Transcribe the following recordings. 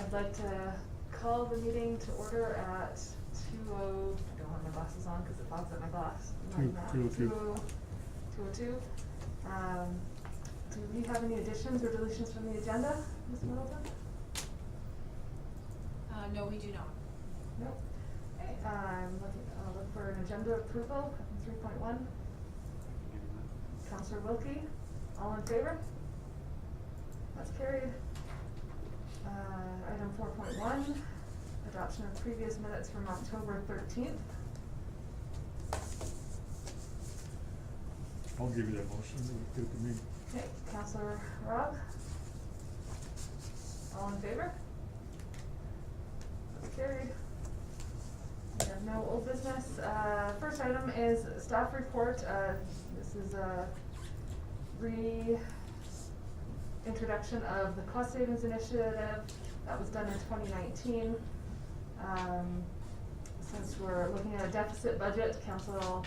I'd like to call the meeting to order at 2:00, I don't have my glasses on because it fogs up my glass. 2:02. Do we have any additions or deletions from the agenda, Ms. Middleton? No, we do not. Nope. Okay, I'll look for an agenda approval, 3.1. Councillor Wilkie, all in favor? That's carried. Item 4.1, adoption of previous minutes from October 13th. I'll give you that motion, it was good to me. Okay, Councillor Robb, all in favor? That's carried. We have no old business. First item is staff report. This is a reintroduction of the cost savings initiative that was done in 2019. Since we're looking at a deficit budget, some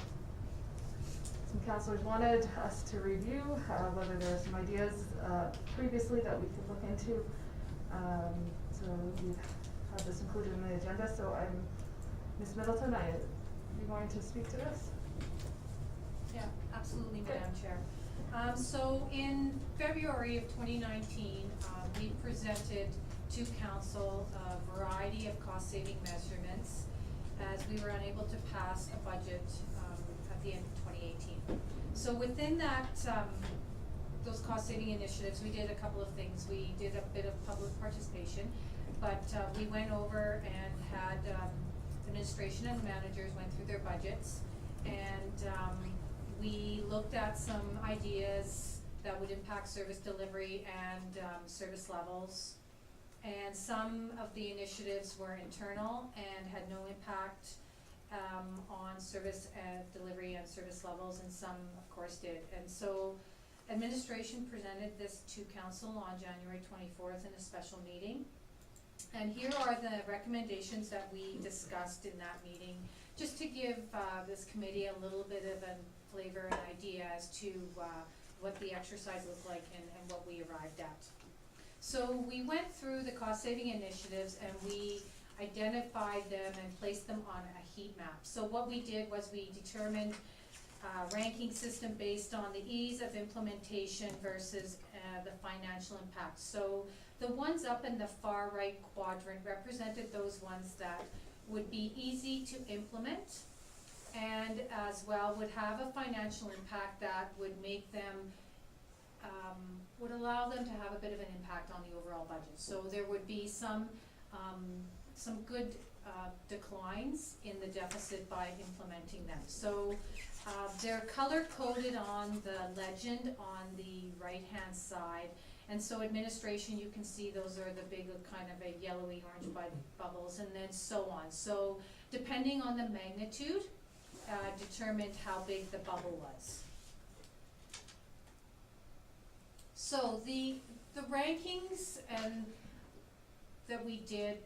councillors wanted us to review whether there are some ideas previously that we could look into. So we've had this included in the agenda. So Ms. Middleton, are you going to speak to this? Yeah, absolutely, Okay. Madam Chair. So in February of 2019, we presented to Council a variety of cost-saving measurements as we were unable to pass a budget at the end of 2018. So within that, those cost-saving initiatives, we did a couple of things. We did a bit of public participation, but we went over and had administration and managers went through their budgets, and we looked at some ideas that would impact service delivery and service levels. And some of the initiatives were internal and had no impact on service delivery and service levels, and some of course did. And so administration presented this to council on January 24th in a special meeting. And here are the recommendations that we discussed in that meeting, just to give this committee a little bit of a flavor and idea as to what the exercise looked like and what we arrived at. So we went through the cost-saving initiatives and we identified them and placed them on a heat map. So what we did was we determined a ranking system based on the ease of implementation versus the financial impact. So the ones up in the far right quadrant represented those ones that would be easy to implement and as well would have a financial impact that would make them would allow them to have a bit of an impact on the overall budget. So there would be some good declines in the deficit by implementing them. So they're color coded on the legend on the right hand side, and so administration, you can see those are the big kind of a yellowy orange bubbles, and then so on. So depending on the magnitude determined how big the bubble was. So the rankings and that we did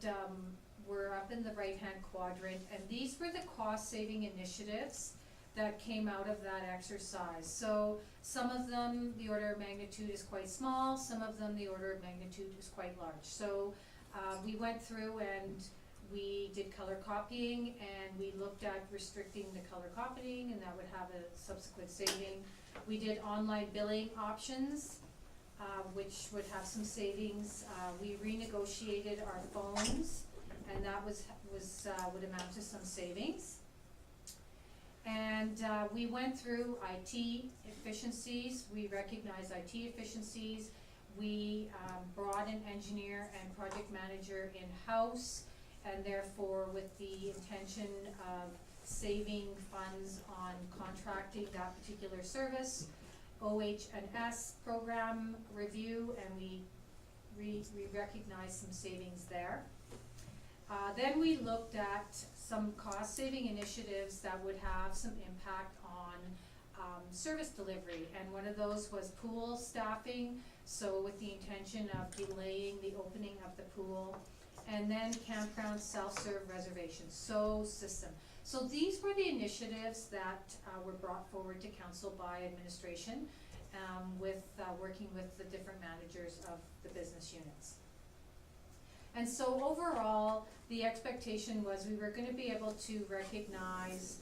were up in the right hand quadrant, and these were the cost saving initiatives that came out of that exercise. So some of them the order of magnitude is quite small, some of them the order of magnitude is quite large. So we went through and we did color copying, and we looked at restricting the color copying, and that would have a subsequent saving. We did online billing options, which would have some savings. We renegotiated our phones, and that would amount to some savings. And we went through IT efficiencies. We recognized IT efficiencies. We brought an engineer and project manager in-house, and therefore with the intention of saving funds on contracting that particular service. OH&S program review, and we recognized some savings there. Then we looked at some cost saving initiatives that would have some impact on service delivery, and one of those was pool staffing, so with the intention of delaying the opening of the pool, and then campground self-serve reservations, system. So these were the initiatives that were brought forward to council by administration with working with the different managers of the business units. And so overall, the expectation was we were gonna be able to recognize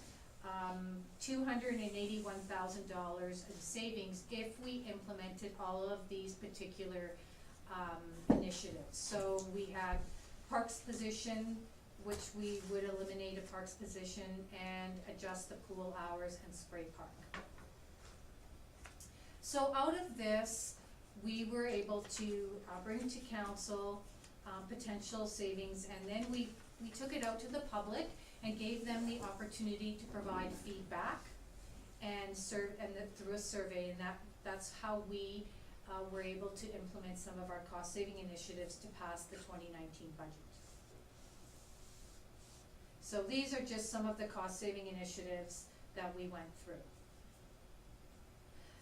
$281,000 in savings if we implemented all of these particular initiatives. So we had parks position, which we would eliminate a parks position and adjust the pool hours and spray park. So out of this, we were able to bring to council potential savings, and then we took it out to the public and gave them the opportunity to provide feedback and through a survey, and that's how we were able to implement some of our cost-saving initiatives to pass the 2019 budget. So these are just some of the cost-saving initiatives that we went through.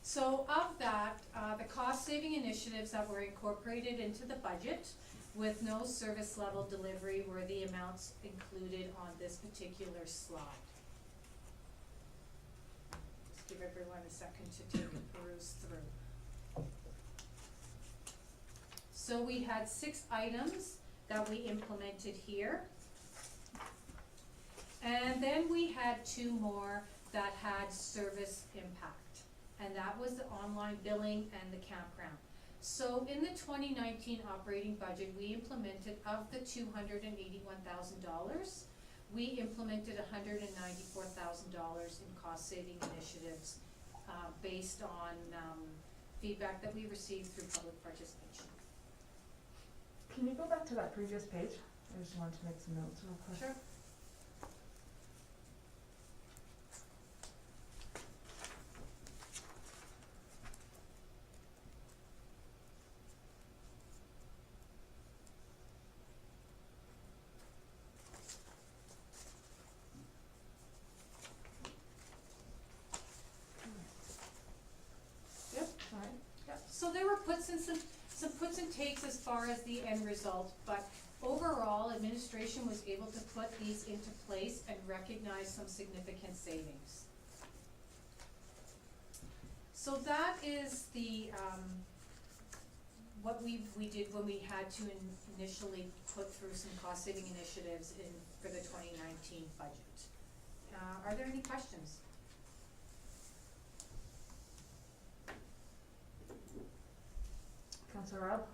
So of that, the cost-saving initiatives that were incorporated into the budget with no service level delivery were the amounts included on this particular slide. Just give everyone a second to take a peruse through. So we had 6 items that we implemented here. And then we had 2 more that had service impact, and that was the online billing and the campground. So in the 2019 operating budget, we implemented, of the $281,000, we implemented $194,000 in cost-saving initiatives based on feedback that we received through public participation. Can you go back to that previous page? I just wanted to make some notes real quick. Sure. So there were some puts and takes as far as the end result, but overall, administration was able to put these into place and recognize some significant savings. So that is the, what we did when we had to initially put through some cost-saving initiatives for the 2019 budget. Are there any questions? Councillor Rob?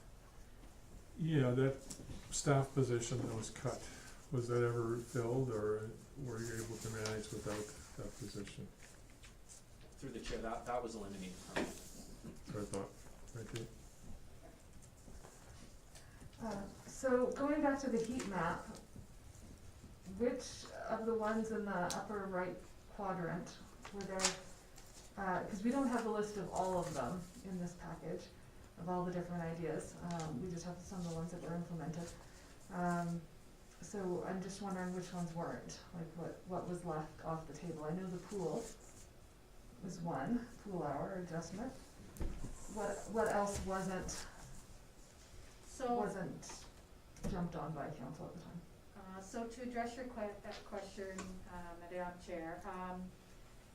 Yeah, that staff position that was cut, was that ever filled, or were you able to manage without that position? Through the chair, that was eliminated permanently. So I thought, okay. So going back to the heat map, which of the ones in the upper right quadrant were there, because we don't have a list of all of them in this package, of all the different ideas, we just have some of the ones that were implemented. So I'm just wondering which ones weren't, like what was left off the table. I know the pool was one, pool hour adjustment. What else wasn't jumped on by council at the time? So to address your question, Madam Chair,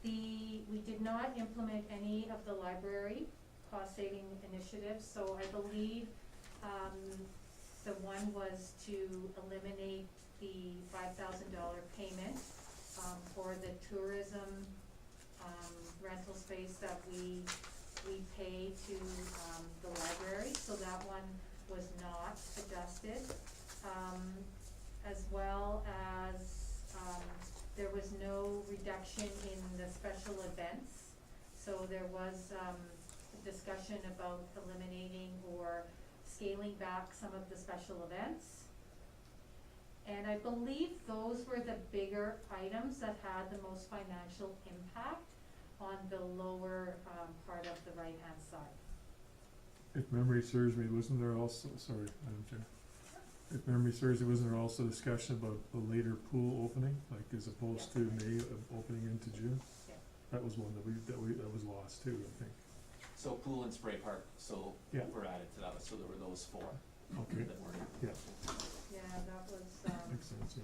we did not implement any of the library cost-saving initiatives, so I believe the one was to eliminate the $5,000 payment for the tourism rental space that we pay to the library, so that one was not adjusted. As well as there was no reduction in the special events, so there was a discussion about eliminating or scaling back some of the special events. And I believe those were the bigger items that had the most financial impact on the lower part of the right-hand side. If memory serves me, wasn't there also, sorry, Madam Chair. If memory serves me, wasn't there also discussion about the later pool opening, like as opposed to May opening into June? Yeah. That was one that was lost too, I think. So pool and spray park, so Yeah. were added to that, so there were those 4 Okay, that weren't. yeah, Yeah, that was, makes sense, yeah.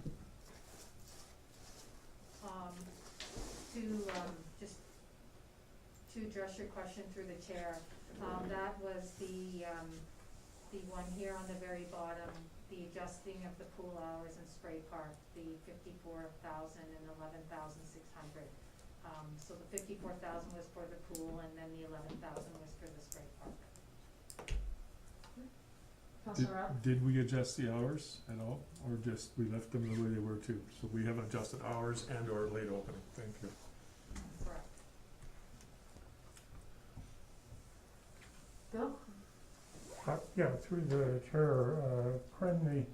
just to address your question through the chair, that was the one here on the very bottom, the adjusting of the pool hours and spray park, the 54,000 and 11,600. So the 54,000 was for the pool, and then the 11,000 was for the spray park. Councillor Rob? Did we adjust the hours at all, or just we left them the way they were too? So we haven't adjusted hours and or late opening, thank you. Correct. Bill? Yeah, through the chair, Corinne,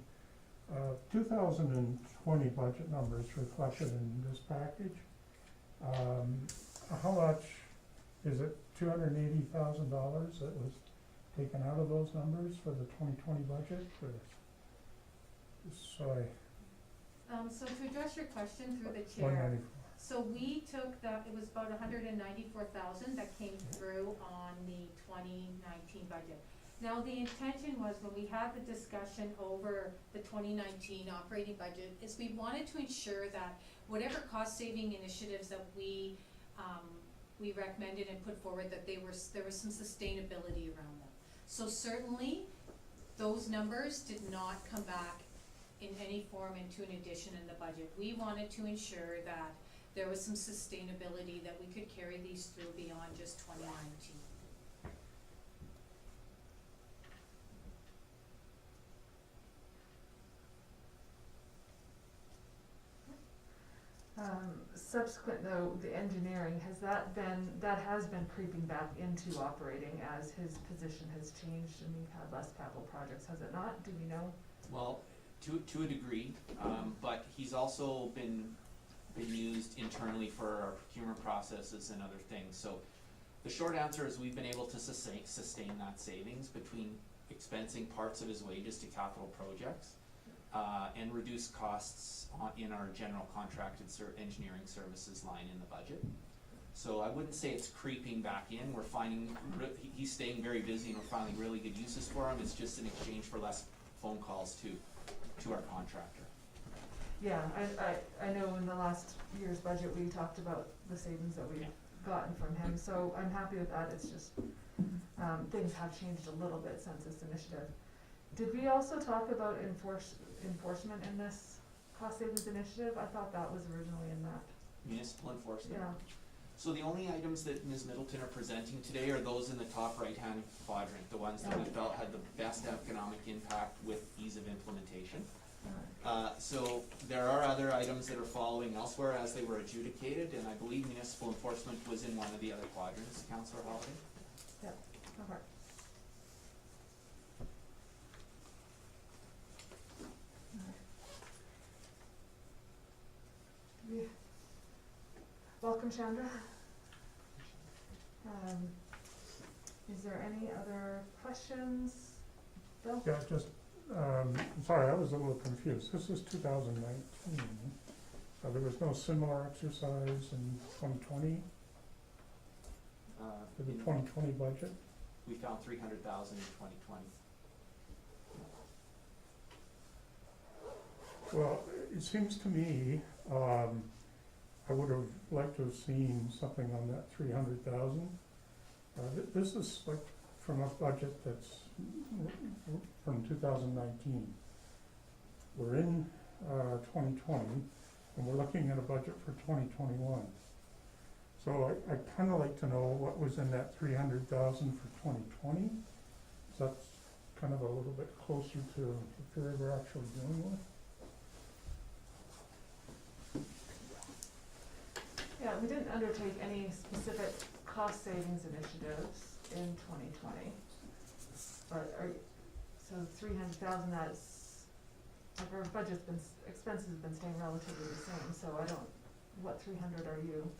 the 2020 budget numbers reflected in this package. How much, is it $280,000 that was taken out of those numbers for the 2020 budget, or? Sorry, So to address your question through the chair, 194. so we took that, it was about 194,000 that came through on the 2019 budget. Now, the intention was, when we had the discussion over the 2019 operating budget, is we wanted to ensure that whatever cost-saving initiatives that we recommended and put forward, that there was some sustainability around them. So certainly, those numbers did not come back in any form into an addition in the budget. We wanted to ensure that there was some sustainability, that we could carry these through beyond just 2019. Subsequent though, the engineering, has that has been creeping back into operating as his position has changed and we've had less capital projects, has it not? Do we know? Well, to a degree, but he's also been used internally for our procurement processes and other things. So the short answer is we've been able to sustain that savings between expensing parts of his wages to capital projects, and reduce costs in our general contracted engineering services line in the budget. So I wouldn't say it's creeping back in. We're finding, he's staying very busy and we're finding really good uses for him. It's just in exchange for less phone calls to our contractor. Yeah, I know in the last year's budget, we talked about the savings that we've gotten from him, so I'm happy with that. It's just, things have changed a little bit since this initiative. Did we also talk about enforcement in this cost savings initiative? I thought that was originally in that. Municipal enforcement? Yeah. So the only items that Ms. Middleton are presenting today are those in the top right-hand quadrant, the ones that we felt had the best economic impact with ease of implementation. So there are other items that are following elsewhere as they were adjudicated, and I believe municipal enforcement was in one of the other quadrants, Councillor Holiday. Yeah, okay. Welcome, Chandra. Is there any other questions? Bill? Yeah, just, sorry, I was a little confused. This is 2019. There was no similar exercise in 2020, for the 2020 budget? We found 300,000 in 2020. Well, it seems to me, I would have liked to have seen something on that 300,000. This is like from a budget that's from 2019. We're in 2020, and we're looking at a budget for 2021. So I'd kind of like to know what was in that 300,000 for 2020. So that's kind of a little bit closer to the figure we're actually dealing with. Yeah, we didn't undertake any specific cost savings initiatives in 2020. But so 300,000, that's, like our budget's been, expenses have been staying relatively the same, so I don't, what 300 are you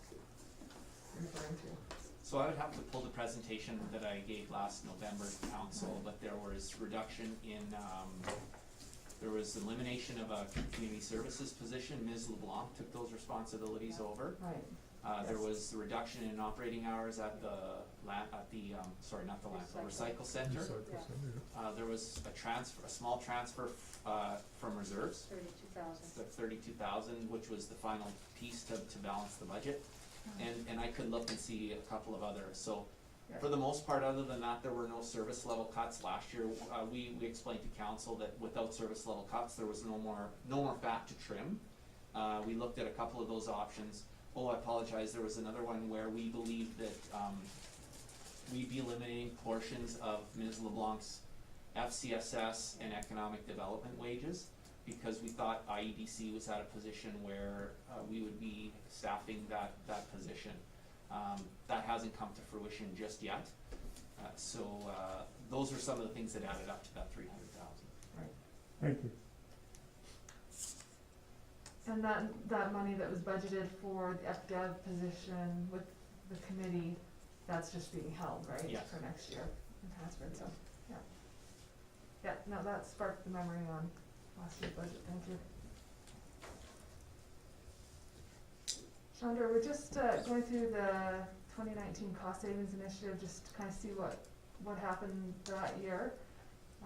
referring to? So I would have to pull the presentation that I gave last November to council, but there was reduction in, there was elimination of a community services position. Ms. LeBlanc took those responsibilities over. Right. There was a reduction in operating hours at the sorry, not the landfill, recycle center. There was a small transfer from reserves. 32,000, which was the final piece to balance the budget. And I could look and see a couple of others. So Yeah. For the most part, other than that, there were no service level cuts last year. We explained to council that without service level cuts, there was no more fat to trim. We looked at a couple of those options. Oh, I apologize, there was another one where we believed that, we'd be eliminating portions of Ms. LeBlanc's FCSS and economic development wages, because we thought IEDC was at a position where, we would be staffing that position. That hasn't come to fruition just yet. So those are some of the things that added up to that 300,000. Right. Thank you. And that money that was budgeted for the FDev position with the committee, that's just being held, right? Yes. For next year in Hansford, so, yeah. Yeah, no, that sparked the memory on last year's budget, thank you. Chandra, we're just going through the 2019 cost savings initiative, just to kind of see what happened that year.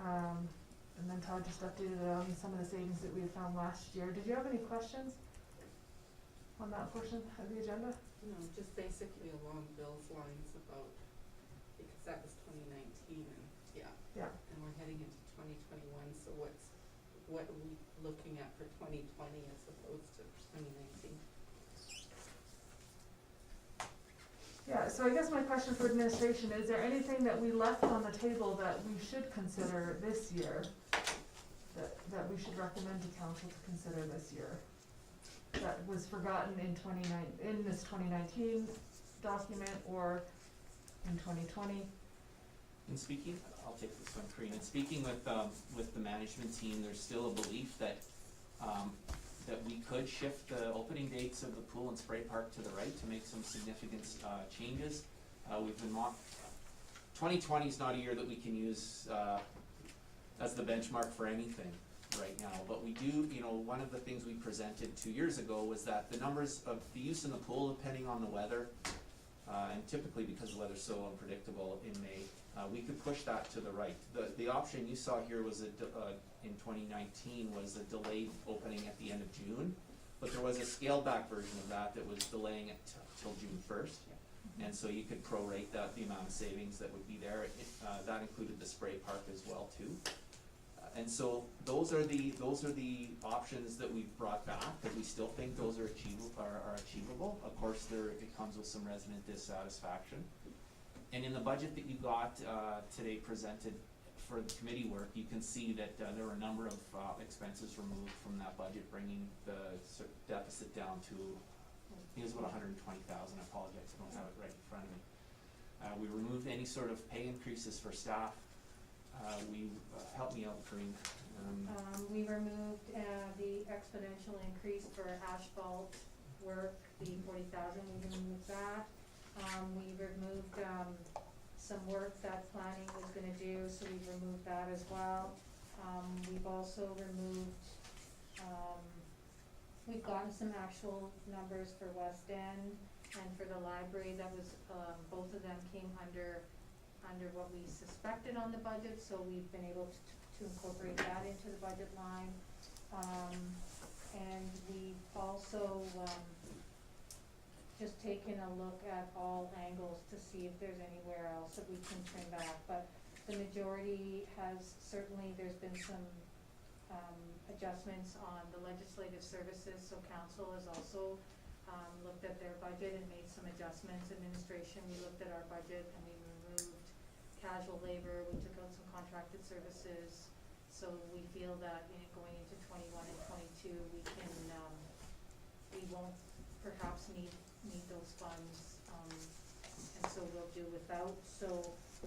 And then Todd just updated on some of the savings that we had found last year. Did you have any questions on that portion of the agenda? No, just basically along Bill's lines about, because that was 2019 and, yeah. Yeah. And we're heading into 2021, so what are we looking at for 2020 as opposed to 2019? Yeah, so I guess my question for administration, is there anything that we left on the table that we should consider this year, that we should recommend to council to consider this year? That was forgotten in this 2019 document or in 2020? In speaking, I'll take this one, Karine. In speaking with the management team, there's still a belief that we could shift the opening dates of the pool and spray park to the right to make some significant changes. We've been 2020 is not a year that we can use as the benchmark for anything right now, but we do, one of the things we presented 2 years ago was that the numbers of the use in the pool, depending on the weather, and typically because the weather's so unpredictable in May, we could push that to the right. The option you saw here was in 2019 was a delayed opening at the end of June, but there was a scaled back version of that was delaying it till June 1st. And so you could prorate the amount of savings that would be there. That included the spray park as well too. And so those are the options that we've brought back, that we still think those are achievable. Of course, it comes with some resident dissatisfaction. And in the budget that you got today presented for the committee work, you can see that there were a number of expenses removed from that budget, bringing the deficit down to, I think it was about 120,000. I apologize, I don't have it right in front of me. We removed any sort of pay increases for staff. Help me out, Karine. We removed the exponential increase for asphalt work, the 40,000, we removed that. We removed some work that planning was gonna do, so we've removed that as well. We've also removed, we've gotten some actual numbers for West End and for the library. That was, both of them came under what we suspected on the budget, so we've been able to incorporate that into the budget line. And we've also, just taken a look at all angles to see if there's anywhere else that we can trim back, but the majority has, certainly there's been some adjustments on the legislative services, so council has also looked at their budget and made some adjustments. Administration, we looked at our budget and we removed casual labor, we took out some contracted services, so we feel that going into 21 and 22 we can, we won't perhaps need those funds, and so we'll do without. So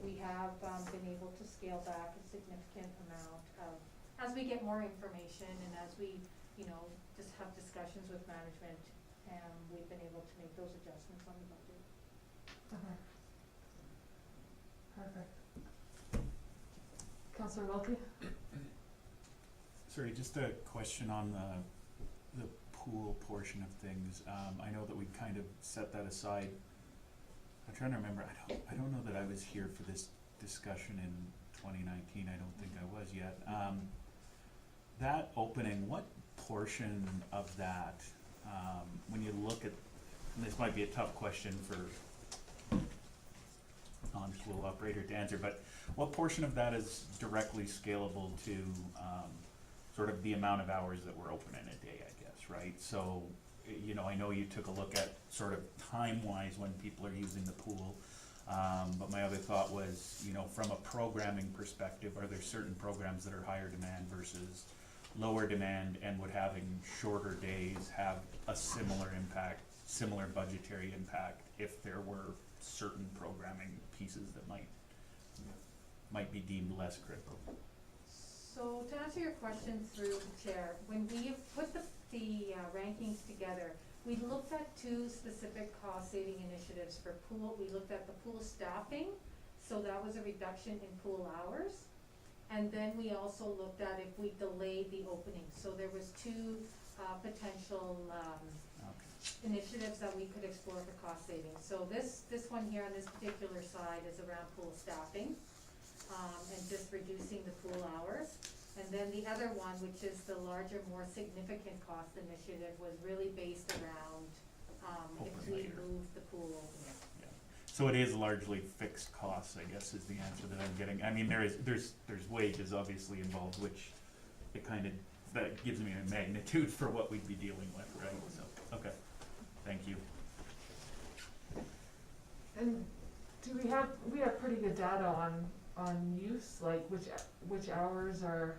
we have been able to scale back a significant amount of, as we get more information and as we, just have discussions with management, and we've been able to make those adjustments on the budget. Okay. Perfect. Councillor Wilkie? Sorry, just a question on the pool portion of things. I know that we kind of set that aside. I'm trying to remember, I don't know that I was here for this discussion in 2019, I don't think I was yet. That opening, what portion of that, when you look at, and this might be a tough question for non-pool operator to answer, but what portion of that is directly scalable to, sort of the amount of hours that we're open in a day, I guess, right? So, you know, I know you took a look at sort of time-wise when people are using the pool, but my other thought was, you know, from a programming perspective, are there certain programs that are higher demand versus lower demand, and would having shorter days have a similar impact, similar budgetary impact, if there were certain programming pieces that might be deemed less critical? So to answer your question through the chair, when we put the rankings together, we looked at two specific cost-saving initiatives for pool. We looked at the pool staffing, so that was a reduction in pool hours. And then we also looked at if we delayed the opening. So there was two potential initiatives that we could explore for cost savings. So this one here on this particular side is around pool staffing, and just reducing the pool hours. And then the other one, which is the larger, more significant cost initiative, was really based around if Open we later. move the pool opening. Yeah. So it is largely fixed costs, I guess, is the answer that I'm getting. I mean, there's wages obviously involved, which it kind of, that gives me a magnitude for what we'd be dealing with, right? So, okay, thank you. And do we have pretty good data on use, like which hours are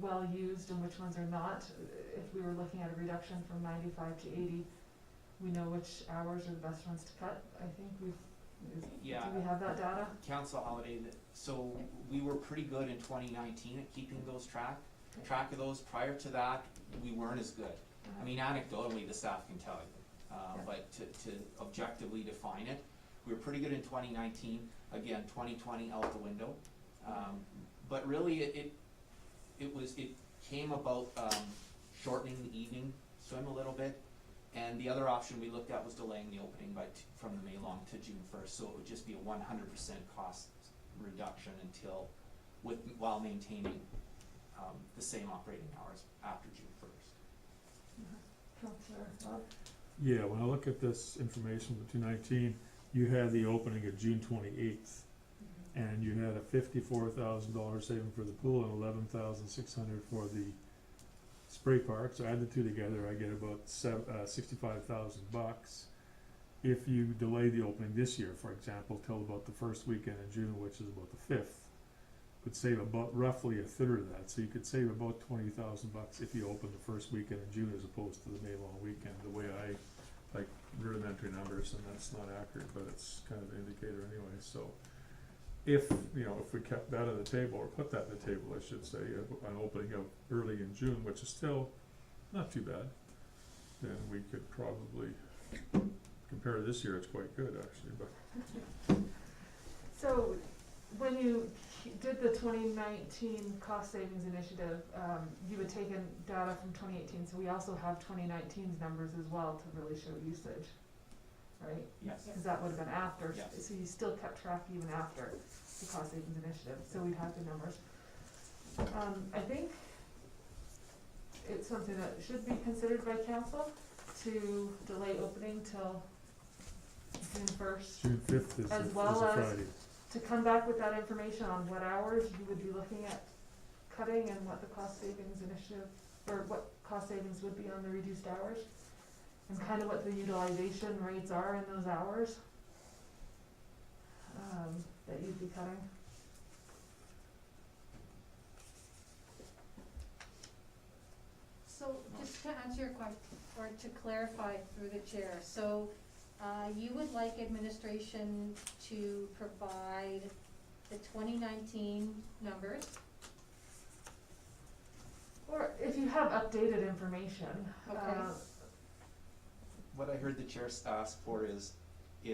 well used and which ones are not? If we were looking at a reduction from 95 to 80, we know which hours are the best ones to cut. I think Yeah. do we have that data? Council Holiday, so we were pretty good in 2019 at keeping those track of those. Prior to that, we weren't as good. I mean, anecdotally, the staff can tell you, but to objectively define it, we were pretty good in 2019. Again, 2020 out the window. But really, it came about shortening the evening swim a little bit. And the other option we looked at was delaying the opening from the May long to June 1st, so it would just be a 100% cost reduction while maintaining the same operating hours after June 1st. Councillor Bob? Yeah, when I look at this information for 2019, you had the opening of June 28th, and you had a $54,000 saving for the pool and $11,600 for the spray park. So add the two together, I get about $65,000. If you delay the opening this year, for example, till about the first weekend in June, which is about the 5th, would save about roughly a third of that. So you could save about $20,000 if you open the first weekend in June as opposed to the May long weekend, the way I like rudimentary numbers, and that's not accurate, but it's kind of an indicator anyway. So if we kept that on the table, or put that on the table, I should say, on opening up early in June, which is still not too bad, then we could probably, compared to this year, it's quite good actually, but. So when you did the 2019 cost savings initiative, you had taken data from 2018, so we also have 2019's numbers as well to really show usage, right? Yes. Because that would have been after, Yes. so you still kept track even after the cost savings initiative, so we'd have the numbers. I think it's something that should be considered by council to delay opening till June 1st. June 5th is As a well as- Friday. To come back with that information on what hours you would be looking at cutting and what the cost savings initiative, or what cost savings would be on the reduced hours, and kind of what the utilization rates are in those hours that you'd be cutting. So just to answer your question, or to clarify through the chair, so you would like administration to provide the 2019 numbers? Or if you have updated information. Okay. What I heard the chair ask for is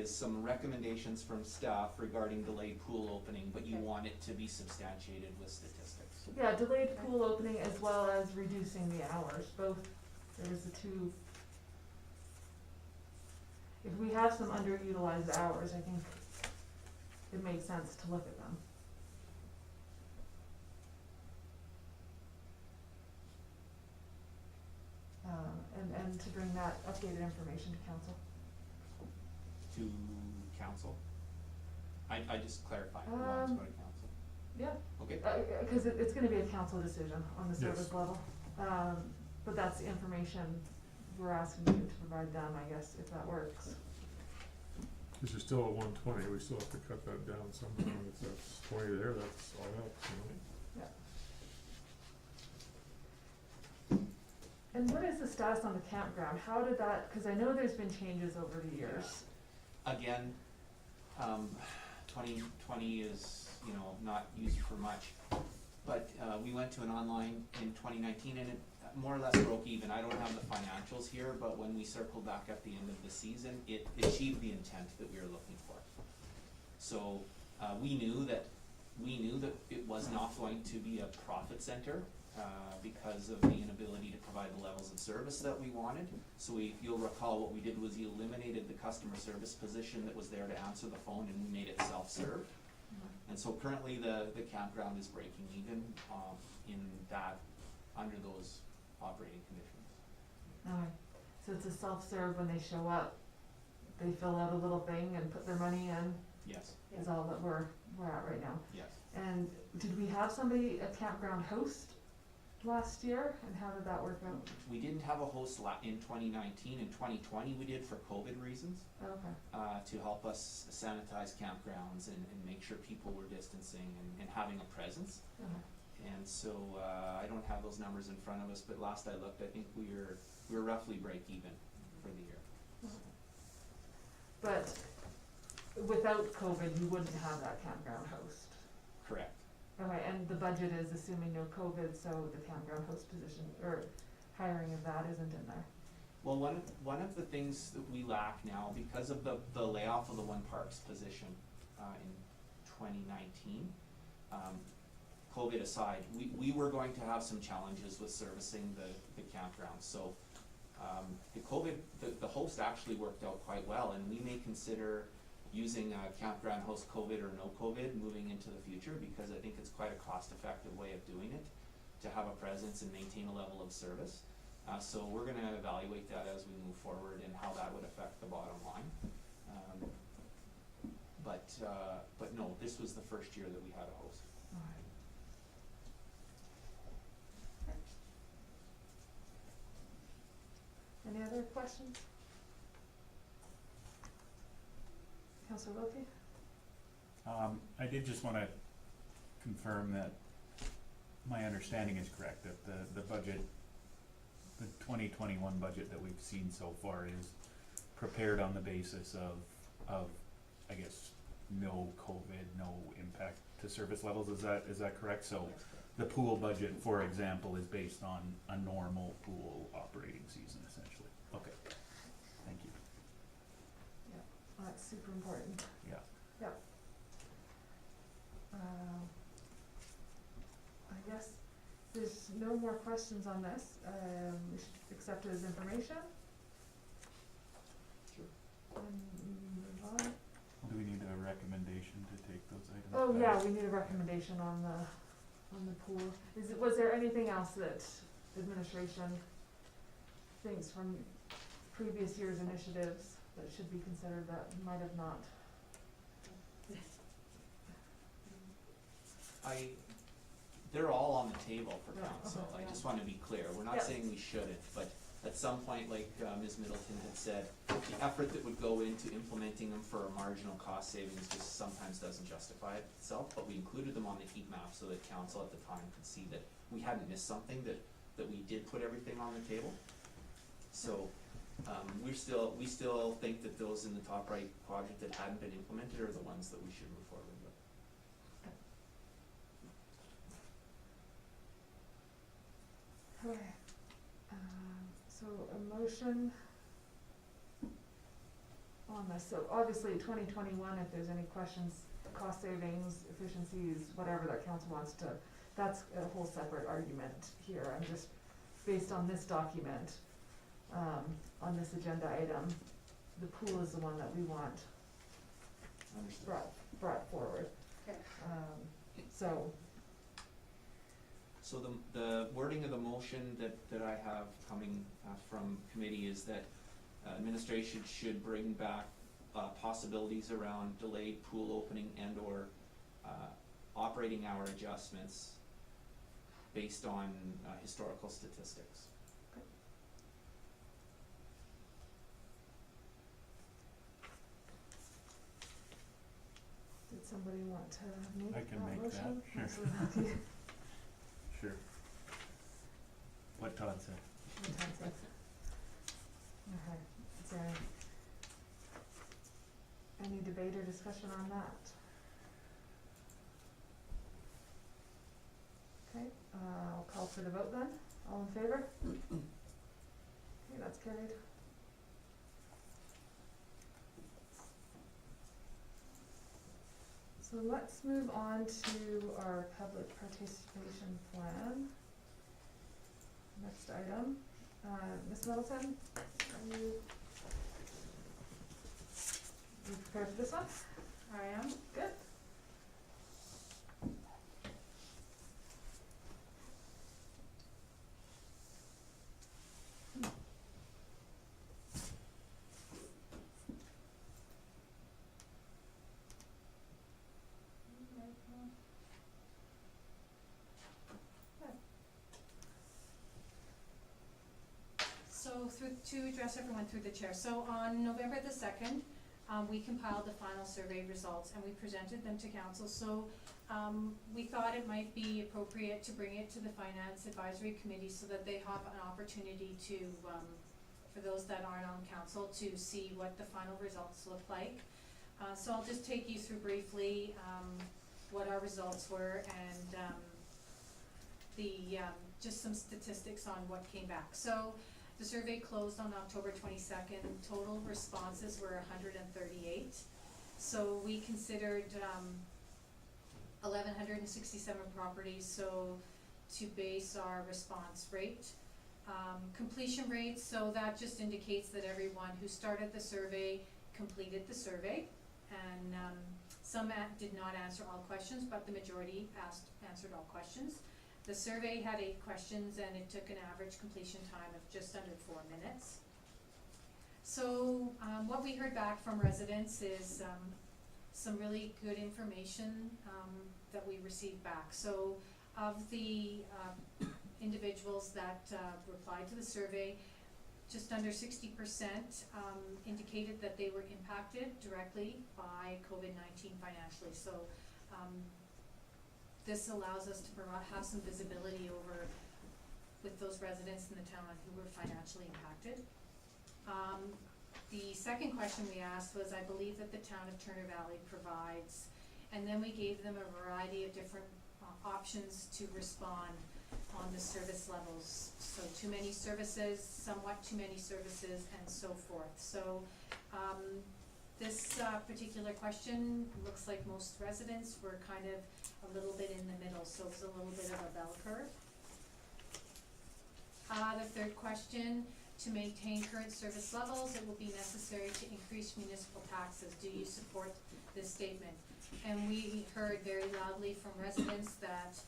some recommendations from staff regarding delayed pool opening, but you Okay. want it to be substantiated with statistics. Yeah, delayed pool opening as well as reducing the hours, both, there's the two. If we have some underutilized hours, I think it makes sense to look at them. And to bring that updated information to council. To council? I just clarify, who wants to go to council? Yeah, Okay, cause it's gonna be a council decision on the service Yes. level. But that's the information we're asking you to provide them, I guess, if that works. Cause you're still at 120, we still have to cut that down somehow, if that's 20 there, that's all helps, you know? And what is the status on the campground? How did that, cause I know there's been changes over the years. again, 2020 is, you know, not used for much. But, we went to an online in 2019 and it more or less broke even. I don't have the financials here, but when we circled back at the end of the season, it achieved the intent that we were looking for. So, we knew that it was not going to be a profit center, because of the inability to provide the levels of service that we wanted. So you'll recall what we did was we eliminated the customer service position that was there to answer the phone and we made it self-serve. And so currently the campground is breaking even, in that, under those operating conditions. Alright, so it's a self-serve when they show up, they fill out a little thing and put their money in, Yes, is all that we're at right now. yes. And did we have somebody, a campground host last year, and how did that work out? We didn't have a host in 2019. In 2020 we did for COVID reasons, Okay, to help us sanitize campgrounds and make sure people were distancing and having a presence. And so, I don't have those numbers in front of us, but last I looked, I think we were roughly break even for the year. but without COVID, you wouldn't have that campground host? Correct. Okay, and the budget is assuming no COVID, so the campground host position, or hiring of that isn't in there? Well, one of the things that we lack now, because of the layoff of the One Parks position, in 2019, COVID aside, we were going to have some challenges with servicing the campground, so, the host actually worked out quite well, and we may consider using a campground host COVID or no COVID moving into the future, because I think it's quite a cost-effective way of doing it, to have a presence and maintain a level of service. So we're gonna evaluate that as we move forward and how that would affect the bottom line. But no, this was the first year that we had a host. Alright. Any other questions? Councilor Wilkie? I did just wanna confirm that my understanding is correct, that the budget, the 2021 budget that we've seen so far is prepared on the basis of, I guess, no COVID, no impact to service levels, is that correct? So the pool budget, for example, is based on a normal pool operating season essentially. Okay, thank you. Oh, that's super important. Yeah. Yep. I guess there's no more questions on this, we should accept it as information. Sure. And move on. Do we need a recommendation to take those items Oh, back? yeah, we need a recommendation on the pool. Was there anything else that administration thinks from previous year's initiatives that should be considered that might have not? They're all on the table for Yeah, council, okay, I yeah. just wanna be clear, we're not Yeah. saying we shouldn't, but at some point, like, Ms. Middleton had said, the effort that would go into implementing them for a marginal cost savings just sometimes doesn't justify itself, but we included them on the heat map so that council at the time could see that we hadn't missed something, that we did put everything on the table. So, we still think that those in the top right quadrant that hadn't been implemented are the ones that we should move forward with. Okay, so a motion on this, so obviously 2021, if there's any questions, cost savings, efficiencies, whatever that council wants to, that's a whole separate argument here, I'm just, based on this document, on this agenda item, the pool is the one that we want Understood. brought forward. Okay. So, So the wording of the motion that I have coming from committee is that administration should bring back possibilities around delayed pool opening and or operating hour adjustments based on historical statistics. Did somebody want to make I that can make that, motion? sure. Absolutely. Sure. What Todd said. Fantastic. Okay, is there any debate or discussion on that? Okay, I'll call for the vote then. All in favor? Okay, that's carried. So let's move on to our public participation plan. Next item, Ms. Middleton, are you prepared for this one? I am. Good. So to address everyone through the chair, so on November the 2nd, we compiled the final survey results and we presented them to council. So we thought it might be appropriate to bring it to the Finance Advisory Committee so that they have an opportunity to, for those that aren't on council, to see what the final results look like. So I'll just take you through briefly what our results were and just some statistics on what came back. So the survey closed on October 22nd. Total responses were 138. So we considered 1,167 properties, so to base our response rate. Completion rate, so that just indicates that everyone who started the survey completed the survey. And some did not answer all questions, but the majority answered all questions. The survey had 8 questions and it took an average completion time of just under 4 minutes. So what we heard back from residents is some really good information that we received back. So of the individuals that replied to the survey, just under 60% indicated that they were impacted directly by COVID-19 financially. So this allows us to have some visibility over with those residents in the town who were financially impacted. The second question we asked was, I believe that the town of Turner Valley provides, and then we gave them a variety of different options to respond on the service levels. So too many services, somewhat too many services, and so forth. So this particular question looks like most residents were kind of a little bit in the middle, so it's a little bit of a bell curve. The third question, to maintain current service levels, it will be necessary to increase municipal taxes. Do you support this statement? And we heard very loudly from residents that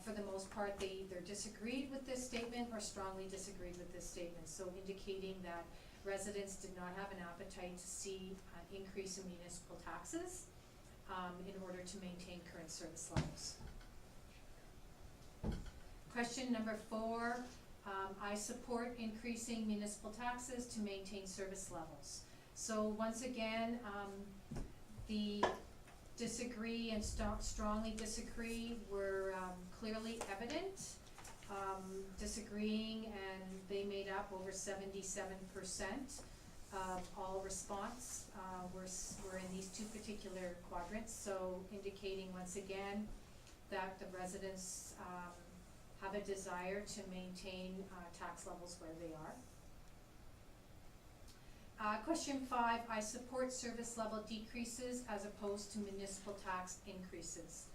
for the most part they either disagreed with this statement or strongly disagreed with this statement, so indicating that residents did not have an appetite to see an increase in municipal taxes in order to maintain current service levels. Question number 4, I support increasing municipal taxes to maintain service levels. So once again, the disagree and strongly disagree were clearly evident. Disagreeing, and they made up over 77% of all response were in these 2 particular quadrants, so indicating once again that the residents have a desire to maintain tax levels where they are. Question 5, I support service level decreases as opposed to municipal tax increases.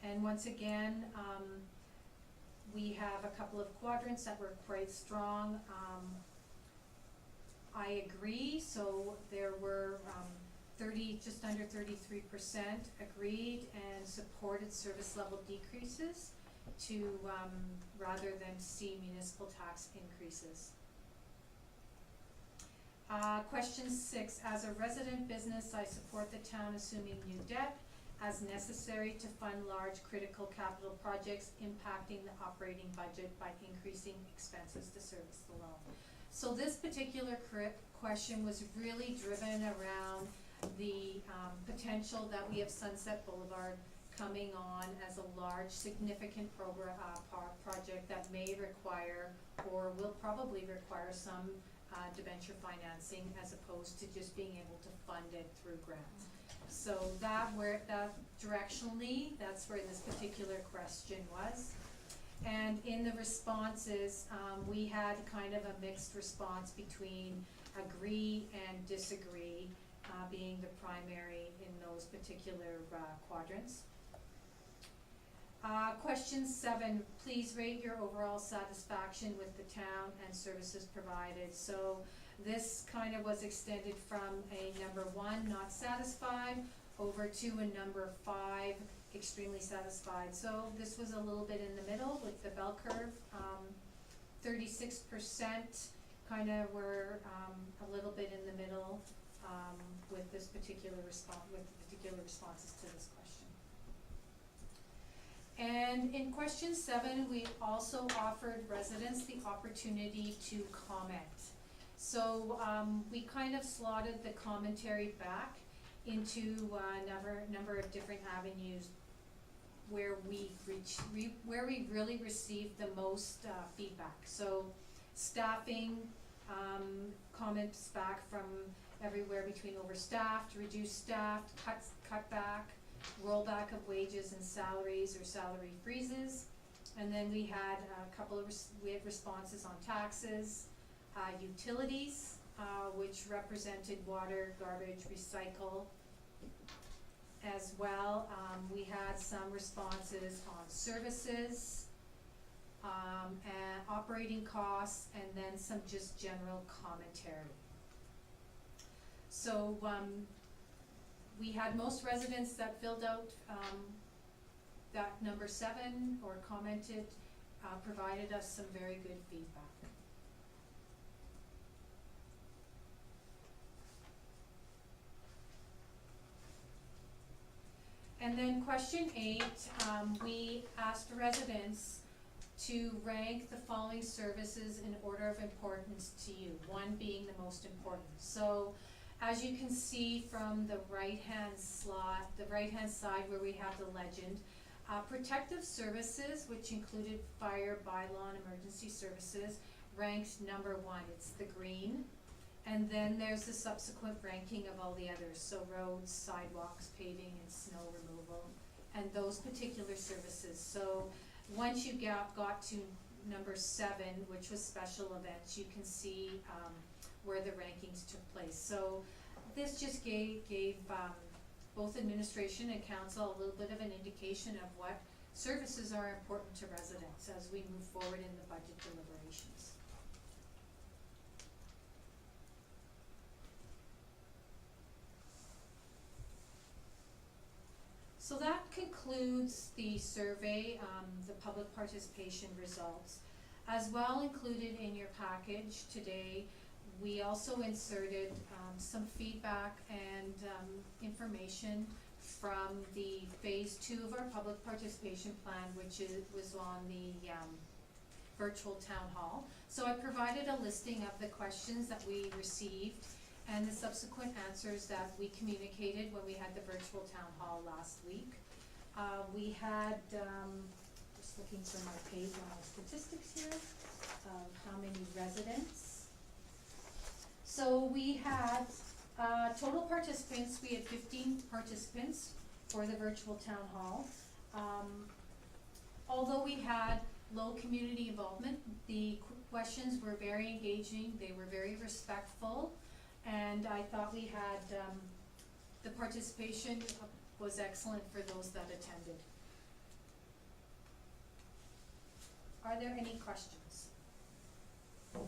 And once again, we have a couple of quadrants that were quite strong. I agree, so there were just under 33% agreed and supported service level decreases to rather than see municipal tax increases. Question 6, as a resident business, I support the town assuming new debt as necessary to fund large critical capital projects impacting the operating budget by increasing expenses to service the loan. So this particular question was really driven around the potential that we have Sunset Boulevard coming on as a large significant project that may require or will probably require some debenture financing as opposed to just being able to fund it through grants. So that directionally, that's where this particular question was. And in the responses, we had kind of a mixed response between agree and disagree, being the primary in those particular quadrants. Question 7, please rate your overall satisfaction with the town and services provided. So this kind of was extended from a number 1, not satisfied, over to a number 5, extremely satisfied. So this was a little bit in the middle with the bell curve. 36% kind of were a little bit in the middle with this particular responses to this question. And in question 7, we also offered residents the opportunity to comment. So we kind of slotted the commentary back into a number of different avenues where we really received the most feedback. So staffing, comments back from everywhere between overstaffed, reduced staffed, cut back, rollback of wages and salaries or salary freezes. And then we had we had responses on taxes, utilities, which represented water, garbage, recycle as well. We had some responses on services, and operating costs, and then some just general commentary. So we had most residents that filled out that number 7 or commented, provided us some very good feedback. And then question 8, we asked residents to rank the following services in order of importance to you, 1 being the most important. So as you can see from the right-hand side where we have the legend, protective services, which included fire, bylaw, and emergency services, ranks number 1, it's the green. And then there's the subsequent ranking of all the others, so roads, sidewalks, paving, and snow removal, and those particular services. So once you got to number 7, which was special events, you can see where the rankings took place. So this just gave both administration and council a little bit of an indication of what services are important to residents as we move forward in the budget deliberations. So that concludes the survey, the public participation results. As well included in your package today, we also inserted some feedback and information from the phase 2 of our public participation plan, which was on the virtual town hall. So I provided a listing of the questions that we received and the subsequent answers that we communicated when we had the virtual town hall last week. We had, just looking for my page on my statistics here, of how many residents. So we had total participants, we had 15 participants for the virtual town hall. Although we had low community involvement, the questions were very engaging, they were very respectful, and I thought we had, the participation was excellent for those that attended. Are there any questions? Okay,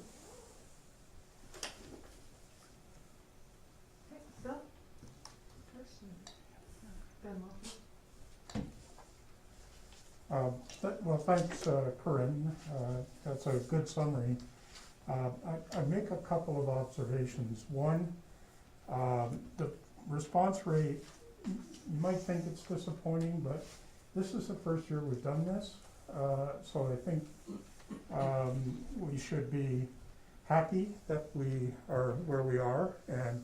Bill? First, Ben Murphy. Well, thanks, Corinne. That's a good summary. I make a couple of observations. One, the response rate, you might think it's disappointing, but this is the first year we've done this. So I think we should be happy that we are where we are, and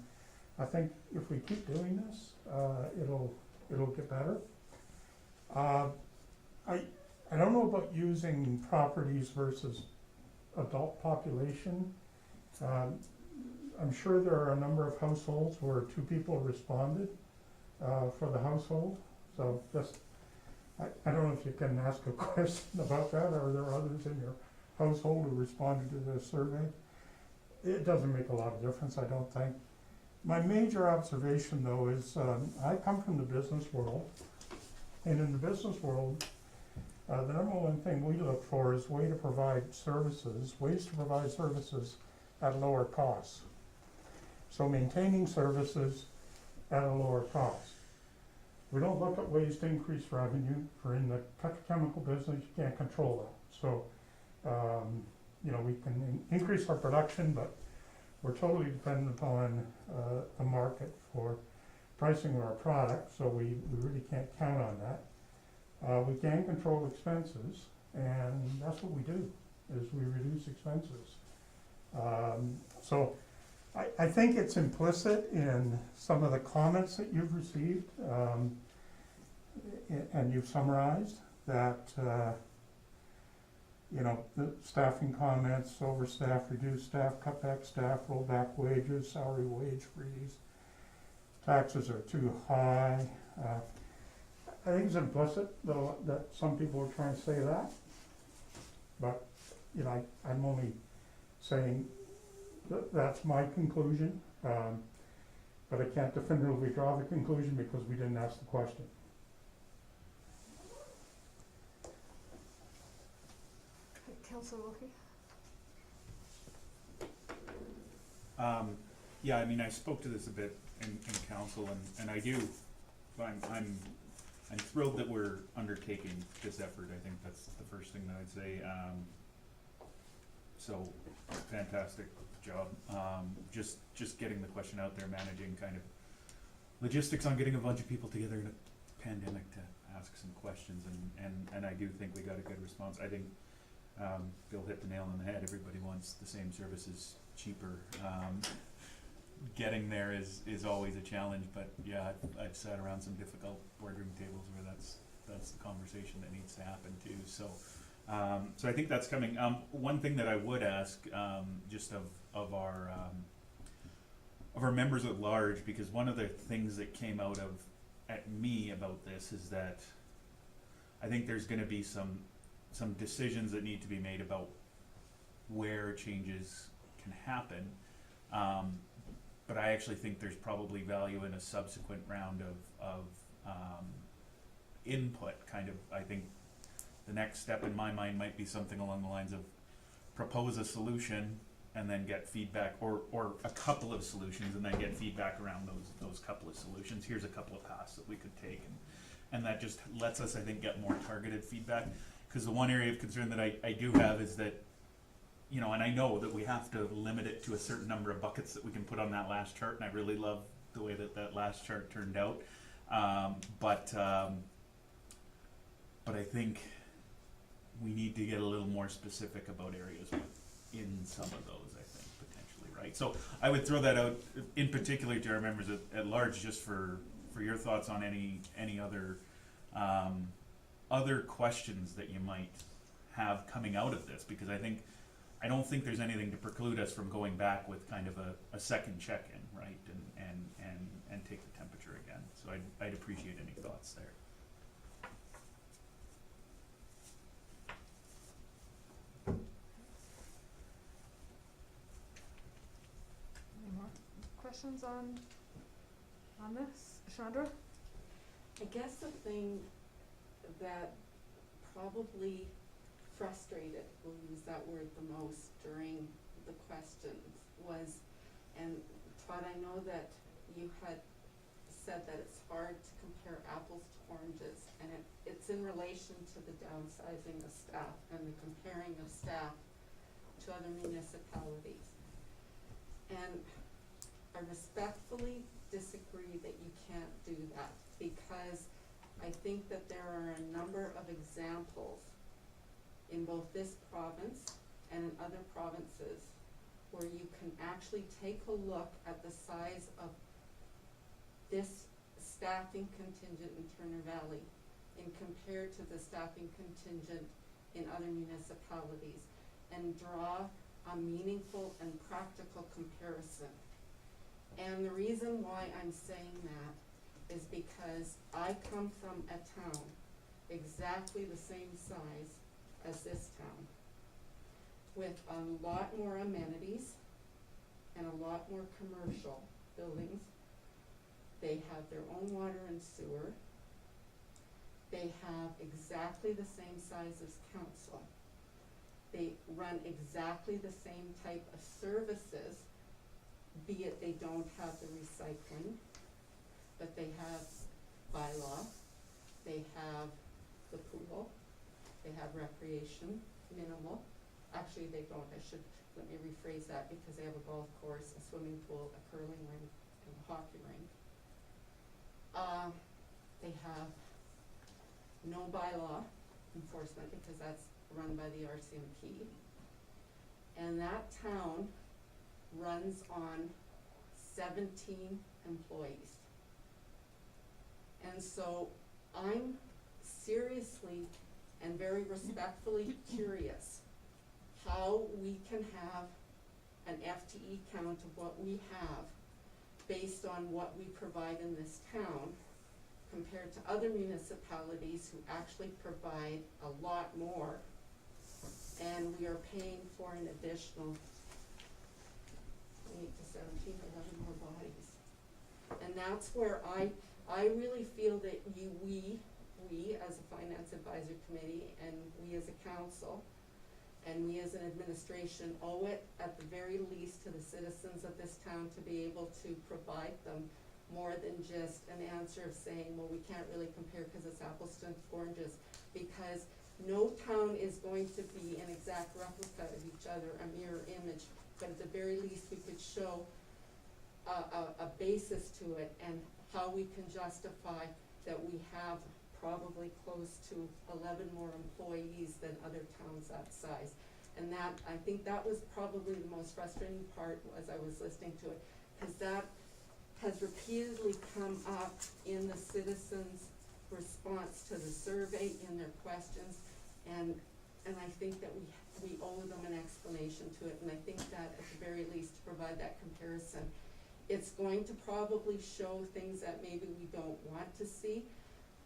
I think if we keep doing this, it'll get better. I don't know about using properties versus adult population. I'm sure there are a number of households where 2 people responded for the household. So just, I don't know if you can ask a question about that. Are there others in your household who responded to the survey? It doesn't make a lot of difference, I don't think. My major observation, though, is I come from the business world, and in the business world, the number one thing we look for is ways to provide services at lower costs. So maintaining services at a lower cost. We don't look at ways to increase revenue. For in the petrochemical business, you can't control that. So, we can increase our production, but we're totally dependent upon the market for pricing of our product, so we really can't count on that. We can control expenses, and that's what we do, is we reduce expenses. So I think it's implicit in some of the comments that you've received, and you've summarized that, the staffing comments, overstaff, reduced staff, cut back staff, roll back wages, salary wage freeze, taxes are too high. I think it's implicit, though, that some people are trying to say that. But, I'm only saying that that's my conclusion. But I can't definitively draw the conclusion because we didn't ask the question. Councillor Wilkie? Yeah, I mean, I spoke to this a bit in council, and I do, I'm thrilled that we're undertaking this effort. I think that's the first thing that I'd say. So, fantastic job. Just getting the question out there, managing kind of logistics on getting a bunch of people together in a pandemic to ask some questions, and I do think we got a good response. I think Bill hit the nail on the head. Everybody wants the same services cheaper. Getting there is always a challenge, but yeah, I've sat around some difficult boardroom tables where that's the conversation that needs to happen too. So I think that's coming. One thing that I would ask, just of our members at large, because one of the things that came out at me about this is that I think there's going to be some decisions that need to be made about where changes can happen. But I actually think there's probably value in a subsequent round of input. Kind of, I think the next step in my mind might be something along the lines of propose a solution and then get feedback, or a couple of solutions and then get feedback around those couple of solutions. Here's a couple of paths that we could take, and that just lets us, I think, get more targeted feedback. Because the one area of concern that I do have is that, and I know that we have to limit it to a certain number of buckets that we can put on that last chart, and I really love the way that last chart turned out. But I think we need to get a little more specific about areas in some of those, I think, potentially, right? So I would throw that out in particular to our members at large, just for your thoughts on any other questions that you might have coming out of this, because I don't think there's anything to preclude us from going back with kind of a second check-in, right, and take the temperature again. So I'd appreciate any thoughts there. Any more questions on this? Chandra? I guess the thing that probably frustrated, we'll use that word the most during the questions, was, and Todd, I know that you had said that it's hard to compare apples to oranges, and it's in relation to the downsizing of staff and the comparing of staff to other municipalities. And I respectfully disagree that you can't do that, because I think that there are a number of examples in both this province and in other provinces where you can actually take a look at the size of this staffing contingent in Turner Valley and compare to the staffing contingent in other municipalities and draw a meaningful and practical comparison. And the reason why I'm saying that is because I come from a town exactly the same size as this town, with a lot more amenities and a lot more commercial buildings. They have their own water and sewer. They have exactly the same size as council. They run exactly the same type of services, be it they don't have the recycling, but they have bylaw, they have the pool, they have recreation, minimal. Actually, they don't, let me rephrase that, because they have a golf course, a swimming pool, a curling rink, and a hockey rink. They have no bylaw enforcement, because that's run by the RCMP. And that town runs on 17 employees. And so I'm seriously and very respectfully curious how we can have an FTE count of what we have based on what we provide in this town compared to other municipalities who actually provide a lot more, and we are paying for an additional 8 to 17, 11 more bodies. And that's where I really feel that we as a finance advisory committee, and we as a council, and we as an administration owe it at the very least to the citizens of this town to be able to provide them more than just an answer of saying, well, we can't really compare because it's apples to oranges, because no town is going to be an exact replica of each other, a mirror image, but at the very least we could show a basis to it and how we can justify that we have probably close to 11 more employees than other towns that size. And that, I think that was probably the most frustrating part as I was listening to it, because that has repeatedly come up in the citizens' response to the survey in their questions, and I think that we owe them an explanation to it, and I think that at the very least to provide that comparison. It's going to probably show things that maybe we don't want to see,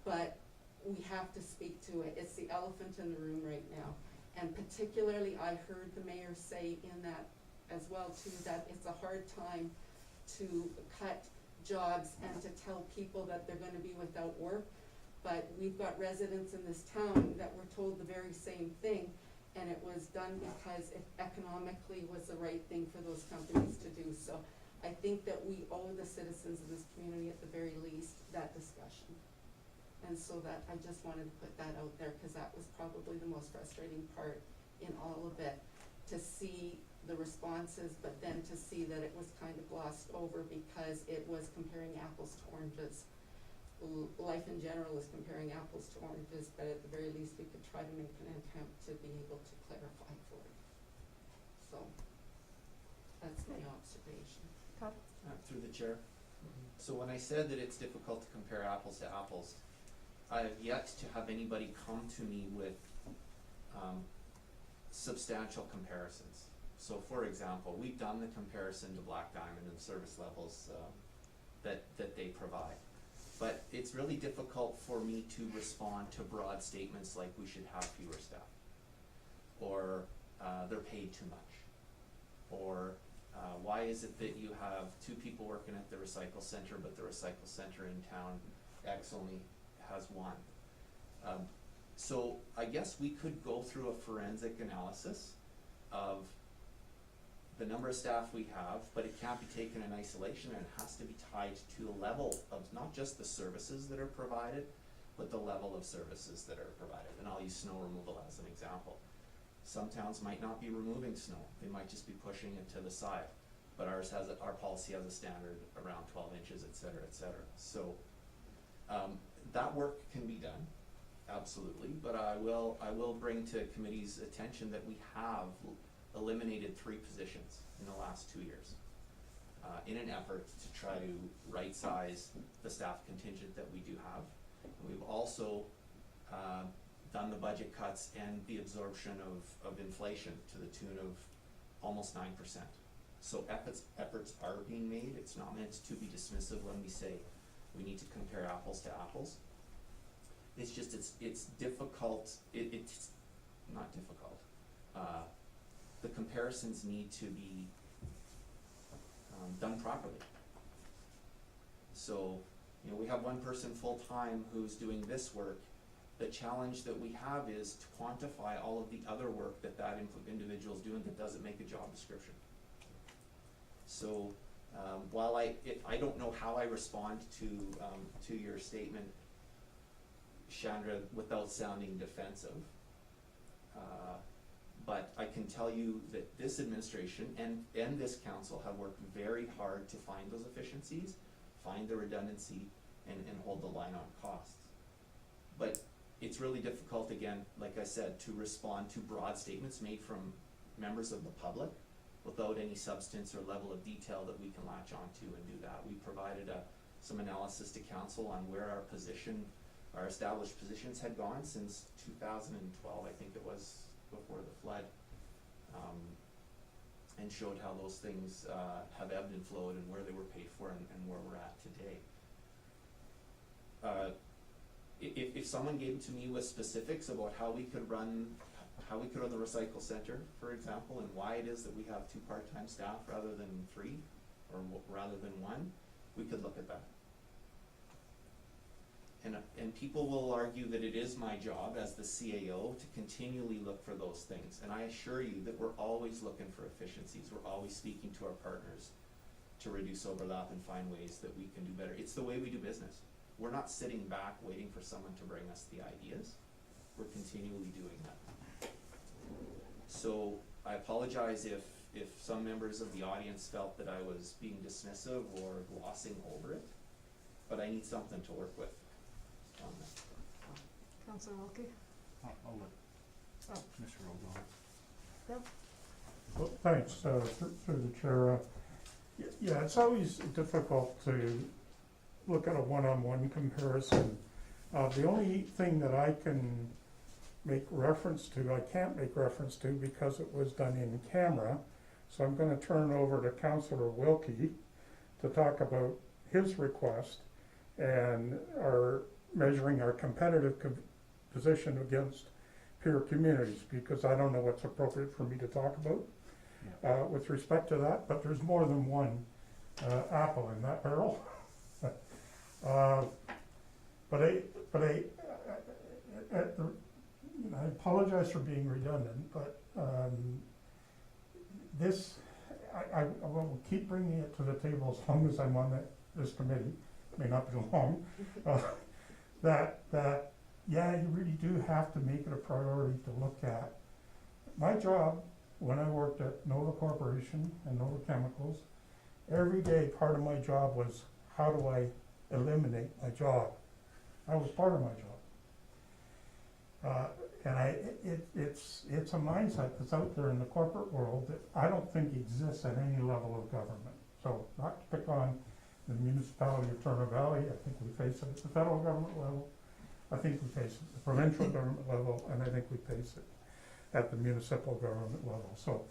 but we have to speak to it. It's the elephant in the room right now. And particularly, I heard the mayor say in that as well too, that it's a hard time to cut jobs and to tell people that they're gonna be without work. But we've got residents in this town that were told the very same thing, and it was done because it economically was the right thing for those companies to do. So I think that we owe the citizens of this community at the very least that discussion. And so that, I just wanted to put that out there, because that was probably the most frustrating part in all of it, to see the responses, but then to see that it was kind of glossed over because it was comparing apples to oranges. Life in general is comparing apples to oranges, but at the very least we could try to make an attempt to be able to clarify for it. So, that's my observation. Todd? Through the chair. So when I said that it's difficult to compare apples to apples, I have yet to have anybody come to me with substantial comparisons. So for example, we've done the comparison to Black Diamond and service levels that they provide. But it's really difficult for me to respond to broad statements like we should have fewer staff, or they're paid too much, or why is it that you have 2 people working at the recycle center, but the recycle center in town X only has 1. So I guess we could go through a forensic analysis of the number of staff we have, but it can't be taken in isolation, and it has to be tied to a level of not just the services that are provided, but the level of services that are provided. And I'll use snow removal as an example. Some towns might not be removing snow, they might just be pushing it to the side. But our policy has a standard around 12 inches, et cetera, et cetera. So, that work can be done, absolutely, but I will bring to committee's attention that we have eliminated 3 positions in the last 2 years. In an effort to try to right-size the staff contingent that we do have. And we've also done the budget cuts and the absorption of inflation to the tune of almost 9%. So efforts are being made. It's not meant to be dismissive when we say we need to compare apples to apples. It's just, it's difficult, it's not difficult. The comparisons need to be done properly. So, you know, we have one person full-time who's doing this work. The challenge that we have is to quantify all of the other work that individual is doing that doesn't make a job description. So, while I don't know how I respond to your statement, Chandra, without sounding defensive, but I can tell you that this administration and this council have worked very hard to find those efficiencies, find the redundancy, and hold the line on costs. But it's really difficult, again, like I said, to respond to broad statements made from members of the public without any substance or level of detail that we can latch onto and do that. We provided some analysis to council on where our established positions had gone since 2012, I think it was, before the flood, and showed how those things have ebbed and flowed and where they were paid for and where we're at today. If someone gave it to me with specifics about how we could run the recycle center, for example, and why it is that we have 2 part-time staff rather than 3, or rather than 1, we could look at that. And people will argue that it is my job as the CAO to continually look for those things. And I assure you that we're always looking for efficiencies. We're always speaking to our partners to reduce overlap and find ways that we can do better. It's the way we do business. We're not sitting back waiting for someone to bring us the ideas. We're continually doing that. So I apologize if some members of the audience felt that I was being dismissive or glossing over it, but I need something to work with on that. Councillor Wilkie? I'll let Oh. Mr. O'Donnell. Bill? Well, thanks, through the chair. Yeah, it's always difficult to look at a one-on-one comparison. The only thing that I can make reference to, I can't make reference to because it was done in camera, so I'm gonna turn over to Councillor Wilkie to talk about his request and measuring our competitive position against peer communities, because I don't know what's appropriate for me to talk about with respect to that, but there's more than one apple in that barrel. But I apologize for being redundant, but I will keep bringing it to the table as long as I'm on this committee. May not be long. Yeah, you really do have to make it a priority to look at. My job, when I worked at Nova Corporation and Nova Chemicals, every day part of my job was, how do I eliminate my job? That was part of my job. And it's a mindset that's out there in the corporate world that I don't think exists at any level of government. So not to pick on the municipality of Turner Valley, I think we face it at the federal government level, I think we face it at the provincial government level, and I think we face it at the municipal government level. So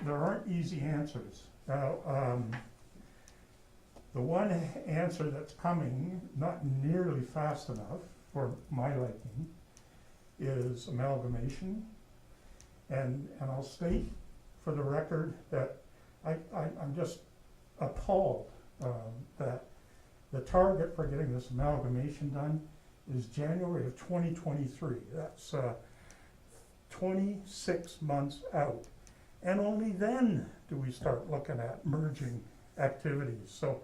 there aren't easy answers. Now, the one answer that's coming, not nearly fast enough for my liking, is amalgamation. And I'll state for the record that I'm just appalled that the target for getting this amalgamation done is January of 2023. That's 26 months out. And only then do we start looking at merging activities. So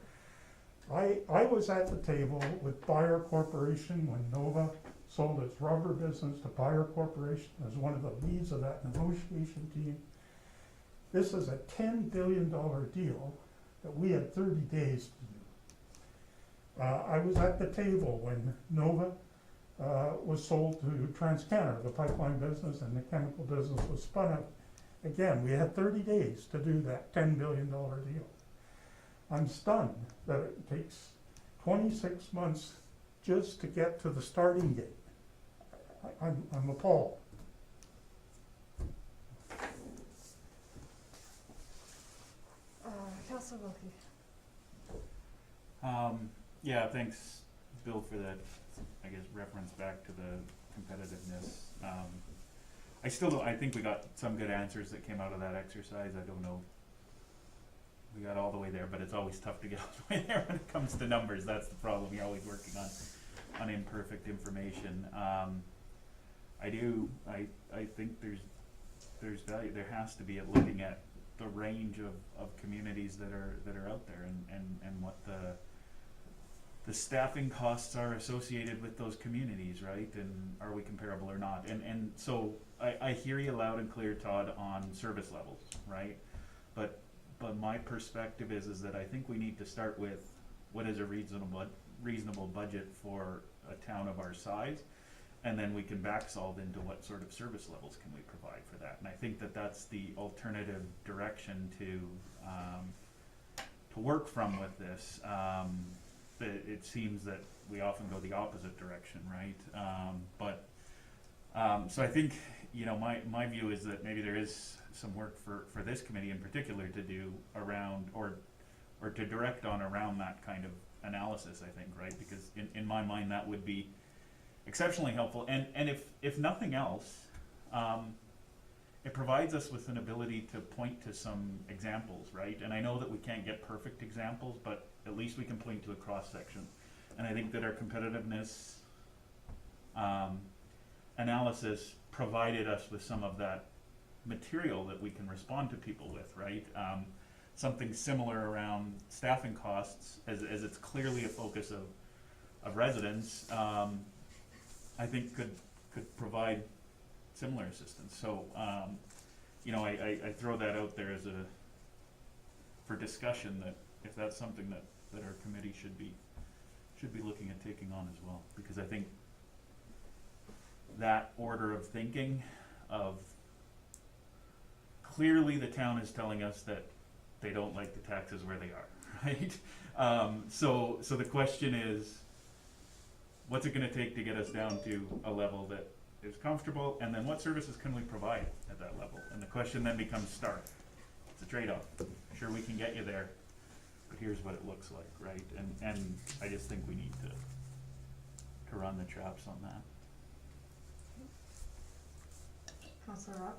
I was at the table with Bayer Corporation when Nova sold its rubber business to Bayer Corporation as one of the leads of that negotiation team. This is a $10 billion deal that we had 30 days to do. I was at the table when Nova was sold to TransCanada, the pipeline business, and the chemical business was spun out. Again, we had 30 days to do that $10 billion deal. I'm stunned that it takes 26 months just to get to the starting gate. I'm appalled. Councillor Wilkie. Yeah, thanks, Bill, for that, I guess, reference back to the competitiveness. I still don't, I think we got some good answers that came out of that exercise. I don't know. We got all the way there, but it's always tough to get all the way there when it comes to numbers. That's the problem. You're always working on imperfect information. I think there's value. There has to be at looking at the range of communities that are out there and what the staffing costs are associated with those communities, right? And are we comparable or not? And so I hear you loud and clear, Todd, on service levels, right? But my perspective is that I think we need to start with what is a reasonable budget for a town of our size, and then we can back solve into what sort of service levels can we provide for that. And I think that that's the alternative direction to work from with this. It seems that we often go the opposite direction, right? So I think, you know, my view is that maybe there is some work for this committee in particular to do around or to direct on around that kind of analysis, I think, right? Because in my mind that would be exceptionally helpful, and if nothing else, it provides us with an ability to point to some examples, right? And I know that we can't get perfect examples, but at least we can point to a cross section. And I think that our competitiveness analysis provided us with some of that material that we can respond to people with, right? Something similar around staffing costs, as it's clearly a focus of residents, I think could provide similar assistance. So, you know, I throw that out there as for discussion, that if that's something that our committee should be looking at taking on as well, because I think that order of thinking of clearly the town is telling us that they don't like the taxes where they are, right? So the question is, what's it going to take to get us down to a level that is comfortable, and then what services can we provide at that level? And the question then becomes start. It's a trade-off. Sure, we can get you there, but here's what it looks like, right? And I just think we need to run the traps on that. Councillor Rob.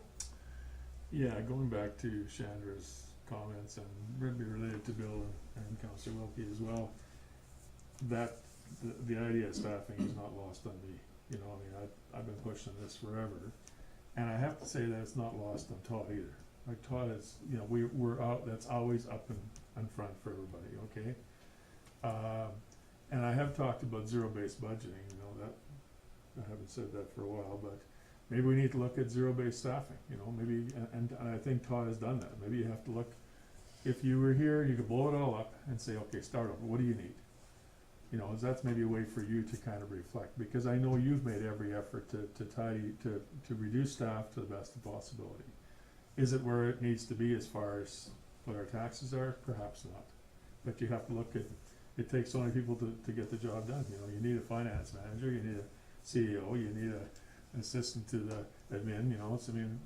Yeah, going back to Chandra's comments and maybe related to Bill and Councillor Wilkie as well, that the idea of staffing is not lost on me. You know, I mean, I've been pushing this forever, and I have to say that it's not lost on Todd either. Like, Todd is, you know, we're out, that's always up in front for everybody, okay? And I have talked about zero-based budgeting, you know, that, I haven't said that for a while, but maybe we need to look at zero-based staffing, you know, maybe, and I think Todd has done that. Maybe you have to look, if you were here, you could blow it all up and say, okay, start over, what do you need? You know, that's maybe a way for you to kind of reflect, because I know you've made every effort to reduce staff to the best of possibility. Is it where it needs to be as far as what our taxes are? Perhaps not. But you have to look at, it takes so many people to get the job done. You know, you need a finance manager, you need a CEO, you need an assistant to the admin, you know, I mean,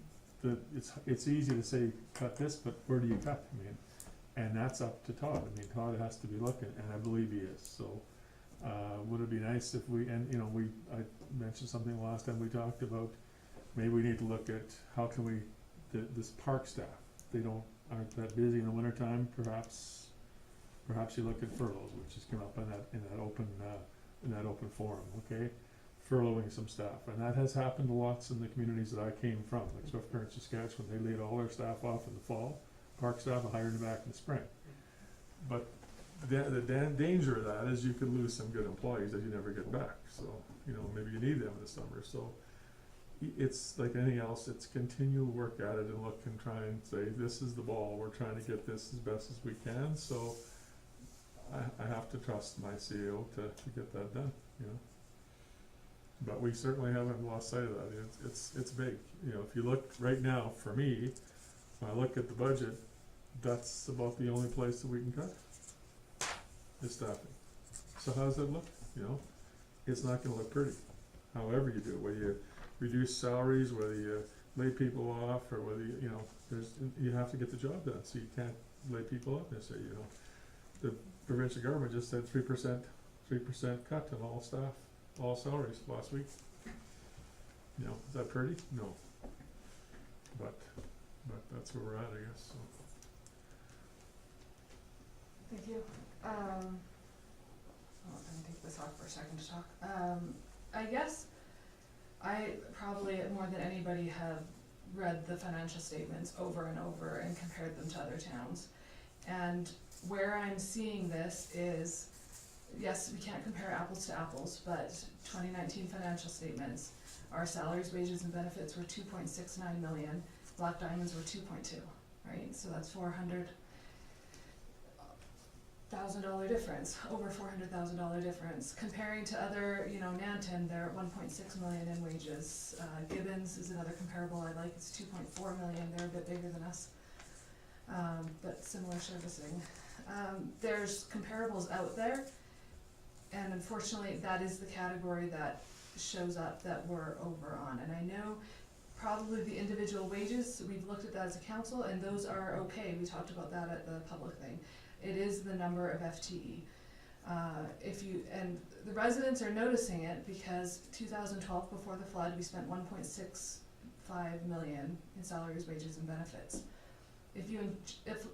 it's easy to say cut this, but where do you cut? I mean, and that's up to Todd. I mean, Todd has to be looking, and I believe he is. So would it be nice if we, and you know, I mentioned something last time we talked about, maybe we need to look at how can we, this park staff, they aren't that busy in the wintertime, perhaps you look at furloughs, which has come up in that open forum, okay? Furloughing some staff, and that has happened lots in the communities that I came from, like Swift Current, Saskatchewan. They laid all their staff off in the fall, park staff, and hired them back in the spring. But the danger of that is you could lose some good employees that you never get back, so, you know, maybe you need them in the summer, so. It's like anything else, it's continue to work at it and look and try and say, this is the ball, we're trying to get this as best as we can, so I have to trust my CEO to get that done, you know. But we certainly haven't lost sight of that, it's big, you know, if you look right now, for me, when I look at the budget, that's about the only place that we can cut, is staffing. So how does it look, you know? It's not gonna look pretty, however you do it, whether you reduce salaries, whether you lay people off, or whether you know, you have to get the job done, so you can't lay people off necessarily, you know. The provincial government just said 3% cut in all staff, all salaries last week. You know, is that pretty? No. But that's where we're at, I guess, so. Thank you. I'm gonna take this off for a second to talk. I guess I probably, more than anybody, have read the financial statements over and over and compared them to other towns. And where I'm seeing this is, yes, we can't compare apples to apples, but 2019 financial statements, our salaries, wages, and benefits were 2.69 million, Black Diamonds were 2.2, right? So that's $400,000 difference, over $400,000 difference. Comparing to other, you know, Nanton, they're at 1.6 million in wages. Gibbons is another comparable I like, it's 2.4 million, they're a bit bigger than us, but similar servicing. There's comparables out there, and unfortunately that is the category that shows up that we're over on. And I know probably the individual wages, we've looked at that as a council, and those are okay, we talked about that at the public thing. It is the number of FTE. And the residents are noticing it because 2012, before the flood, we spent 1.65 million in salaries, wages, and benefits. If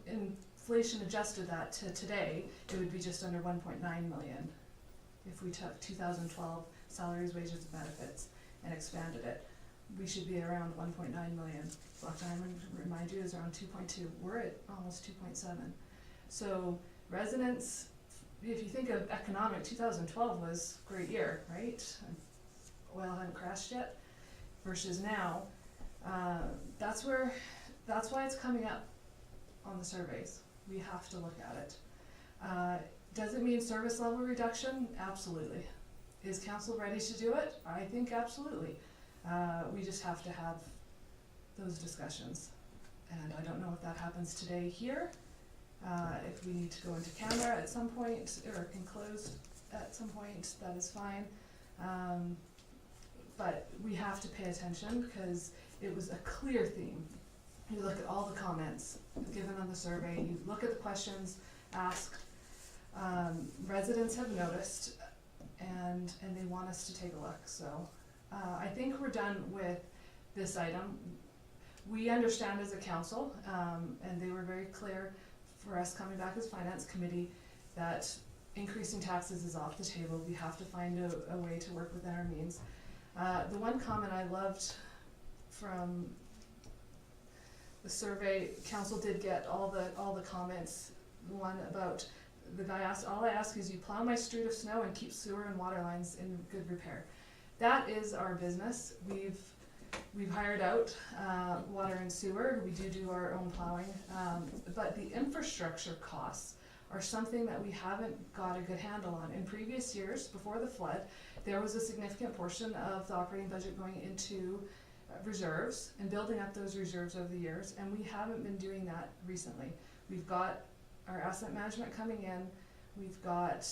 inflation adjusted that to today, it would be just under 1.9 million. If we took 2012 salaries, wages, and benefits and expanded it, we should be around 1.9 million. Black Diamond, remind you, is around 2.2. We're at almost 2.7. So residents, if you think of economic, 2012 was a great year, right? Oil hadn't crashed yet, versus now. That's why it's coming up on the surveys. We have to look at it. Does it mean service level reduction? Absolutely. Is council ready to do it? I think absolutely. We just have to have those discussions. And I don't know if that happens today here. If we need to go into camera at some point, or enclosed at some point, that is fine. But we have to pay attention because it was a clear theme. You look at all the comments given on the survey, you look at the questions asked, residents have noticed, and they want us to take a look. So I think we're done with this item. We understand as a council, and they were very clear for us coming back as finance committee, that increasing taxes is off the table. We have to find a way to work within our means. The one comment I loved from the survey, council did get all the comments. The one about the guy asked, all I ask is you plow my street of snow and keep sewer and water lines in good repair. That is our business. We've hired out water and sewer. We do our own plowing, but the infrastructure costs are something that we haven't got a good handle on. In previous years, before the flood, there was a significant portion of the operating budget going into reserves and building up those reserves over the years, and we haven't been doing that recently. We've got our asset management coming in. We've got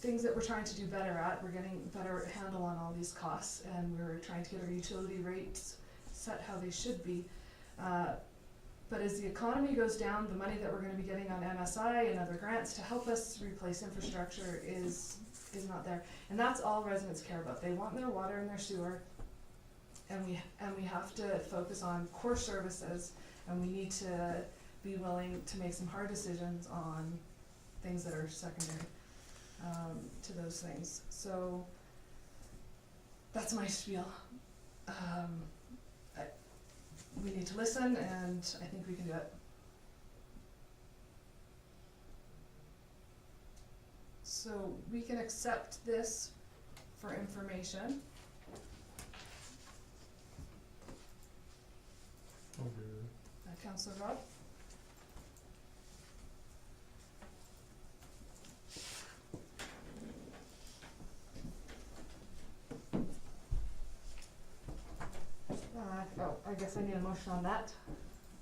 things that we're trying to do better at. We're getting better handle on all these costs, and we're trying to get our utility rates set how they should be. But as the economy goes down, the money that we're going to be getting on MSI and other grants to help us replace infrastructure is not there. And that's all residents care about. They want their water and their sewer, and we have to focus on core services, and we need to be willing to make some hard decisions on things that are secondary to those things. So that's my spiel. We need to listen, and I think we can do it. So we can accept this for information. Okay. Councillor Rob? Oh, I guess I need a motion on that.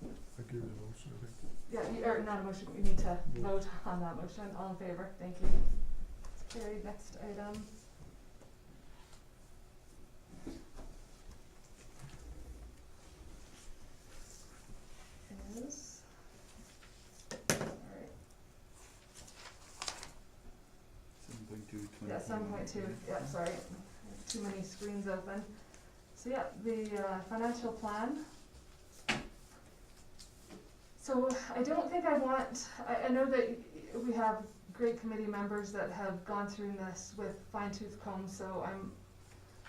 I give you the motion, I think. Yeah, or not a motion, we need to vote on that motion. All in favor? Thank you. It's carried. Next item. Is, alright, 7.2, yeah, 7.2, yeah, sorry, I have too many screens open. So yeah, the financial plan. So I don't think I want, I know that we have great committee members that have gone through this with fine tooth comb, so I'm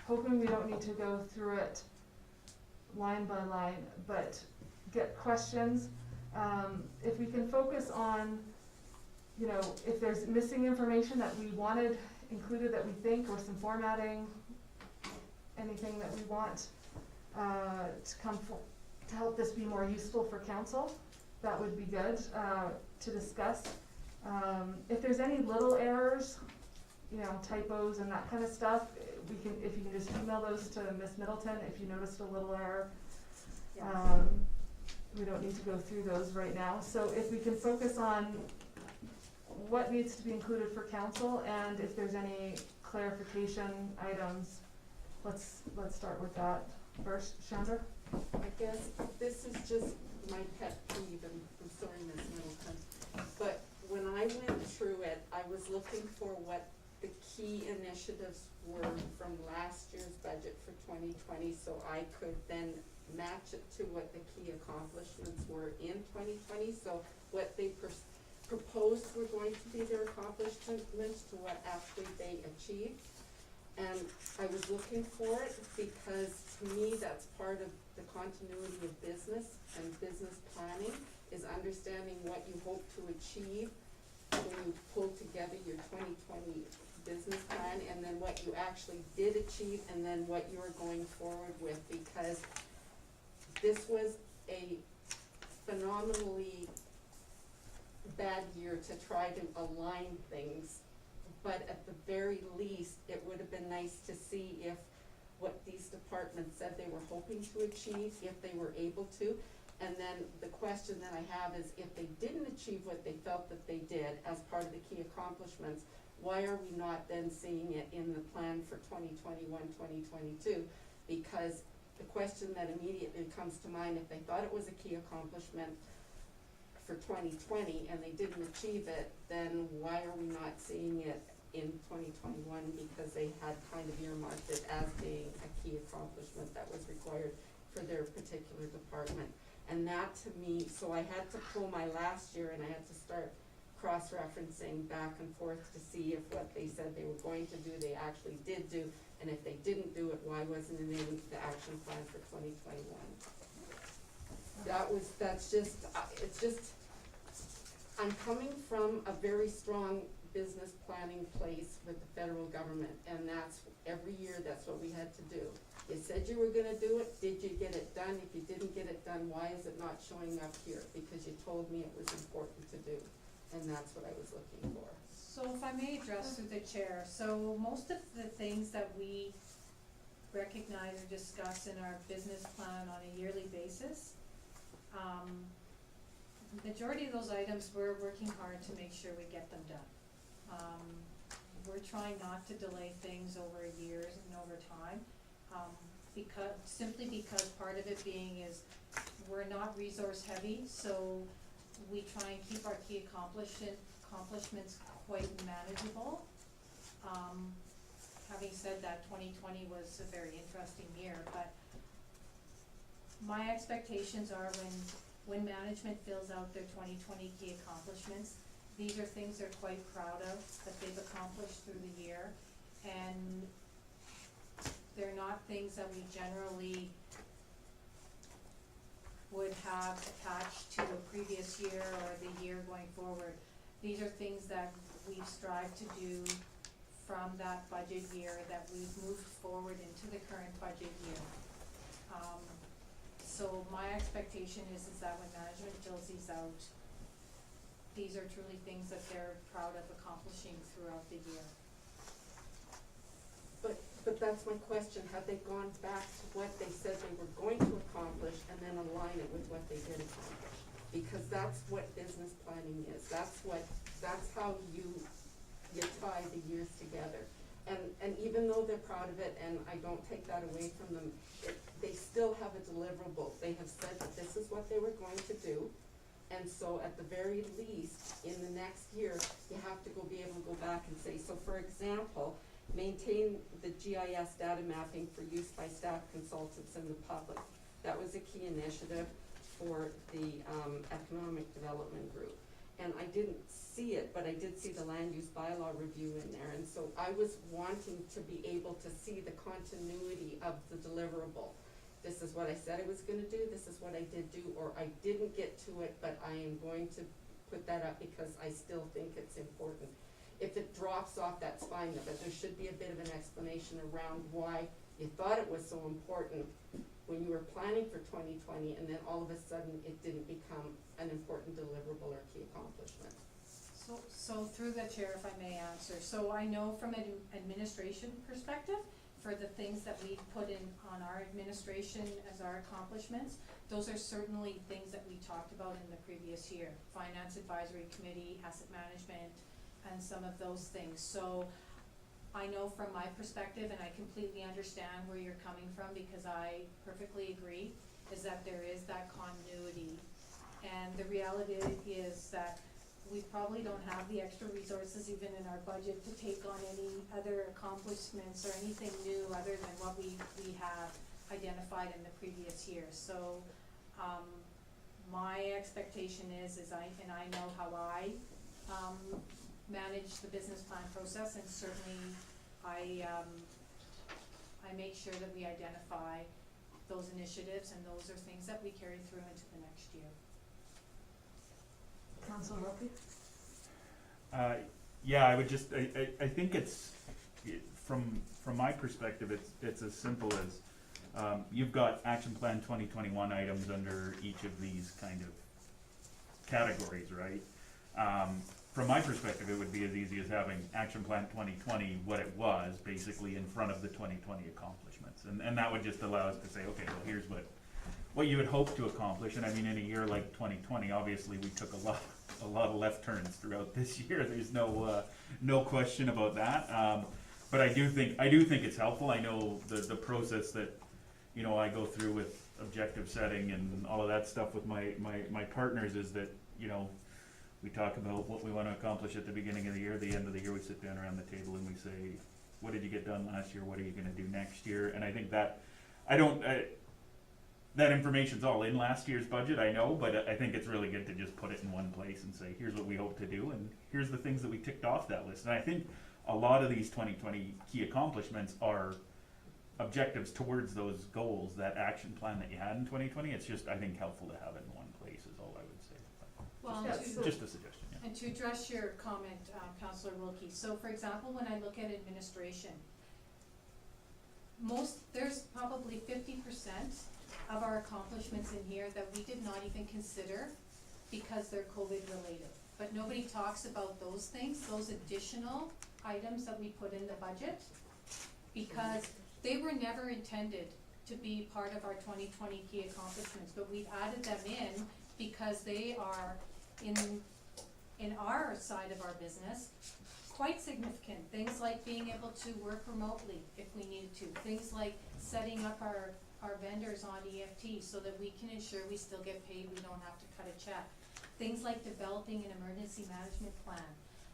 hoping we don't need to go through it line by line, but get questions. If we can focus on, you know, if there's missing information that we wanted included that we think, or some formatting, anything that we want to help this be more useful for council, that would be good to discuss. If there's any little errors, you know, typos and that kind of stuff, we can, if you can just email those to Ms. Middleton if you noticed a little error. We don't need to go through those right now. So if we can focus on what needs to be included for council, and if there's any clarification items, let's start with that first. Chandra? I guess this is just my pet peeve, and I'm sorry, Ms. Middleton, but when I went through it, I was looking for what the key initiatives were from last year's budget for 2020, so I could then match it to what the key accomplishments were in 2020, so what they proposed were going to be their accomplishments to what actually they achieved. And I was looking for it because to me, that's part of the continuity of business and business planning, is understanding what you hope to achieve when you pull together your 2020 business plan, and then what you actually did achieve, and then what you're going forward with, because this was a phenomenally bad year to try to align things. But at the very least, it would have been nice to see if what these departments said they were hoping to achieve, if they were able to. And then the question that I have is, if they didn't achieve what they felt that they did as part of the key accomplishments, why are we not then seeing it in the plan for 2021, 2022? Because the question that immediately comes to mind, if they thought it was a key accomplishment for 2020 and they didn't achieve it, then why are we not seeing it in 2021? Because they had kind of earmarked it as being a key accomplishment that was required for their particular department. And that to me, so I had to pull my last year and I had to start cross-referencing back and forth to see if what they said they were going to do, they actually did do, and if they didn't do it, why wasn't it in the action plan for 2021? It's just, I'm coming from a very strong business planning place with the federal government, and that's, every year, that's what we had to do. You said you were gonna do it, did you get it done? If you didn't get it done, why is it not showing up here? Because you told me it was important to do, and that's what I was looking for. So if I may address through the chair, so most of the things that we recognize or discuss in our business plan on a yearly basis, majority of those items, we're working hard to make sure we get them done. We're trying not to delay things over years and over time, simply because part of it being is we're not resource heavy, so we try and keep our key accomplishments quite manageable. Having said that, 2020 was a very interesting year, but my expectations are when management fills out their 2020 key accomplishments, these are things they're quite proud of that they've accomplished through the year, and they're not things that we generally would have attached to a previous year or the year going forward. These are things that we've strived to do from that budget year that we've moved forward into the current budget year. So my expectation is that when management fills these out, these are truly things that they're proud of accomplishing throughout the year. But that's my question, have they gone back to what they said they were going to accomplish and then align it with what they did accomplish? Because that's what business planning is, that's how you tie the years together. And even though they're proud of it, and I don't take that away from them, they still have a deliverable. They have said that this is what they were going to do, and so at the very least, in the next year, you have to be able to go back and say, so for example, maintain the GIS data mapping for use by staff, consultants, and the public. That was a key initiative for the Economic Development Group. And I didn't see it, but I did see the land use bylaw review in there, and so I was wanting to be able to see the continuity of the deliverable. This is what I said I was gonna do, this is what I did do, or I didn't get to it, but I am going to put that up because I still think it's important. If it drops off, that's fine, but there should be a bit of an explanation around why you thought it was so important when you were planning for 2020, and then all of a sudden it didn't become an important deliverable or key accomplishment. So through the chair, if I may answer, so I know from an administration perspective, for the things that we put in on our administration as our accomplishments, those are certainly things that we talked about in the previous year. Finance Advisory Committee, asset management, and some of those things. So I know from my perspective, and I completely understand where you're coming from, because I perfectly agree, is that there is that continuity. And the reality is that we probably don't have the extra resources even in our budget to take on any other accomplishments or anything new other than what we have identified in the previous year. So my expectation is I know how I manage the business plan process, and certainly I make sure that we identify those initiatives, and those are things that we carry through into the next year. Councillor Wilkie? Yeah, I would just, I think it's, from my perspective, it's as simple as, you've got Action Plan 2021 items under each of these kind of categories, right? From my perspective, it would be as easy as having Action Plan 2020, what it was, basically in front of the 2020 accomplishments. And that would just allow us to say, okay, well, here's what you would hope to accomplish. And I mean, in a year like 2020, obviously we took a lot of left turns throughout this year. There's no question about that. But I do think it's helpful. I know the process that, you know, I go through with objective setting and all of that stuff with my partners is that, you know, we talk about what we want to accomplish at the beginning of the year. At the end of the year, we sit down around the table and we say, what did you get done last year? What are you going to do next year? And I think that, that information's all in last year's budget, I know, but I think it's really good to just put it in one place and say, here's what we hope to do, and here's the things that we ticked off that list. And I think a lot of these 2020 key accomplishments are objectives towards those goals, that action plan that you had in 2020. It's just, I think, helpful to have it in one place is all I would say. Well, Just a suggestion, yeah. And to address your comment, Councillor Wilkie, so for example, when I look at administration, there's probably 50% of our accomplishments in here that we did not even consider because they're COVID related. But nobody talks about those things, those additional items that we put in the budget, because they were never intended to be part of our 2020 key accomplishments, but we've added them in because they are in our side of our business quite significant. Things like being able to work remotely if we need to, things like setting up our vendors on EFT so that we can ensure we still get paid, we don't have to cut a check. Things like developing an emergency management plan.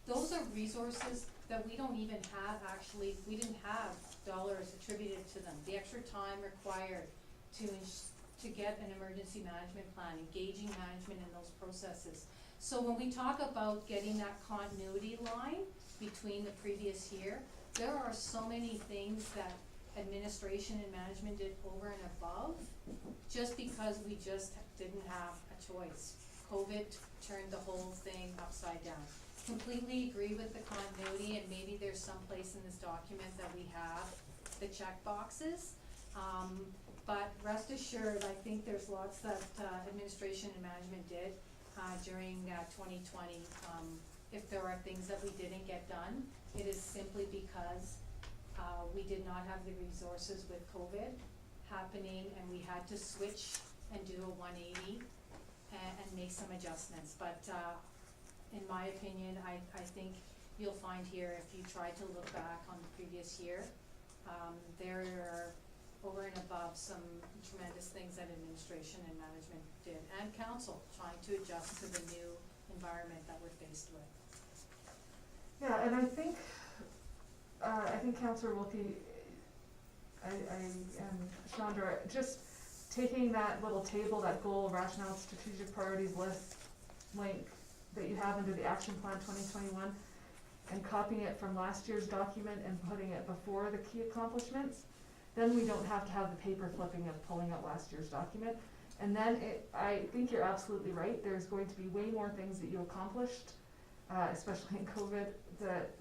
Those are resources that we don't even have we didn't have dollars attributed to them. The extra time required to get an emergency management plan, engaging management in those processes. So when we talk about getting that continuity line between the previous year, there are so many things that administration and management did over and above just because we just didn't have a choice. COVID turned the whole thing upside down. completely agree with the continuity, and maybe there's some place in this document that we have the check boxes. But rest assured, I think there's lots that, administration and management did, during, 2020. If there are things that we didn't get done, it is simply because, we did not have the resources with COVID happening, and we had to switch and do a 180 and make some adjustments. But, in my opinion, I think you'll find here, if you try to look back on the previous year, there are over and above some tremendous things that administration and management did, and council, trying to adjust to the new environment that we're faced with. Yeah, and I think Councillor Wilkie, and Chandra, just taking that little table, that goal, rationale, strategic priorities list link that you have under the action plan 2021, and copying it from last year's document and putting it before the key accomplishments, then we don't have to have the paper flipping of pulling out last year's document. And then I think you're absolutely right, there's going to be way more things that you accomplished, especially in COVID,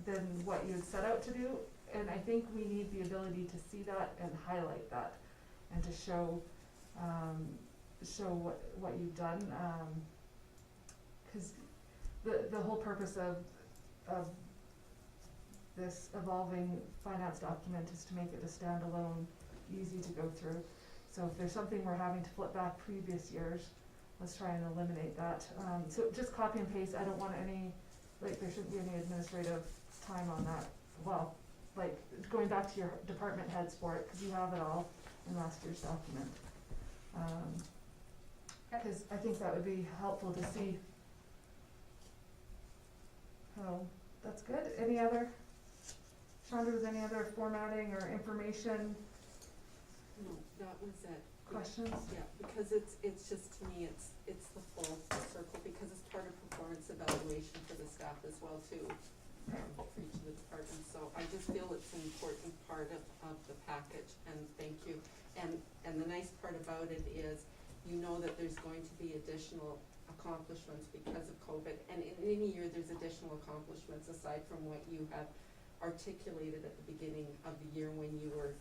than what you had set out to do. And I think we need the ability to see that and highlight that, and to show what you've done. 'Cause the whole purpose of this evolving finance document is to make it a standalone, easy to go through. So if there's something we're having to flip back previous years, let's try and eliminate that. So just copy and paste, I don't want any, like, there shouldn't be any administrative time on that. Well, like, going back to your department heads for it, cause you have it all in last year's document. Cause I think that would be helpful to see. Oh, that's good. Any other, Chandra, was any other formatting or information No, that was it. questions? Yeah, because it's just, to me, it's the full circle, because it's part of performance evaluation for the staff as well too, for each of the departments. So I just feel it's an important part of the package, and thank you. And the nice part about it is, you know that there's going to be additional accomplishments because of COVID, and in any year, there's additional accomplishments aside from what you have articulated at the beginning of the year when you were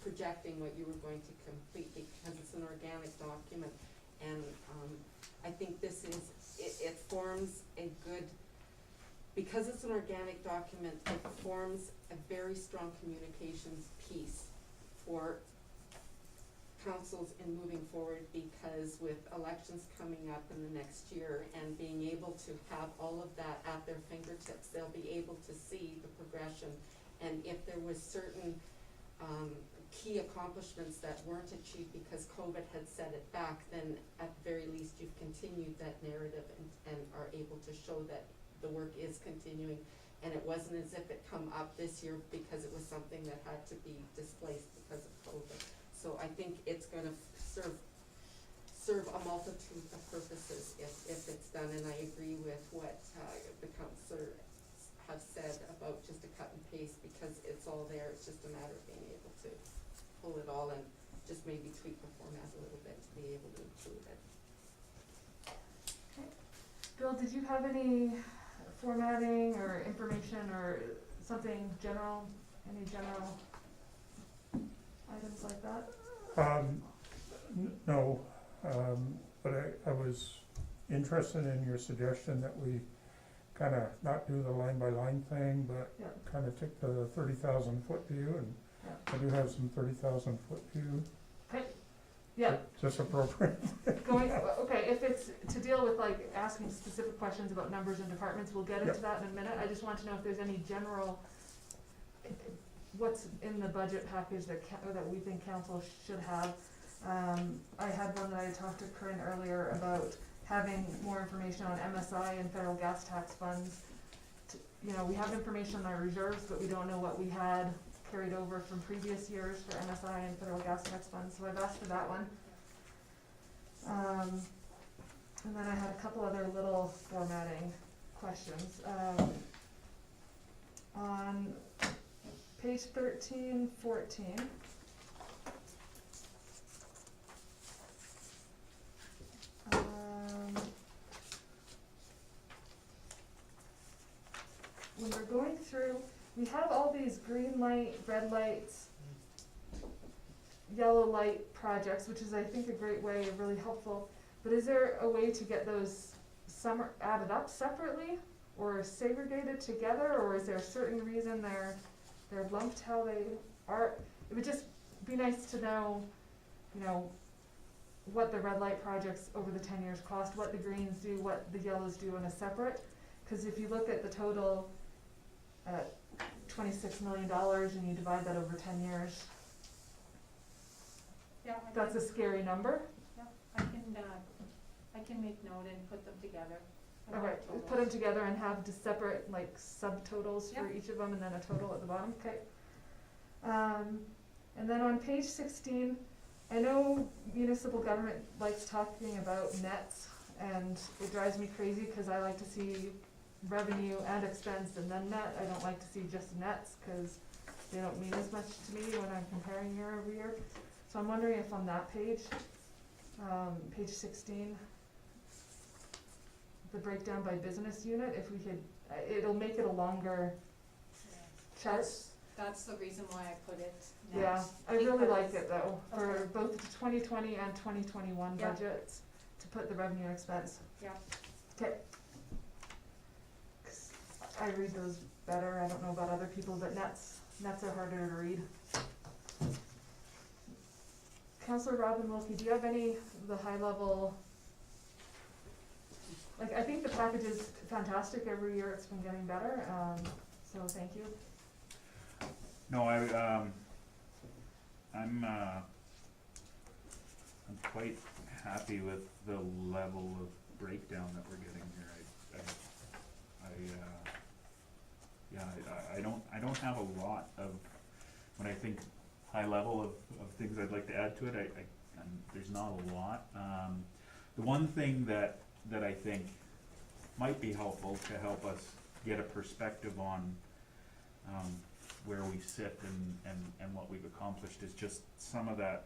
projecting what you were going to complete, because it's an organic document. And I think this is, it forms a good, because it's an organic document, it forms a very strong communications piece for councils in moving forward, because with elections coming up in the next year and being able to have all of that at their fingertips, they'll be able to see the progression. And if there was certain key accomplishments that weren't achieved because COVID had set it back, then at the very least you've continued that narrative and are able to show that the work is continuing. And it wasn't as if it come up this year because it was something that had to be displaced because of COVID. So I think it's gonna serve a multitude of purposes if it's done, and I agree with what the councillor have said about just a cut and paste, because it's all there, it's just a matter of being able to pull it all and just maybe tweak the format a little bit to be able to include it. Okay. Bill, did you have any formatting or information or something general, any general items like that? No, but I was interested in your suggestion that we kinda not do the line by line thing, but Yeah. kinda take the 30,000 foot view, and Yeah. I do have some 30,000 foot view. Okay, yeah, Just appropriate. okay, if it's to deal with like asking specific questions about numbers and departments, we'll get into Yep. that in a minute. I just want to know if there's any general, what's in the budget package that we think council should have. I had one that I talked to Corinne earlier about having more information on MSI and federal gas tax funds. You know, we have information on our reserves, but we don't know what we had carried over from previous years for MSI and federal gas tax funds, so I've asked for that one. And then I had a couple other little formatting questions. On page 13, 14. we have all these green light, red lights, yellow light projects, which is, I think, a great way, really helpful. But is there a way to get those some are added up separately or segregated together, or is there a certain reason they're lumped how they are? It would just be nice to know, you know, what the red light projects over the 10 years cost, what the greens do, what the yellows do in a separate. Because if you look at the total at $26 million and you divide that over 10 years, Yeah, that's a scary number. I can make note and put them together. and Okay, all the put them totals. together and have just separate, like, subtotals for Yep. each of them and then a total at the bottom, okay? And then on page 16, I know municipal government likes talking about nets, and it drives me crazy, cause I like to see revenue and expense and then net. I don't like to see just nets, cause they don't mean as much to me when I'm comparing year over year. So I'm wondering if on that page, page 16, the breakdown by business unit, if we could, it'll make it a longer chart. That's the reason why I put it Yeah, next. I really because- like it though, for Okay. both the 2020 and 2021 Yeah. budgets, to put the revenue and expense. Yeah. Okay. 'Cause I read those better, I don't know about other people, but nets are harder to read. Counselor Robin Wilkie, do you have any of the high level, like, I think the package is fantastic, every year it's been getting better, so thank you. No, I'm quite happy with the level of breakdown that we're getting here. I don't have a lot of, when I think high level of things I'd like to add to it, there's not a lot. The one thing that I think might be helpful to help us get a perspective on, where we sit and what we've accomplished is just some of that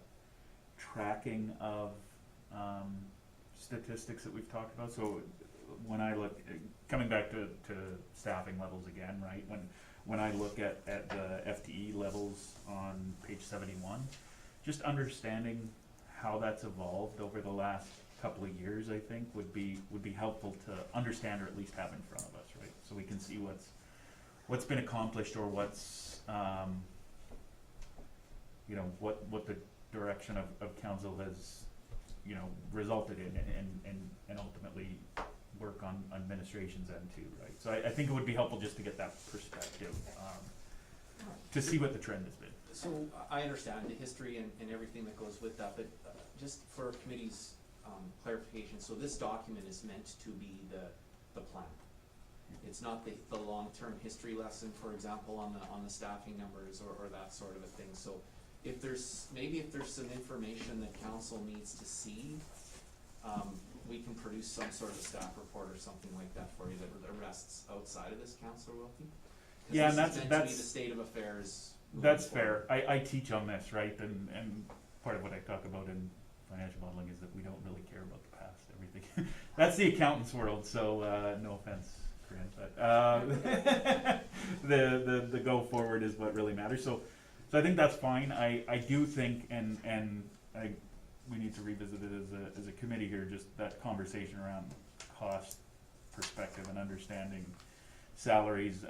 tracking of statistics that we've talked about. So when I look, coming back to staffing levels again, right? When I look at the FTE levels on page 71, just understanding how that's evolved over the last couple of years, I think would be helpful to understand, or at least have in front of us, right? So we can see what's been accomplished, or what's what the direction of council has resulted in, and ultimately work on administration's end too, right? So I think it would be helpful just to get that perspective, to see what the trend has been. So I understand the history and everything that goes with that, but just for committee's clarification, so this document is meant to be the plan. It's not the long-term history lesson, for example, on the staffing numbers or that sort of a thing. So if there's some information that council needs to see, we can produce some sort of staff report or something like that for you that rests outside of this, Councillor Wilkie. Yeah, and This is meant to be that's the state of affairs. That's moving forward. fair. I teach on this, right? And part of what I talk about in financial modeling is that we don't really care about the past, everything. That's the accountant's world, so no offense, Corinne, but the go forward is what really matters. So I think that's fine. I do think, and we need to revisit it as a committee here, just that conversation around cost perspective and understanding salaries.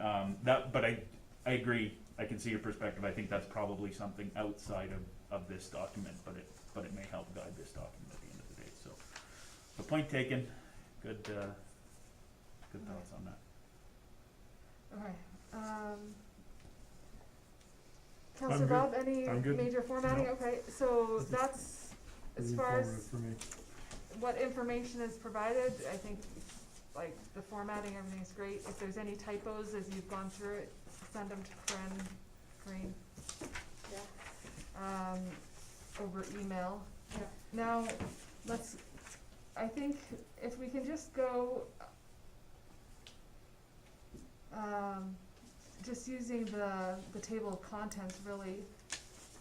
But I agree. I can see your perspective. I think that's probably something outside of this document, but it may help guide this document at the end of the day. So, the point taken. Good thoughts on that. Okay, Counselor good. Bob, any I'm good. major formatting? No. Okay, so that's, as Pretty far informative as for me. what information is provided, I think, like, the formatting, everything's great. If there's any typos as you've gone through it, send them to Corinne, Yeah. over email. Yeah. Now, I think if we can just go, just using the table of contents, really,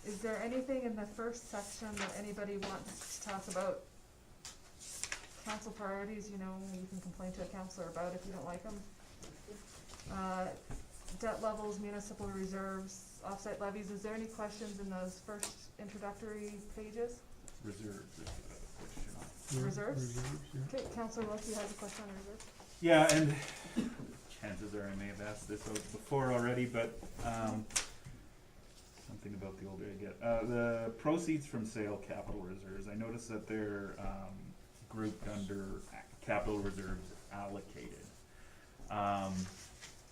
is there anything in the first section that anybody wants to talk about? Council priorities, you can complain to a councillor about if you don't like them. debt levels, municipal reserves, offsite levies. Is there any questions in those first introductory pages? Reserves, if you have a question on. Reserves? Reserves, yeah. Okay, Councillor Wilkie has a question on reserves. Yeah, and chances are I may have asked this out before already, but, something about the older I get. The proceeds from sale capital reserves, I noticed that they're, grouped under capital reserves allocated.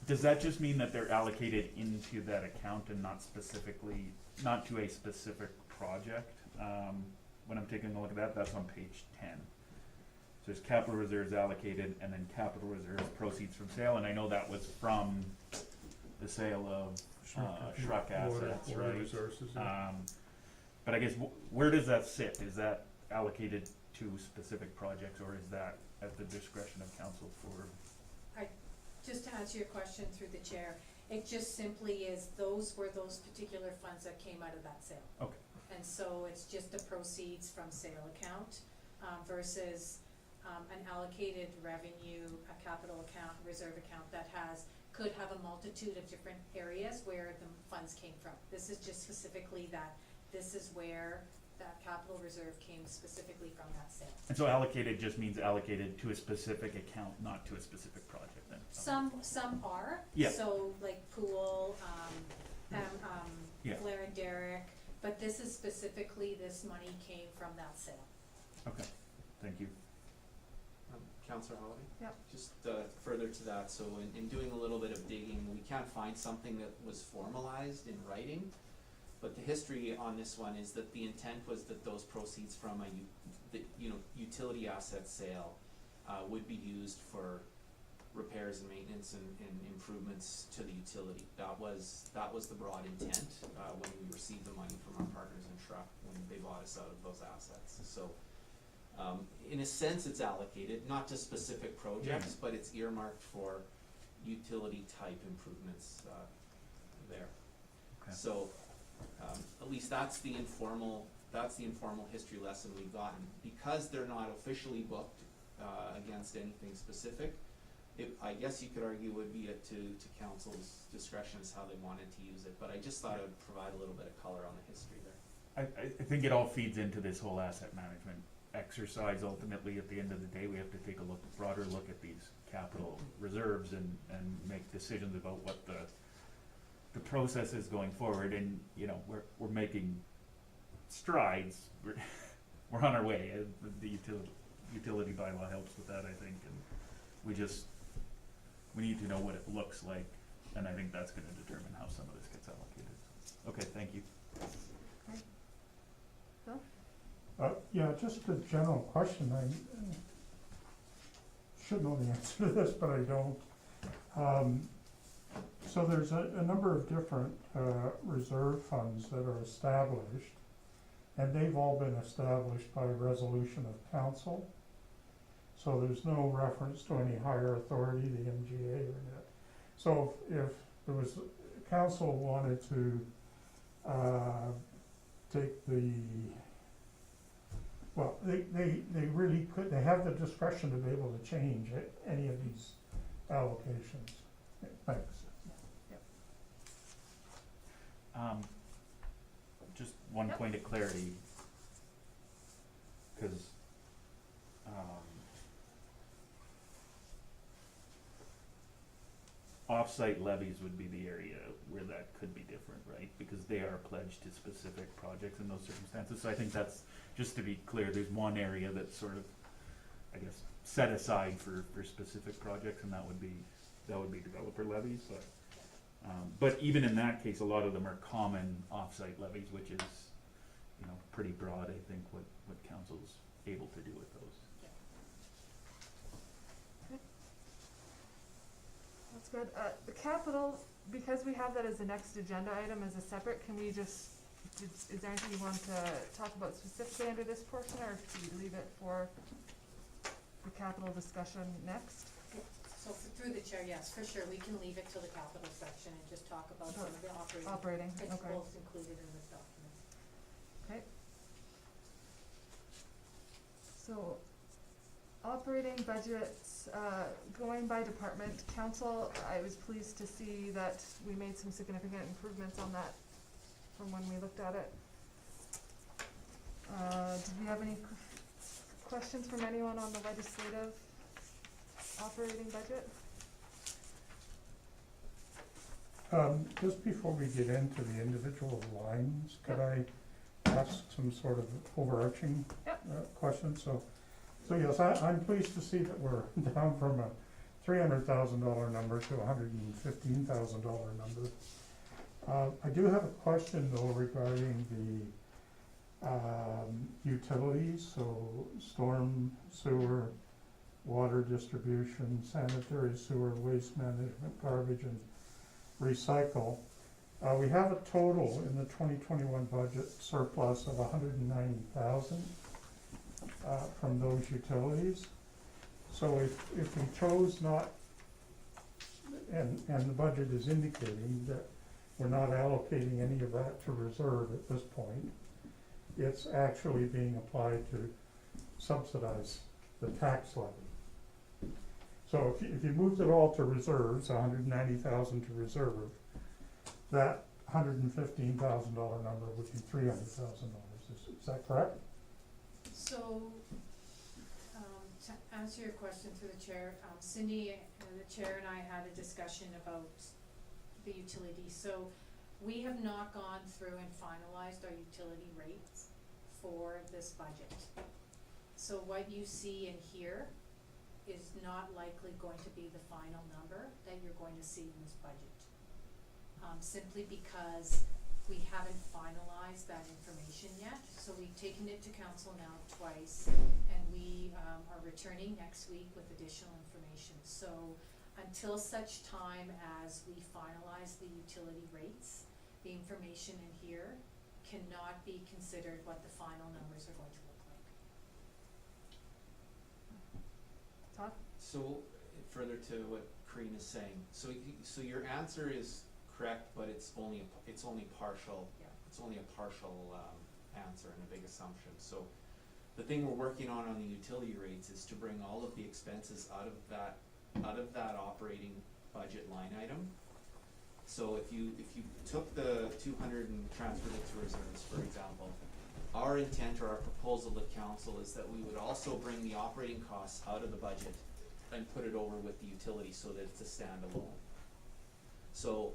Does that just mean that they're allocated into that account and not specifically, not to a specific project? When I'm taking a look at that, that's on page 10. So there's capital reserves allocated and then capital reserves proceeds from sale, and I know that was from the sale of Shrek assets, Water right? resources, yeah. But I guess where does that sit? Is that allocated to specific projects, or is that at the discretion of council for? Just to answer your question through the chair, it just simply is those were those particular funds that came out of that sale. Okay. And so it's just the proceeds from sale account, versus, an allocated revenue, a capital account, reserve account that could have a multitude of different areas where the funds came from. This is just specifically that this is where that capital reserve came specifically from that sale. And so allocated just means allocated to a specific account, not to a specific project then? Some are. Yeah. So like pool, Yeah. Blair and Derrick, but this is specifically, this money came from that sale. Okay, thank you. Councillor Holiday? Yep. Just further to that, so in doing a little bit of digging, we can't find something that was formalized in writing, but the history on this one is that the intent was that those proceeds from utility asset sale would be used for repairs and maintenance and improvements to the utility. That was the broad intent when we received the money from our partners in Shrek when they bought us out of those assets. So in a sense, it's allocated, not to specific projects, but it's earmarked for utility type improvements there. Okay. So at least that's the informal history lesson we've gotten. Because they're not officially booked against anything specific, I guess you could argue would be it to council's discretion as how they wanted to use it, but I just thought I would provide a little bit of color on the history there. I think it all feeds into this whole asset management exercise. Ultimately, at the end of the day, we have to take a broader look at these capital reserves and make decisions about what the process is going forward. And we're making strides. We're on our way. The utility bylaw helps with that, I think, and we need to know what it looks like, and I think that's going to determine how some of this gets allocated. Okay, thank you. Bill? Yeah, just a general question. I should know the answer to this, but I don't. So there's a number of different reserve funds that are established, and they've all been established by resolution of council. So there's no reference to any higher authority, the MGA or that. So if there was, council wanted to take the, well, they really could, they have the discretion to be able to change any of these allocations. Thanks. Just one Yep. point of clarity, because off-site levies would be the area where that could be different, right? Because they are pledged to specific projects in those circumstances. So I think that's, just to be clear, there's one area that's sort of, I guess, set aside for specific projects, and that would be developer levies. But even in that case, a lot of them are common off-site levies, which is, pretty broad, I think, what council's able to do with those. That's good. The capital, because we have that as the next agenda item as a separate, can we just, is there anything you want to talk about specifically under this portion, or should we leave it for the capital discussion next? So through the chair, yes, for sure, we can leave it till the capital section and just talk about some of the operating Okay. principles included in this document. Okay. So, operating budgets, going by department, council, I was pleased to see that we made some significant improvements on that from when we looked at it. Did we have any questions from anyone on the legislative operating budget? Just before we get into the individual lines, could I ask some sort of overarching Yep. question? So yes, I'm pleased to see that we're down from a $300,000 number to a $115,000 number. I do have a question though regarding the utilities, so storm, sewer, water distribution, sanitary sewer, waste management, garbage, and recycle. We have a total in the 2021 budget surplus of $190,000 from those utilities. So if we chose not, and the budget is indicating that we're not allocating any of that to reserve at this point, it's actually being applied to subsidize the tax levy. So if you moved it all to reserves, $190,000 to reserve, that $115,000 number would be $300,000. Is that correct? So, to answer your question through the chair, Cindy, the chair, and I had a discussion about the utilities. So we have not gone through and finalized our utility rates for this budget. So what you see in here is not likely going to be the final number that you're going to see in this budget. Simply because we haven't finalized that information yet. So we've taken it to council now twice, and we are returning next week with additional information. So until such time as we finalize the utility rates, the information in here cannot be considered what the final numbers are going to look like. Todd? So, further to what Karine is saying, so your answer is correct, but it's only partial. Yeah. It's only a partial answer and a big assumption. So, the thing we're working on the utility rates is to bring all of the expenses out of that operating budget line item. So if you took the 200 and transferred it to reserves, for example, our intent or our proposal to council is that we would also bring the operating costs out of the budget and put it over with the utility so that it's a standalone. So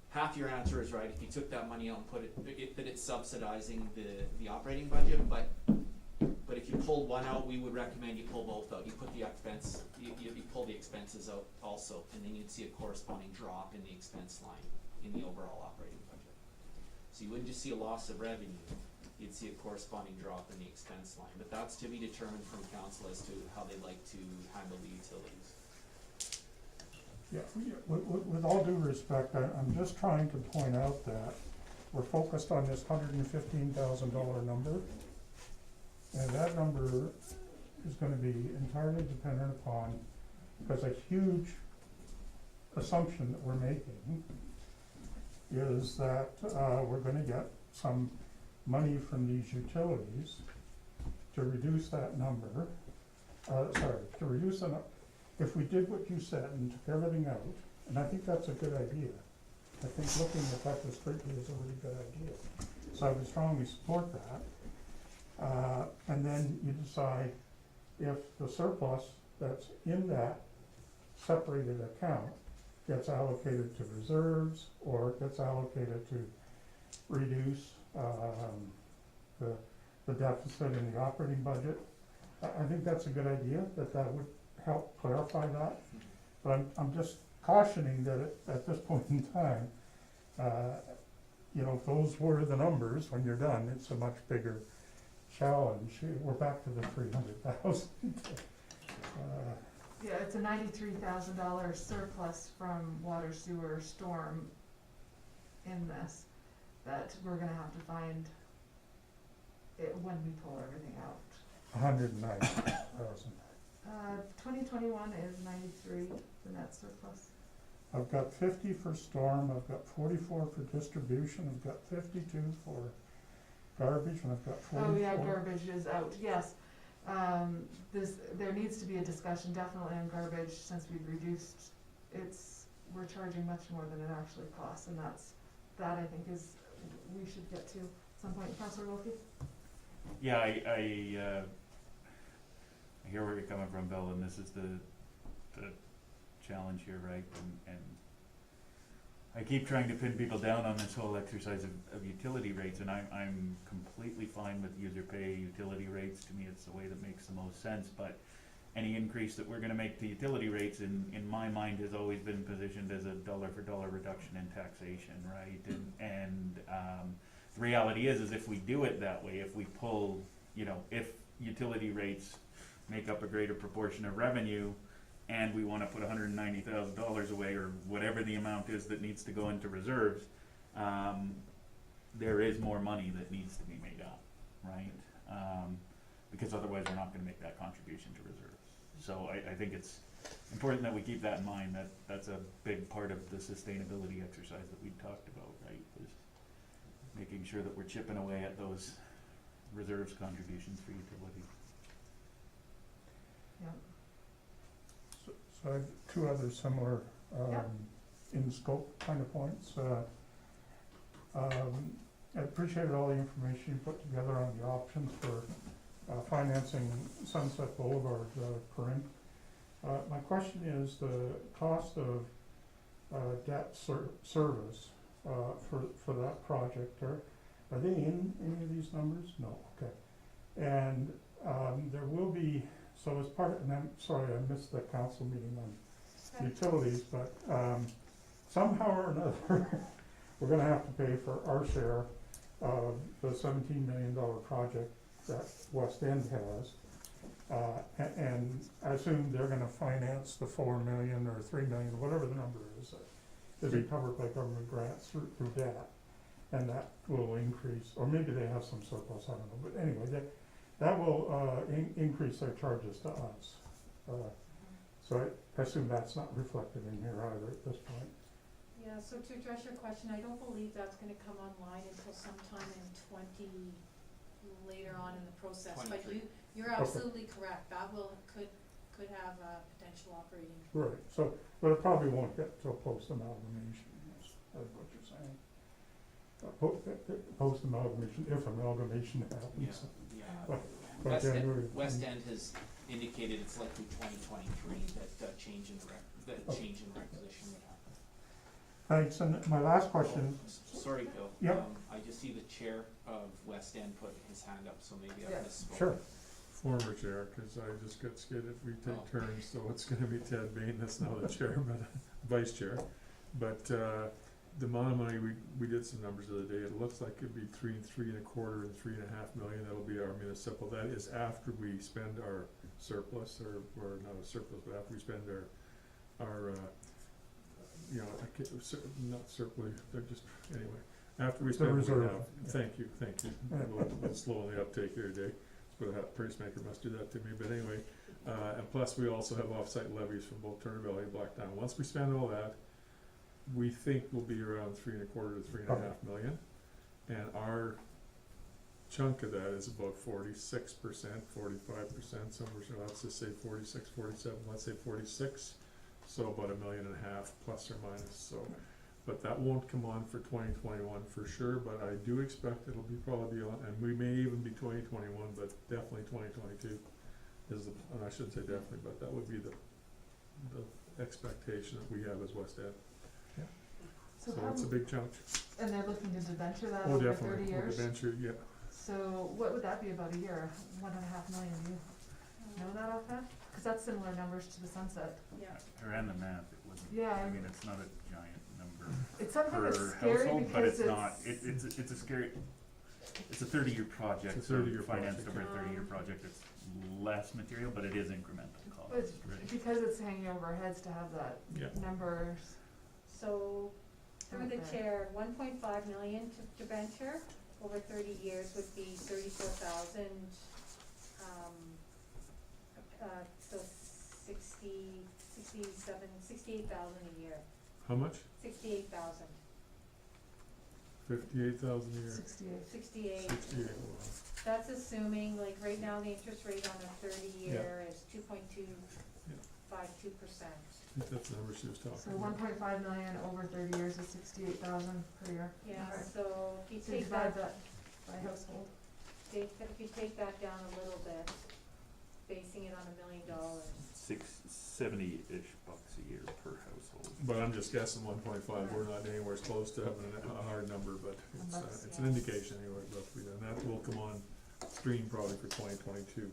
half your answer is right. If you took that money out and put it, that it's subsidizing the operating budget, but if you pulled one out, we would recommend you pull both out. You put the expense, you pull the expenses out also, and then you'd see a corresponding drop in the expense line in the overall operating budget. So you wouldn't just see a loss of revenue, you'd see a corresponding drop in the expense line. But that's to be determined from council as to how they'd like to handle the utilities. Yeah, with all due respect, I'm just trying to point out that we're focused on this $115,000 number. And that number is gonna be entirely dependent upon, because a huge assumption that we're making is that we're gonna get some money from these utilities to reduce that number. If we did what you said and took everything out, and I think that's a good idea. I think looking at that discreetly is a really good idea. So I would strongly support that. And then you decide if the surplus that's in that separated account gets allocated to reserves or gets allocated to reduce the deficit in the operating budget. I think that's a good idea, that would help clarify that. But I'm just cautioning that at this point in time, if those were the numbers when you're done, it's a much bigger challenge. We're back to the 300,000. Yeah, it's a $93,000 surplus from water, sewer, storm in this that we're gonna have to find it when we pull everything out. 190,000. 2021 is 93, the net surplus. I've got 50 for storm, I've got 44 for distribution, I've got 52 for garbage, and I've got 44. Oh yeah, garbage is out, yes. there needs to be a discussion definitely on garbage, since we've reduced, we're charging much more than it actually costs, and that I think is, we should get to some point. Councillor Wilkie? Yeah, I hear where you're coming from, Bill, and this is the challenge here, right? And I keep trying to pin people down on this whole exercise of utility rates, and I'm completely fine with user pay utility rates. To me, it's the way that makes the most sense, but any increase that we're gonna make to utility rates in my mind has always been positioned as a dollar for dollar reduction in taxation, right? And the reality is if we do it that way, if we pull, if utility rates make up a greater proportion of revenue, and we wanna put $190,000 away, or whatever the amount is that needs to go into reserves, there is more money that needs to be made up, right? Because otherwise we're not gonna make that contribution to reserves. So I think it's important that we keep that in mind, that that's a big part of the sustainability exercise that we talked about, right? Is making sure that we're chipping away at those reserves contributions for utility. Yeah. So I have two other similar, Yeah. in scope kind of points. I appreciated all the information you put together on the options for financing Sunset Boulevard, Corinne. My question is the cost of debt service for that project. Are they in any of these numbers? No, okay. And there will be, so as part of, and I'm sorry I missed the council meeting on utilities, but somehow or another, we're gonna have to pay for our share of the $17 million project that West End has. And I assume they're gonna finance the 4 million or 3 million, whatever the number is be covered by government grants through that. And that will increase, or maybe they have some surplus, I don't know, but anyway, that will increase their charges to us. So I assume that's not reflected in here either at this point. Yeah, so to address your question, I don't believe that's gonna come online until sometime in later on in the process. But 23. you're absolutely correct, that could have a potential operating. Right, so, but it probably won't get till post-amalgamation, is what you're saying. Post-amalgamation, if amalgamation happens. Yeah. By West January. End, West End has indicated it's likely 2023 that change in requisition would happen. Thanks, and my last question, Sorry, Bill. Yep. I just see the chair of West End put his hand up, so maybe I Yeah. misspoke. sure, Former chair, cause I just got scared if we Oh. take turns, so it's gonna be Ted Bain, that's now the chair, but vice chair. But the amount of money, we did some numbers the other day, it looks like it'd be three and a quarter and $3.5 million, that'll be our municipal, that is after we spend our surplus, or not a surplus, but after we spend our not surplus, they're just, anyway, after we spend what we reserve. have. Thank you, a little slow on the uptake there, Dave, but a pacemaker must do that to me, but anyway, and plus we also have off-site levies from both Turner Valley and Blacktown. Once we spend all that, we think we'll be around 3 1/4 to 3.5 million, and our chunk of that is about 46%, 45%, somewhere, so let's just say 46, 47, let's say 46, so about $1.5 million plus or minus, so, but that won't come on for 2021 for sure, but I do expect it'll probably be on, and we may even be 2021, but definitely 2022 is and I shouldn't say definitely, but that would be the expectation that we have as West End. So it's a big chunk. And they're looking to debenture that Oh, over definitely, 30 years? venture, yeah. So what would that be about a year? 1.5 million, do you know that offhand? Cause that's similar numbers to the Sunset. Yeah. I ran the math, it wasn't, Yeah, I mean, it's not a giant number it's something that's per scary household, but because it's not, it's a scary, it's a 30-year project, It's a so 30-year financed project. over a 30-year project, it's less material, but it is incremental cost, It's right? because it's hanging over our heads to have that Yeah. numbers. So, through the Okay. chair, 1.5 million to debenture over 30 years would be 34,000, so 68,000 a year, How much? 68,000, 58,000 a year. 68. 68. 68, That's assuming, like, right now, the interest rate on a 30-year is 2.252%. I think that's the number she was talking So about. 1.5 million over 30 years is 68,000 per year. Yeah, Okay. so if you So you take divide that, that by household. if you take that down a little bit, basing it on $1 million, $70-ish a year per household. But I'm just guessing 1.5, we're not anywhere close to having a hard number, but it's an Yeah. indication anyway, roughly, and that will come on stream probably for 2022. 10 to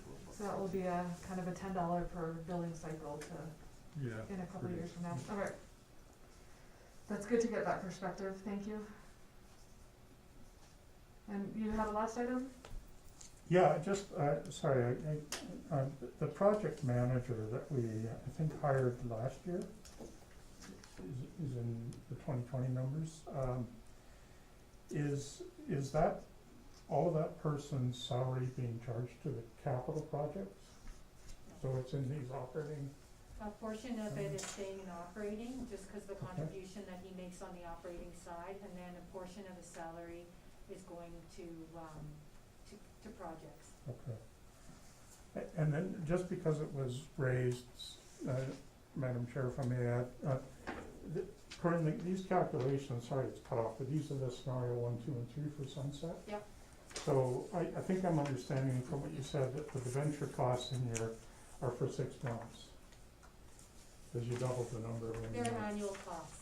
12 bucks. So that will be a kind of a $10 per billing cycle to, Yeah. in a couple of pretty- years from now. Okay. That's good to get that perspective, thank you. And you had a last item? Yeah, just, sorry, the project manager that we, I think, hired last year is in the 2020 numbers. Is that, all of that person's salary being charged to the capital projects? So it's in these operating, a portion of it is staying in operating, just because the Okay. contribution that he makes on the operating side, and then a portion of his salary is going to projects. okay. And then, just because it was raised, Madam Chair, if I may add, according to these calculations, sorry it's cut off, but these are the scenario 1, 2, and 3 for Sunset. Yep. So I think I'm understanding from what you said that the debenture costs in here are for 6 months. Because you doubled the number when you. Their annual costs.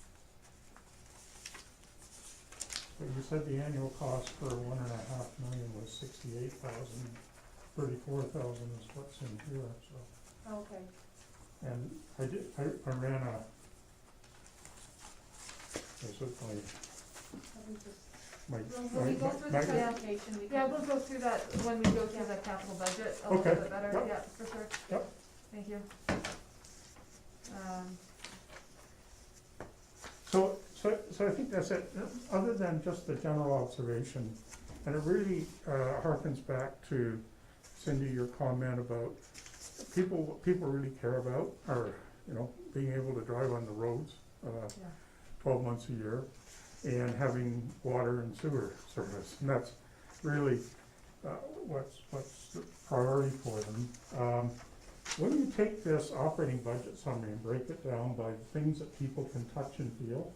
So you said the annual cost for 1.5 million was 68,000, 34,000 is what's in here, so. Okay. And I ran a, this is my, When we go through the presentation, we can. Yeah, we'll go through that when we go through the capital budget a little Okay. bit better, Yep. yeah, for sure. Yep. Thank you. So I think that's it, other than just the general observation, and it really harkens back to Cindy, your comment about what people really care about are, being able to drive on the roads, Yeah. 12 months a year, and having water and sewer service, and that's really what's the priority for them. When you take this operating budget summary and break it down by things that people can touch and feel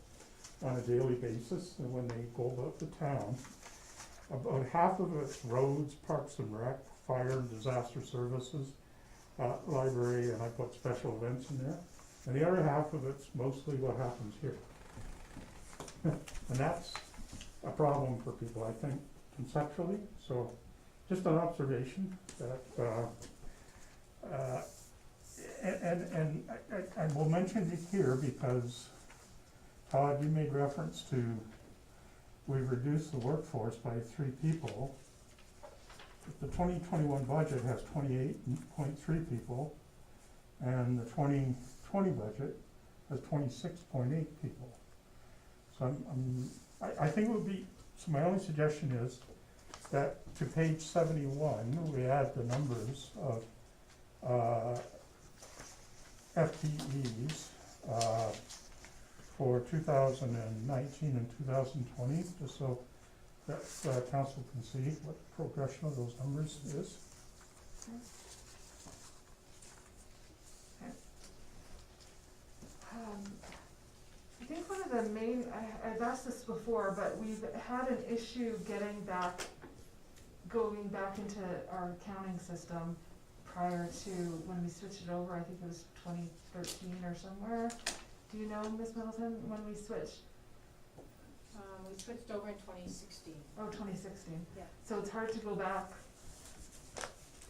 on a daily basis, and when they go about the town, about half of it's roads, parks and rec, fire and disaster services, library, and I put special events in there, and the other half of it's mostly what happens here. And that's a problem for people, I think, conceptually, so just an observation that, and I will mention it here because, Todd, you made reference to, we've reduced the workforce by 3 people. The 2021 budget has 28.3 people, and the 2020 budget has 26.8 people. So I think it would be, so my only suggestion is that to page 71, we add the numbers of FTEs for 2019 and 2020, just so that council can see what the progression of those numbers is. I think one of the main, I've asked this before, but we've had an issue going back into our accounting system prior to when we switched it over. I think it was 2013 or somewhere. Do you know, Ms. Middleton, when we switched? We switched over in 2016. Oh, 2016. Yeah. So it's hard to go back.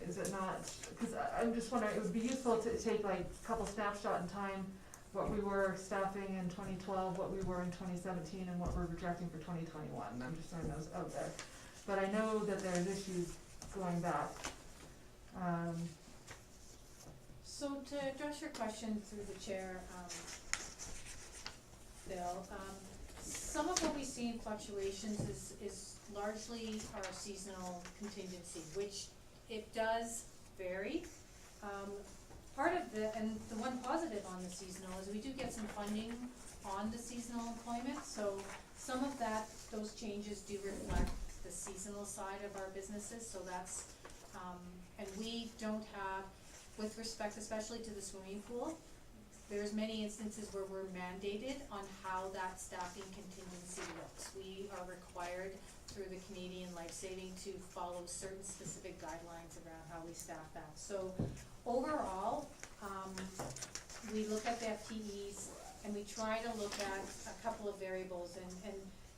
Is it not? Because I'm just wondering, it would be useful to take like a couple snapshot in time, what we were staffing in 2012, what we were in 2017, and what we're projecting for 2021. I'm just throwing those out there. But I know that there's issues going back. So to address your question through the chair, Bill, some of what we see in fluctuations is largely our seasonal contingency, which it does vary. Part of and the one positive on the seasonal is we do get some funding on the seasonal employment, so some of those changes do reflect the seasonal side of our businesses, so that's, and we don't have, with respect especially to the swimming pool, there's many instances where we're mandated on how that staffing contingency looks. We are required through the Canadian Life Saving to follow certain specific guidelines around how we staff that. So overall, we look at the FTEs and we try to look at a couple of variables, and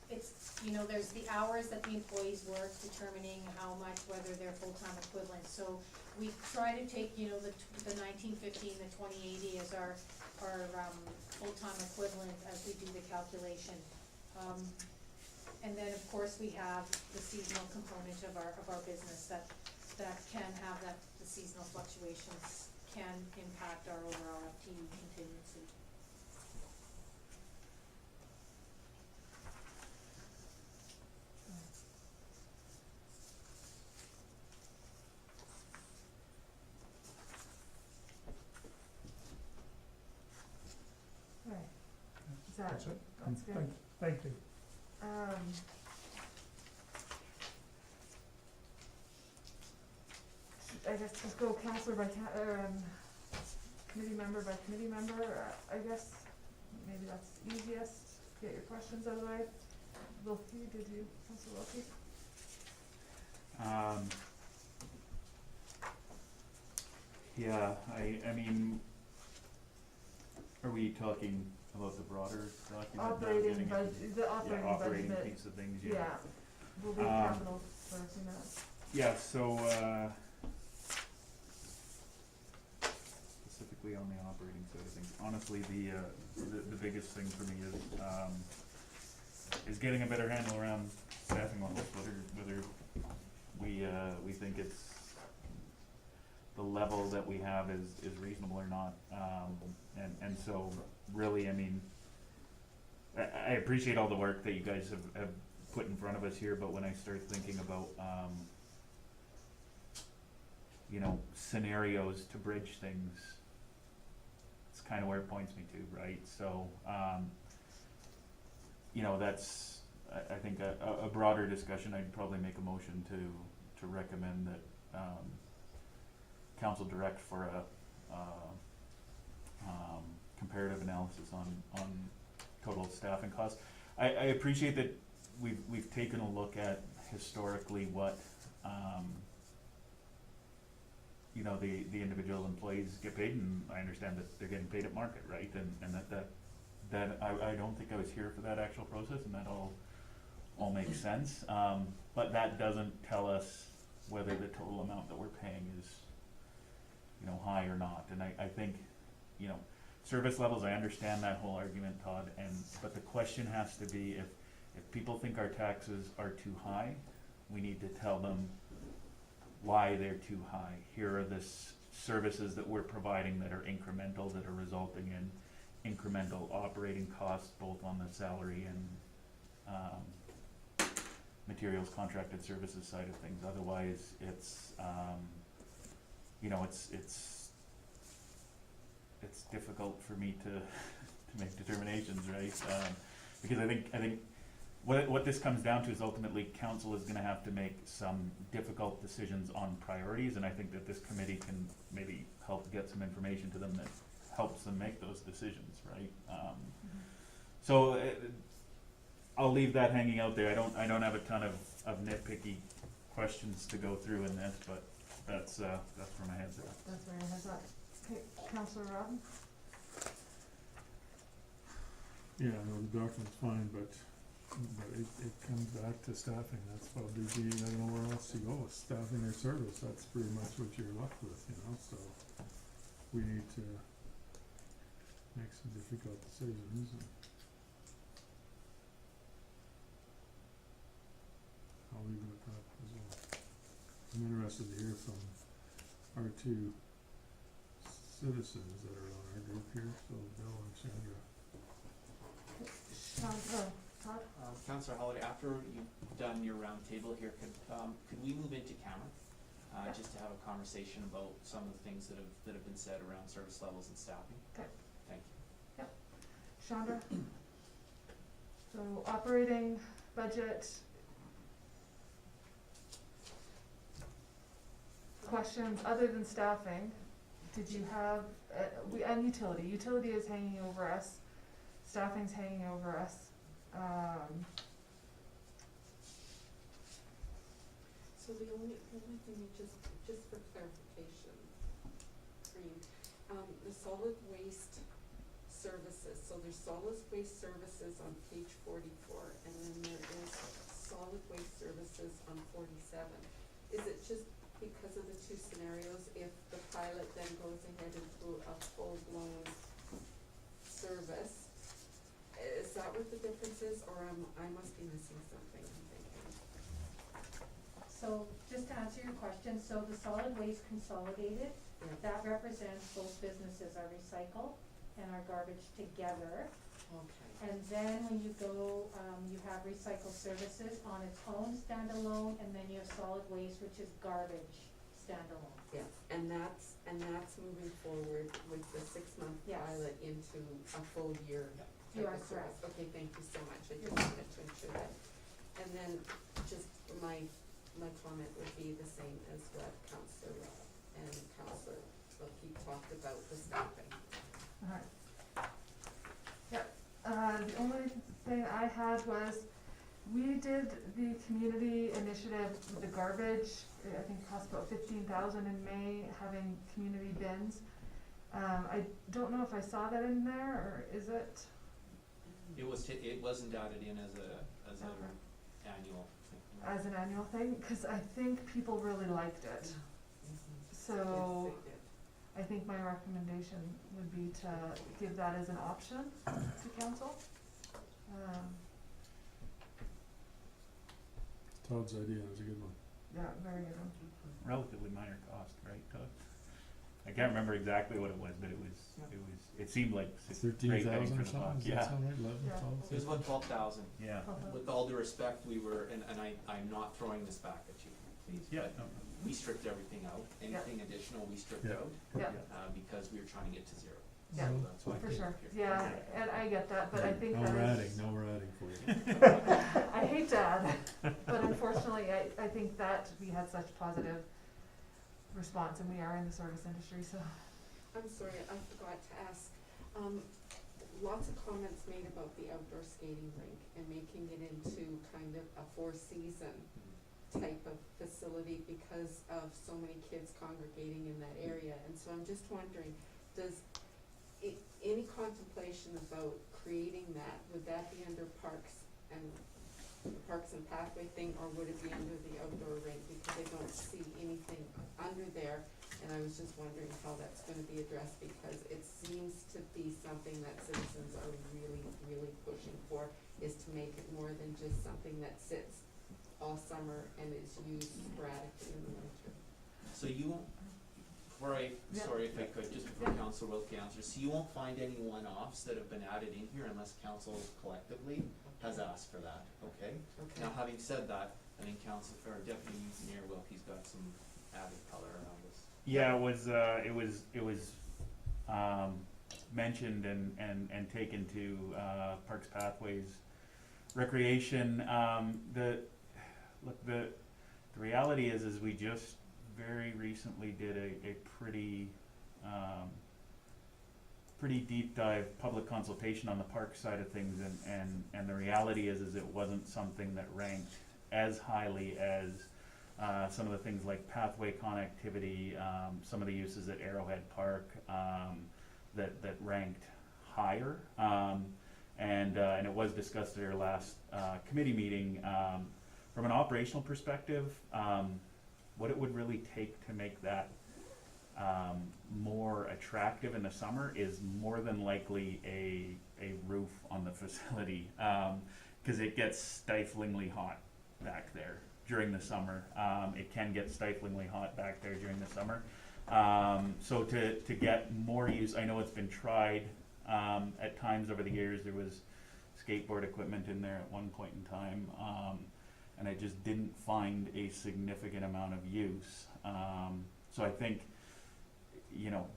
it's, you know, there's the hours that the employees work, determining how much, whether they're full-time equivalent. So we try to take, you know, the 1950 and the 2080 as our full-time equivalent as we do the calculation. And then of course we have the seasonal component of our business that can have the seasonal fluctuations can impact our overall FTE contingency. Right, is that, That's it. that's good. Thank you. I guess just go counselor by committee member by committee member, I guess, maybe that's easiest, get your questions out of the way. Wilkie, did you, Counselor Wilkie? Yeah, I mean, are we talking about the broader document? now, Operating getting budget, into- the operating Yeah, operating budget, piece of things, yeah, we'll leave capital for a few minutes. Yeah, so, specifically on the operating side of things, honestly, the biggest thing for me is getting a better handle around staffing levels, whether we think it's, the level that we have is reasonable or not, and so, really, I mean, I appreciate all the work that you guys have put in front of us here, but when I start thinking about, you know, scenarios to bridge things, it's kind of where it points me to, right? So, you know, that's, I think a broader discussion, I'd probably make a motion to recommend that, council direct for a, comparative analysis on total staffing costs. I appreciate that we've taken a look at historically what, you know, the individual employees get paid, and I understand that they're getting paid at market, right? And that I don't think I was here for that actual process, and that all makes sense. But that doesn't tell us whether the total amount that we're paying is, you know, high or not. And I think, you know, service levels, I understand that whole argument, Todd, but the question has to be, if people think our taxes are too high, we need to tell them why they're too high. Here are the services that we're providing that are incremental, that are resulting in incremental operating costs, both on the salary and materials, contracted services side of things. Otherwise, it's, you know, it's difficult for me to make determinations, right? Because I think what this comes down to is ultimately council is gonna have to make some difficult decisions on priorities, and I think that this committee can maybe help get some information to them that helps them make those decisions, right? So I'll leave that hanging out there. I don't have a ton of nitpicky questions to go through in this, but that's where my head's at. That's where your head's at. Okay, Counselor Robin? Yeah, no, the document's fine, but it comes back to staffing, that's probably I don't know where else to go, staffing or service, that's pretty much what you're left with, you know, so we need to make some difficult decisions, and I'll leave it at that as well. I'm interested to hear from our two citizens that are on our group here, so Bill and Sandra. Todd? Councillor Holiday, after you've done your round table here, could we move into camera? Yeah. Just to have a conversation about some of the things that have been said around service levels and staffing. Okay. Thank you. Chandra? So operating budget, questions, other than staffing, did you have, and utility is hanging over us, staffing's hanging over us. So the only thing, just for clarification, for you, the solid waste services, so there's solid waste services on page 44, and then there is solid waste services on 47. Is it just because of the two scenarios, if the pilot then goes ahead into a full-blown service, is that what the difference is, or I must be missing something, I'm thinking? So just to answer your question, so the solid waste consolidated, Yeah. that represents both businesses, our recycle and our garbage together. Okay. And then when you go, you have recycle services on its own standalone, and then you have solid waste, which is garbage standalone. Yeah, and that's moving forward with the 6-month Yes. pilot into a full year You type are of service. correct. Okay, thank you so much, I You're just wanted to ensure that. And then just my comment would be the same as what Councillor and Councillor Wilkie talked about, the staffing. Alright. Yep, the only thing I had was, we did the community initiative with the garbage, I think it cost about 15,000 in May, having community bins. I don't know if I saw that in there, or is it? It wasn't added in as Okay. a annual thing. As an annual thing, cause I think people really liked it. So, Yes, they did. I think my recommendation would be to give that as an option to council. Todd's idea was a good one. Yeah, very good one. Relatively minor cost, right, Todd? I can't remember exactly what it was, but it seemed like great bang 13,000 for or the something, buck, does that yeah, sound right, 11, Yeah. 12? It was about 12,000. yeah. With all due respect, we were, and I'm not throwing this back at you, please, Yeah, but we stripped everything out. Anything additional, we stripped Yeah. out, Yeah, because we were trying to get to zero. Yeah. So that's why. for sure, yeah, and I get that, but I think No that we're is. adding, no we're adding for you. I hate to add, but unfortunately, I think that we had such positive response, and we are in the service industry, so. I'm sorry, I forgot to ask, lots of comments made about the outdoor skating rink and making it into kind of a 4-season type of facility because of so many kids congregating in that area, and so I'm just wondering, does any contemplation about creating that, would that be under parks and the Parks and Pathway thing, or would it be under the outdoor rink, because I don't see anything under there, and I was just wondering how that's gonna be addressed, because it seems to be something that citizens are really, really pushing for, is to make it more than just something that sits all summer and is used sporadically in the winter. So you won't, Yeah. sorry if I could, just before Council Wilkie answers, so you won't find any one-offs that have been added in here unless council collectively has asked for that, okay? Okay. Now, having said that, I think Deputy Engineer Wilkie's got some added color around this. Yeah, it was mentioned and taken to Parks Pathways Recreation. The reality is we just very recently did a pretty deep dive public consultation on the park side of things, and the reality is it wasn't something that ranked as highly as some of the things like pathway connectivity, some of the uses at Arrowhead Park that ranked higher, and it was discussed at our last committee meeting. From an operational perspective, what it would really take to make that more attractive in the summer is more than likely a roof on the facility, because it gets stiflingly hot back there during the summer. It can get stiflingly hot back there during the summer. So to get more use, I know it's been tried at times over the years. There was skateboard equipment in there at one point in time, and I just didn't find a significant amount of use. So I think,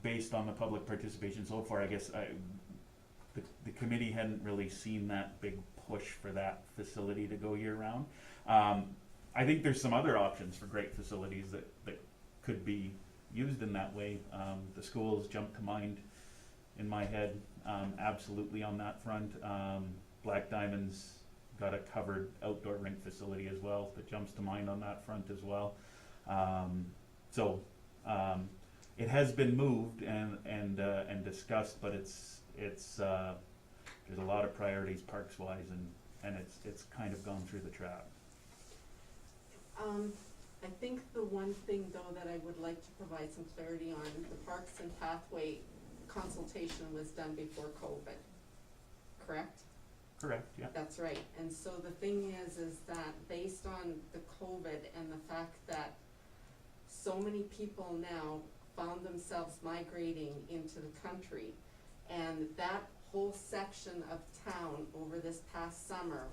based on the public participation so far, I guess the committee hadn't really seen that big push for that facility to go year round. I think there's some other options for great facilities that could be used in that way. The schools jump to mind in my head, absolutely on that front. Black Diamond's got a covered outdoor rink facility as well that jumps to mind on that front as well. It has been moved and discussed, but it's there's a lot of priorities parks wise, and it's kind of gone through the trap. I think the one thing though that I would like to provide some clarity on, the Parks and Pathway consultation was done before COVID, correct? Correct, yeah. That's right, and so the thing is that based on the COVID and the fact that so many people now found themselves migrating into the country, and that whole section of town over this past summer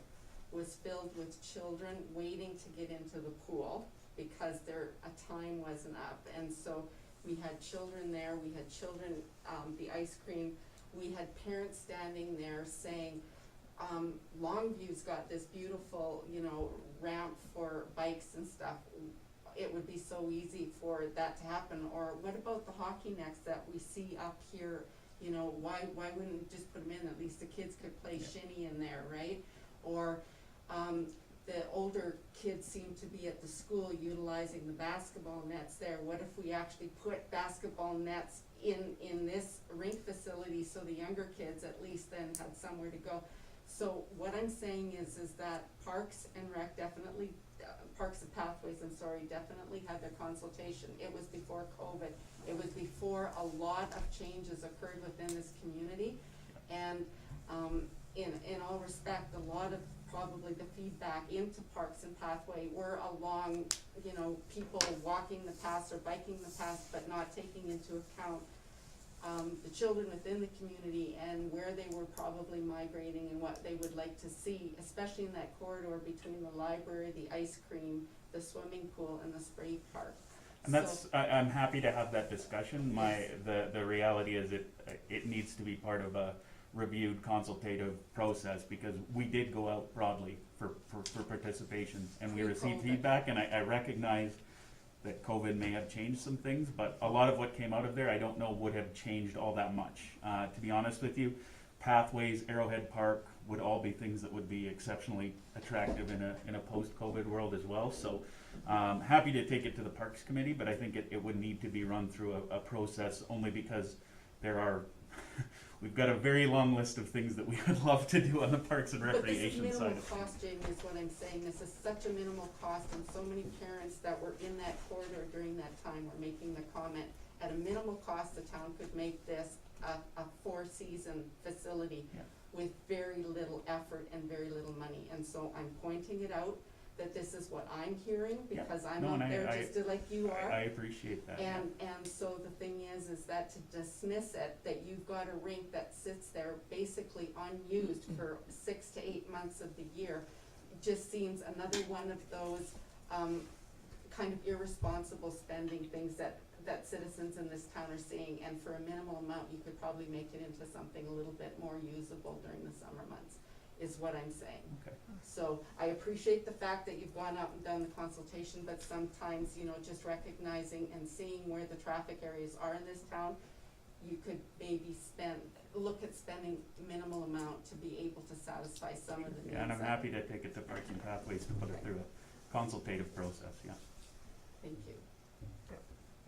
was filled with children waiting to get into the pool because a time wasn't up, and so we had children there, we had children, the ice cream, we had parents standing there saying, Longview's got this beautiful, ramp for bikes and stuff. It would be so easy for that to happen. Or what about the hockey nets that we see up here? Why wouldn't we just put them in? At least the kids could play shinny in there, right? Or the older kids seem to be at the school utilizing the basketball nets there. What if we actually put basketball nets in this rink facility so the younger kids at least then had somewhere to go? So what I'm saying is that Parks and Rec definitely, Parks and Pathways, definitely had their consultation. It was before COVID. It was before a lot of changes occurred within this community. And in all respect, a lot of probably the feedback into Parks and Pathway were along, people walking the paths or biking the paths, but not taking into account the children within the community and where they were probably migrating and what they would like to see, especially in that corridor between the library, the ice cream, the swimming pool, and the spray park. And I'm happy to have that discussion. The reality is it needs to be part of a reviewed consultative process, because we did go out broadly for participation, and we received feedback, and I recognize that COVID may have changed some things, but a lot of what came out of there I don't know would have changed all that much. To be honest with you, Pathways, Arrowhead Park would all be things that would be exceptionally attractive in a post-COVID world as well. So happy to take it to the Parks Committee, but I think it would need to be run through a process, only because we've got a very long list of things that we would love to do on the Parks and Recreation side of things. But this is minimal cost, Jamie, is what I'm saying. This is such a minimal cost, and so many parents that were in that corridor during that time were making the comment, at a minimal cost, the town could make this a four-season facility with very little effort and very little money. And so I'm pointing it out that this is what I'm hearing, because I'm out there just like you are. I appreciate that. And so the thing is that to dismiss it, that you've got a rink that sits there basically unused for 6 to 8 months of the year, just seems another one of those kind of irresponsible spending things that citizens in this town are seeing. And for a minimal amount, you could probably make it into something a little bit more usable during the summer months, is what I'm saying. Okay. So I appreciate the fact that you've gone out and done the consultation, but sometimes, just recognizing and seeing where the traffic areas are in this town, you could maybe look at spending minimal amount to be able to satisfy some of the needs. Yeah, and I'm happy to take it to Parks and Pathways to put it through a consultative process, yeah. Thank you.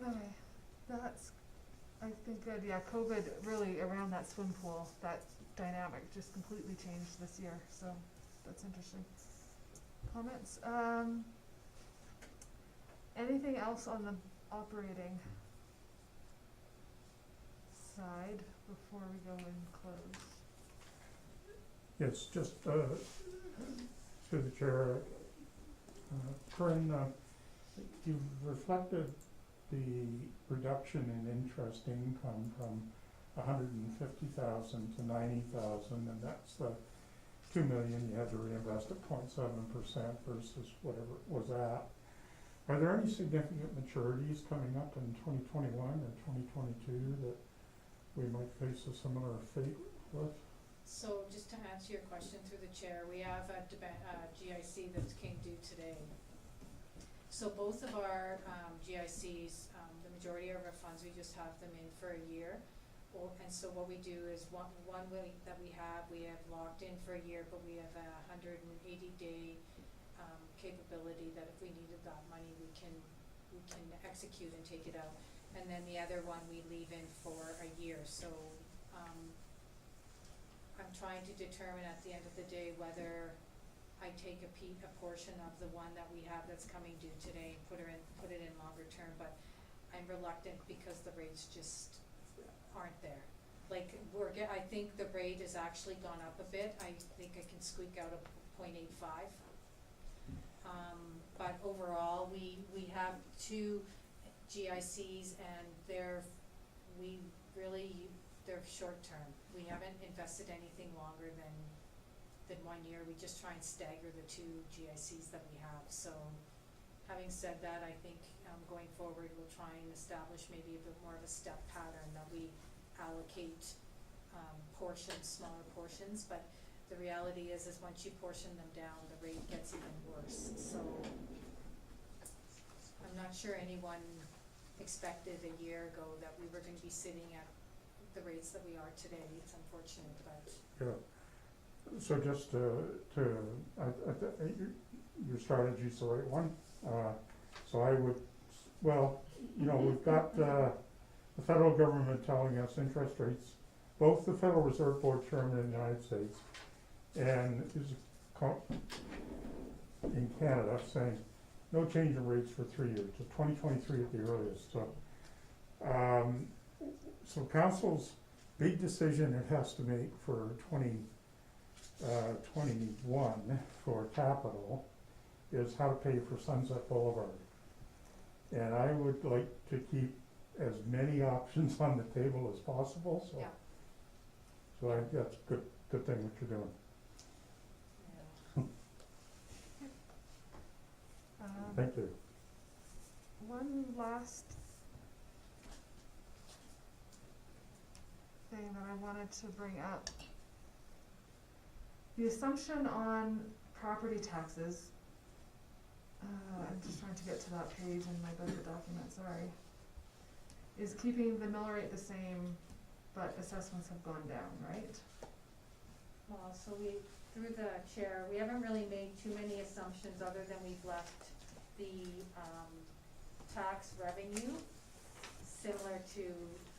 Okay, that's, I think, good. Yeah, COVID really around that swim pool, that dynamic just completely changed this year, so that's interesting. Comments? Anything else on the operating side before we go and close? Yes, just through the chair, Corinne, you've reflected the reduction in interest income from 150,000 to 90,000, and that's the 2 million you had to reinvest at 0.7% versus whatever it was at. Are there any significant maturities coming up in 2021 or 2022 that we might face a similar fate with? So just to answer your question through the chair, we have a GIC that came due today. So both of our GICs, the majority of our funds, we just have them in for a year. And so what we do is one that we have locked in for a year, but we have a 180-day capability that if we needed that money, we can execute and take it out. And then the other one we leave in for a year. So I'm trying to determine at the end of the day whether I take a portion of the one that we have that's coming due today and put it in longer term, but I'm reluctant because the rates just aren't there. Like I think the rate has actually gone up a bit. I think I can squeak out a 0.85. But overall, we have 2 GICs and they're short term. We haven't invested anything longer than 1 year. We just try and stagger the 2 GICs that we have. So having said that, I think going forward we'll try and establish maybe a bit more of a step pattern that we allocate smaller portions, but the reality is once you portion them down, the rate gets even worse. So I'm not sure anyone expected a year ago that we were going to be sitting at the rates that we are today. It's unfortunate, but Yeah. So just your strategy's the right one. So I would, well, we've got the federal government telling us interest rates, both the Federal Reserve Board Chairman in the United States and in Canada saying no change in rates for 3 years, to 2023 at the earliest. So council's big decision it has to make for 2021 for capital is how to pay for Sunset Boulevard. And I would like to keep as many options on the table as possible, so. yeah. So I think that's a good thing what you're doing. Thank you. One last thing that I wanted to bring up. The assumption on property taxes, I'm just trying to get to that page in my budget document, sorry, is keeping the mill rate the same, but assessments have gone down, right? Well, so through the chair, we haven't really made too many assumptions other than we've left the tax revenue similar to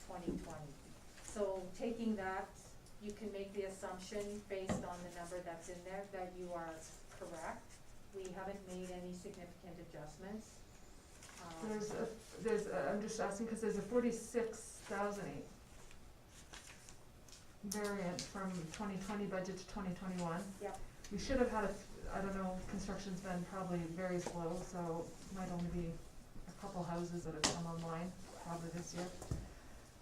2020. So taking that, you can make the assumption based on the number that's in there that you are correct. We haven't made any significant adjustments. I'm just asking because there's a 46,000 variant from 2020 budget to 2021. Yep. We should have had I don't know, construction's been probably very slow, so might only be a couple houses that have come online probably this year.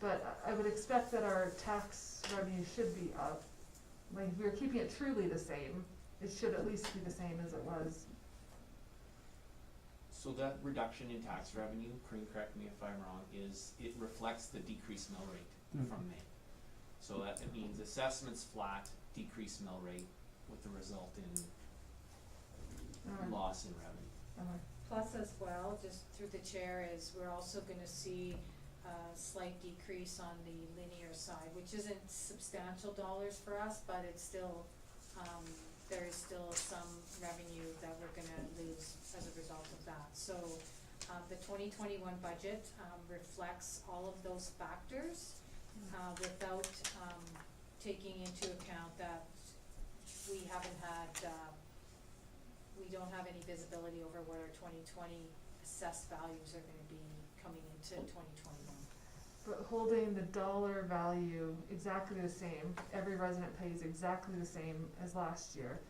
But I would expect that our tax revenue should be up. Like, if we're keeping it truly the same, it should at least be the same as it was. So that reduction in tax revenue, Corinne, correct me if I'm wrong, is it reflects the decreased mill rate from May. So that it means assessments flat, decreased mill rate with the result in loss in revenue. Plus as well, just through the chair, is we're also gonna see a slight decrease on the linear side, which isn't substantial dollars for us, but it's still, there is still some revenue that we're gonna lose as a result of that. So, the 2021 budget, reflects all of those factors, without, taking into account that we haven't had, we don't have any visibility over what our 2020 assessed values are gonna be coming into 2021. But holding the dollar value exactly the same, every resident pays exactly the same as last year,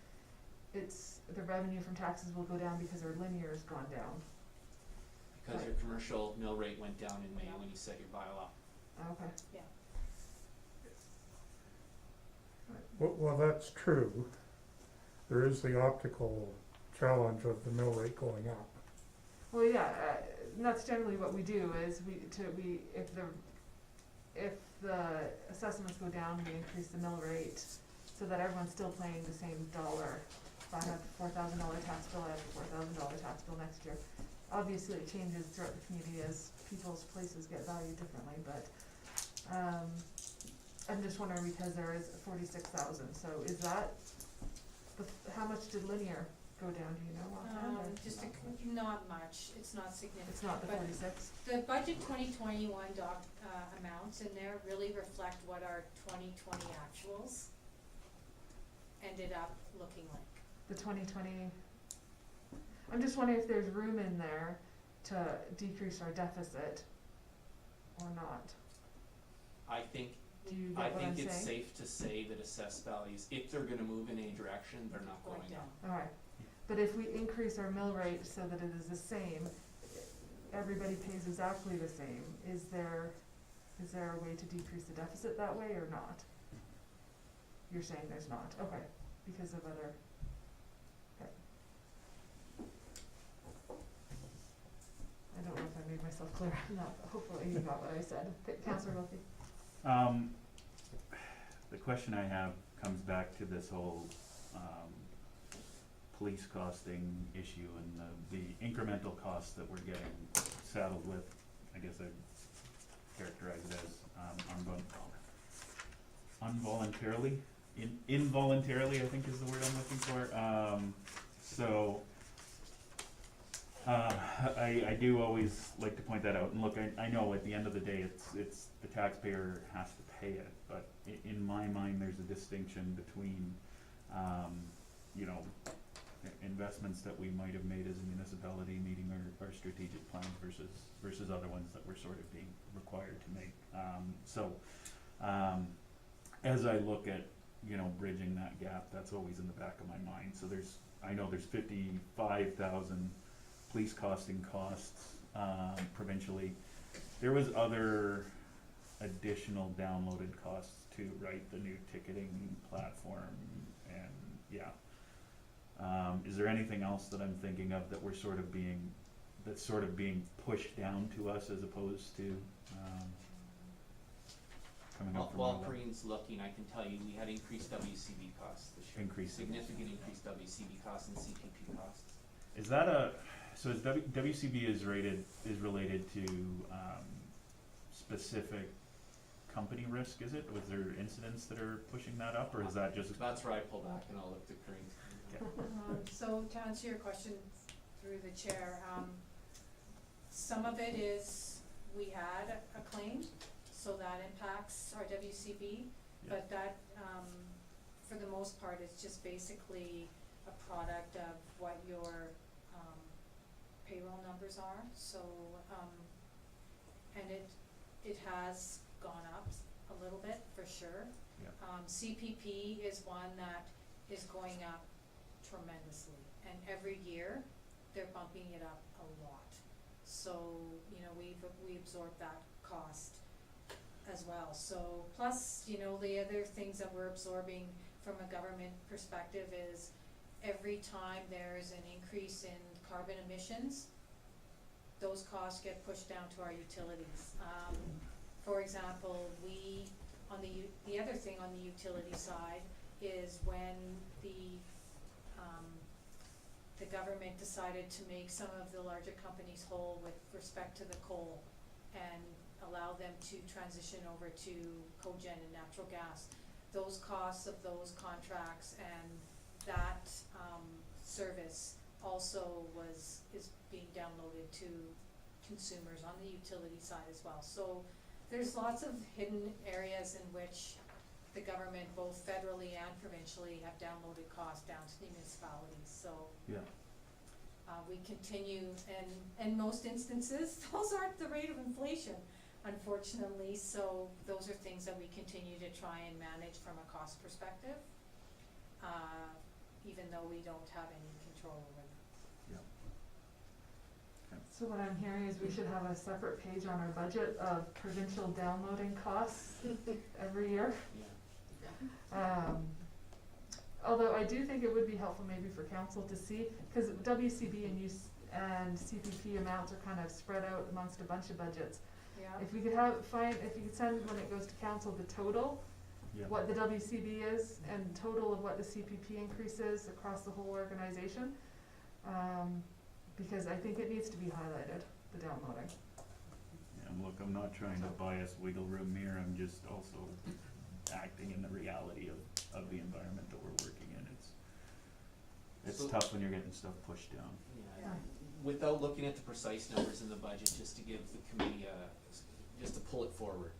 the revenue from taxes will go down because our linear's gone down. Because your commercial mill rate went down in May when you set your bylaw. Okay. Yeah. Well, that's true. There is the optical challenge of the mill rate going up. Well, yeah, and that's generally what we do is if the assessments go down, we increase the mill rate so that everyone's still paying the same dollar. If I have $4,000 tax bill, I have a $4,000 tax bill next year. obviously it changes throughout the community as people's places get valued differently, but, I'm just wondering because there is 46,000, so is that, how much did linear go down, do you know offhand, or? Just not much, it's not significant. It's not the but 46? The budget 2021 amounts in there really reflect what our 2020 actuals ended up looking like. The 2020, I'm just wondering if there's room in there to decrease our deficit or not. I think, Do you get what I'm saying? it's safe to say that assessed values, if they're gonna move in any direction, they're not going Going up. down. Alright, but if we increase our mill rate so that it is the same, everybody pays exactly the same, is there a way to decrease the deficit that way or not? You're saying there's not, okay, because of other, okay. I don't know if I made myself clear enough, but hopefully you got what I said. Councillor Wilkie? The question I have comes back to this whole, police costing issue and the incremental costs that we're getting saddled with. I guess I'd characterize it as, involuntarily, involuntarily, I think is the word I'm looking for. I do always like to point that out, and look, I know at the end of the day, it's the taxpayer has to pay it, but in my mind, there's a distinction between, you know, investments that we might have made as a municipality meeting our strategic plans versus other ones that we're sort of being required to make. As I look at, you know, bridging that gap, that's always in the back of my mind. So I know there's 55,000 police costing costs, provincially. There was other additional downloaded costs too, right? The new ticketing platform and, yeah. Is there anything else that I'm thinking of that that's sort of being pushed down to us as opposed to, coming up from While our level? Corinne's looking, I can tell you, we had increased WCB costs this year. Significant increased WCB costs and CPP costs. Is that so is WCB is related to, specific company risk, is it? Was there incidents that are pushing that up, or is that just? That's where I pull back and I'll look to Corinne. So to answer your question through the chair, some of it is we had a claim, so that impacts our WCB, but that, for the most part, it's just basically a product of what your, payroll numbers are, so, and it has gone up a little bit, for sure. Yeah. CPP is one that is going up tremendously, and every year, they're bumping it up a lot. So, you know, we absorb that cost as well. So, plus, you know, the other things that we're absorbing from a government perspective is every time there's an increase in carbon emissions, those costs get pushed down to our utilities. For example, the other thing on the utility side is when the government decided to make some of the larger companies whole with respect to the coal and allow them to transition over to cogen and natural gas. Those costs of those contracts and that service also is being downloaded to consumers on the utility side as well. So there's lots of hidden areas in which the government, both federally and provincially, have downloaded costs down to the municipalities. So Yeah. we continue, and in most instances, those aren't the rate of inflation, unfortunately. So those are things that we continue to try and manage from a cost perspective, even though we don't have any control over them. So what I'm hearing is we should have a separate page on our budget of provincial downloading costs every year. Although I do think it would be helpful maybe for council to see, because WCB and CPP amounts are kind of spread out amongst a bunch of budgets. Yeah. If we could if you could send when it goes to council the total, Yeah. what the WCB is and total of what the CPP increase is across the whole organization. because I think it needs to be highlighted, the downloading. And look, I'm not trying to bias wiggle room here, I'm just also acting in the reality of the environment that we're working in. It's So- tough when you're getting stuff pushed down. Yeah, without looking at the precise numbers in the budget, just to give the committee just to pull it forward.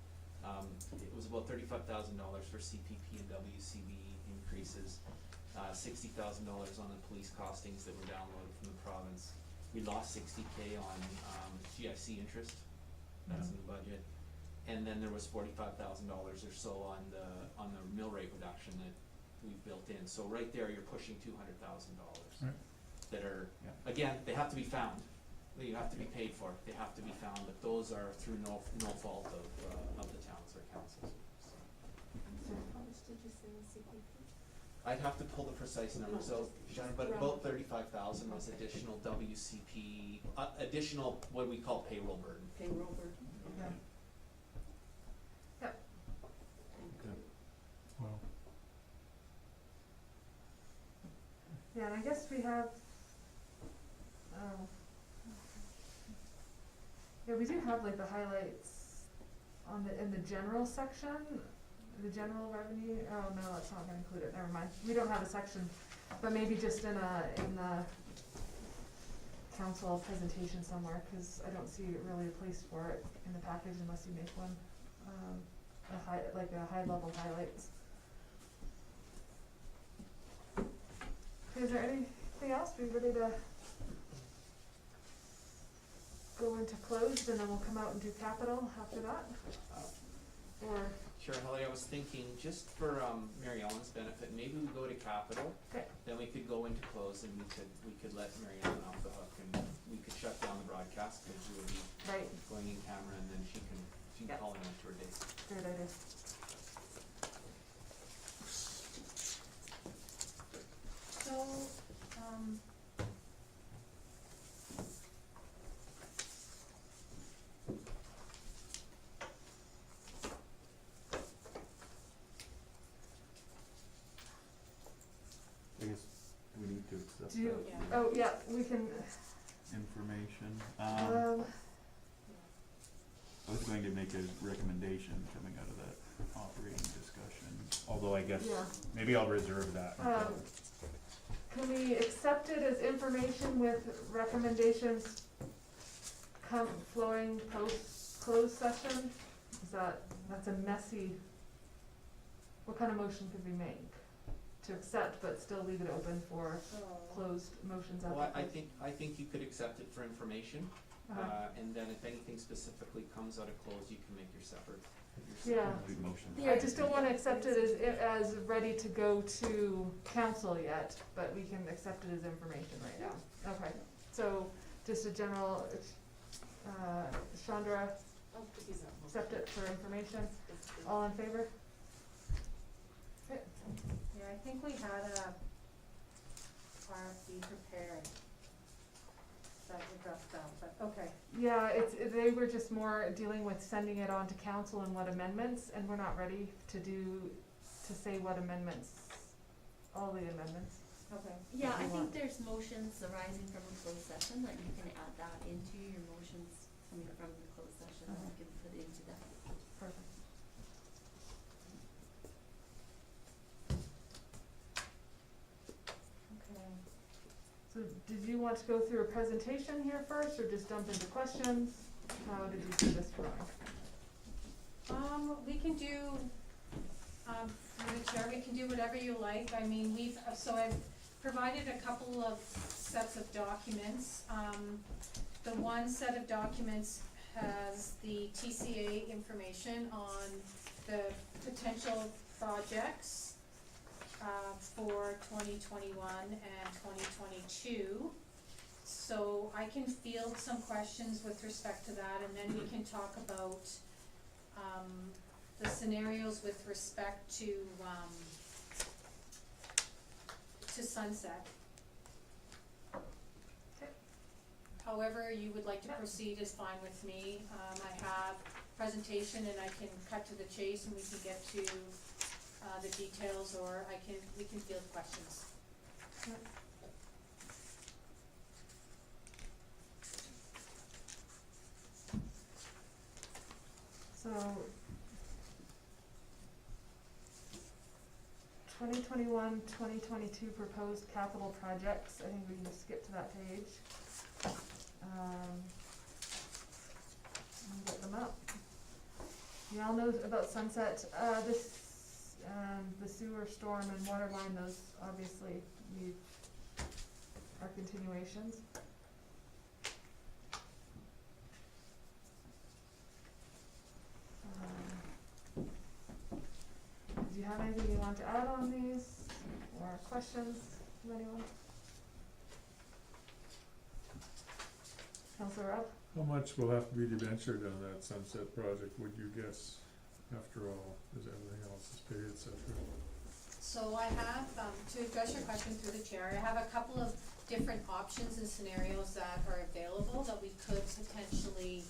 It was about $35,000 for CPP and WCB increases, $60,000 on the police costings that were downloaded from the province. We lost $60K on GIC interest, that's in the budget. And then there was $45,000 or so on the mill rate reduction that we've built in. So right there, you're pushing $200,000. Right. That are, Yeah. again, they have to be found, you have to be paid for, they have to be found, but those are through no fault of the towns or councils. How much did you say was CPP? I'd have to pull the precise numbers out, John, but about 35,000 was additional WCP, additional what we call payroll burden. Payroll burden? Okay. Yep. Well, Yeah, and I guess we have, yeah, we do have like the highlights on in the general section, the general revenue, oh no, that's not gonna include it, never mind. We don't have a section, but maybe just in the council presentation somewhere, cause I don't see really a place for it in the package unless you make one, like a high level highlights. Is there anything else? We ready to go into closed and then we'll come out and do capital after that? Or, Sure, Holly, I was thinking, just for Mary Ellen's benefit, maybe we go to capital, okay, then we could go into close and we could let Mary Ellen off the hook and we could shut down the broadcast, cause you would be right, going in camera and then she can Yeah. call in after her day. great idea. So, I guess we need to accept Do you, that Yeah. oh, yeah, we can, information. um, I was going to make a recommendation coming out of that operating discussion, although I guess yeah. maybe I'll reserve that until. Can we accept it as information with recommendations flowing post closed session? That's a messy, what kind of motion could we make? To accept but still leave it open for closed motions after Well, closed? I think you could accept it for information, and then if anything specifically comes out of close, you can make your separate. Yeah. Big motion. I just don't wanna accept it as ready to go to council yet, but we can accept it as information right now. Okay, so just a general, Chandra, I'll give you that one. accept it for information, It's good. all in favor? Okay. yeah, I think we had a RFP prepared that we dropped out, but okay. Yeah, they were just more dealing with sending it on to council and what amendments, and we're not ready to say what amendments, all the amendments. Okay. Yeah, I you want. think there's motions arising from a closed session, that you can add that into your motions coming from the closed session, and you can put into that. Perfect. Okay. So did you want to go through a presentation here first, or just jump into questions? How did you see this going? We can do, through the chair, we can do whatever you like. I mean, so I've provided a couple of sets of documents. The one set of documents has the TCA information on the potential projects, for 2021 and 2022. So I can field some questions with respect to that, and then we can talk about the scenarios with respect to sunset. Okay. However you would like to proceed is fine with me. I have presentation and I can cut to the chase and we can get to the details, or we can field questions. So 2021-2022 proposed capital projects, I think we can just skip to that page. And get them up. You all know about Sunset, the sewer, storm, and water line, those obviously need our continuations. Do you have anything you want to add on these, or questions from anyone? Councilor Rob? How much will have to be debentured on that Sunset project, would you guess, after all, as everything else is paid, et cetera? So I have, to address your question through the chair, I have a couple of different options and scenarios that are available that we could potentially,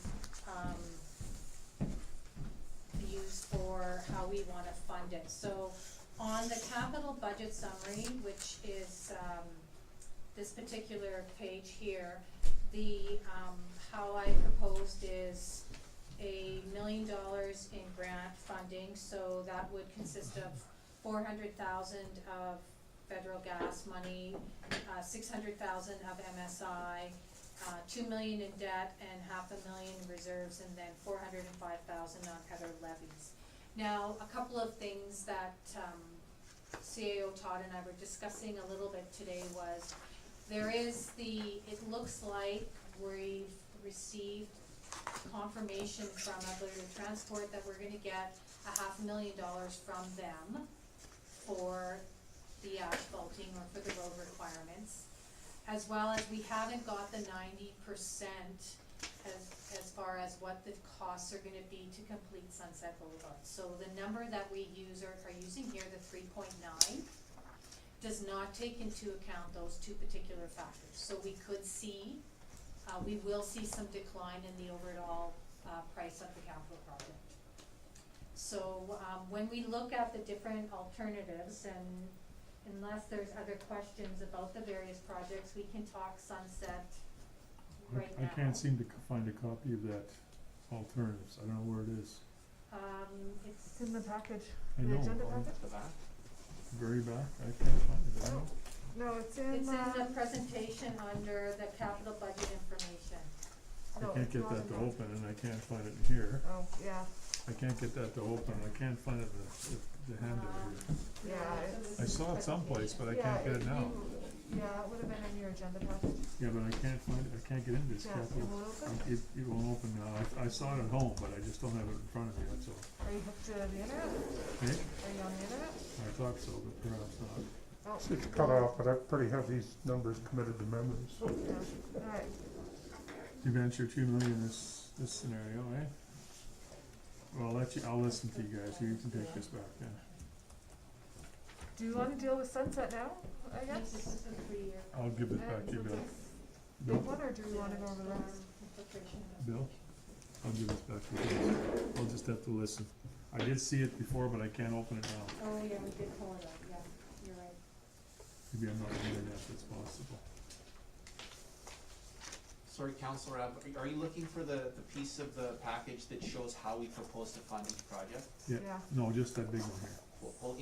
use for how we wanna fund it. So on the capital budget summary, which is, this particular page here, the, how I proposed is $1 million in grant funding, so that would consist of 400,000 of federal gas money, 600,000 of MSI, 2 million in debt, and $500,000 in reserves, and then 405,000 on other levies. Now, a couple of things that CAO Todd and I were discussing a little bit today was, there is it looks like we've received confirmation from Alberta Transport that we're gonna get $500,000 from them for the asphalting or for the road requirements, as well as we haven't got the 90% as far as what the costs are gonna be to complete Sunset Boulevard. So the number that we are using here, the 3.9, does not take into account those two particular factors. So we could see, we will see some decline in the overall price of the capital project. So when we look at the different alternatives, and unless there's other questions about the various projects, we can talk Sunset right now. I can't seem to find a copy of that alternatives, I don't know where it is. It's in the package, I the know, agenda on package? The back? very back, I can't find it, I don't know. No, it's in, It's in the presentation under the capital budget information. no, I can't it's get not that in to there. open, and I can't find it in here. Oh, yeah, I can't get that to open, I can't find it in the handout here. yeah, it's. I saw it someplace, but I Yeah, can't get it now. Yeah, it would have been in your agenda package. Yeah, but I can't find it, I can't get into this Yeah, capital. it won't open? It won't open now, I saw it at home, but I just don't have it in front of me, that's all. Are you hooked to the internet? Okay, Are you on the internet? I thought so, but perhaps not. Oh, It's cut off, but I pretty have these numbers committed to memory, so. yeah, alright. You venture 2 million in this scenario, eh? Well, I'll listen to you guys, you can take this back then. Do you wanna deal with Sunset now, I guess? This is the 3-year I'll give it back to you, And Bill. with this big Bill, one, or do we wanna go over the rest? implication. Bill, I'll give this back to you. I'll just have to listen. I did see it before, but I can't open it now. Oh, yeah, we did pull it up, yeah, you're right. Maybe I'm not doing that, it's possible. Sorry, Councilor Ab, are you looking for the piece of the package that shows how we propose to fund each project? Yeah, Yeah. no, just that big one here. Well,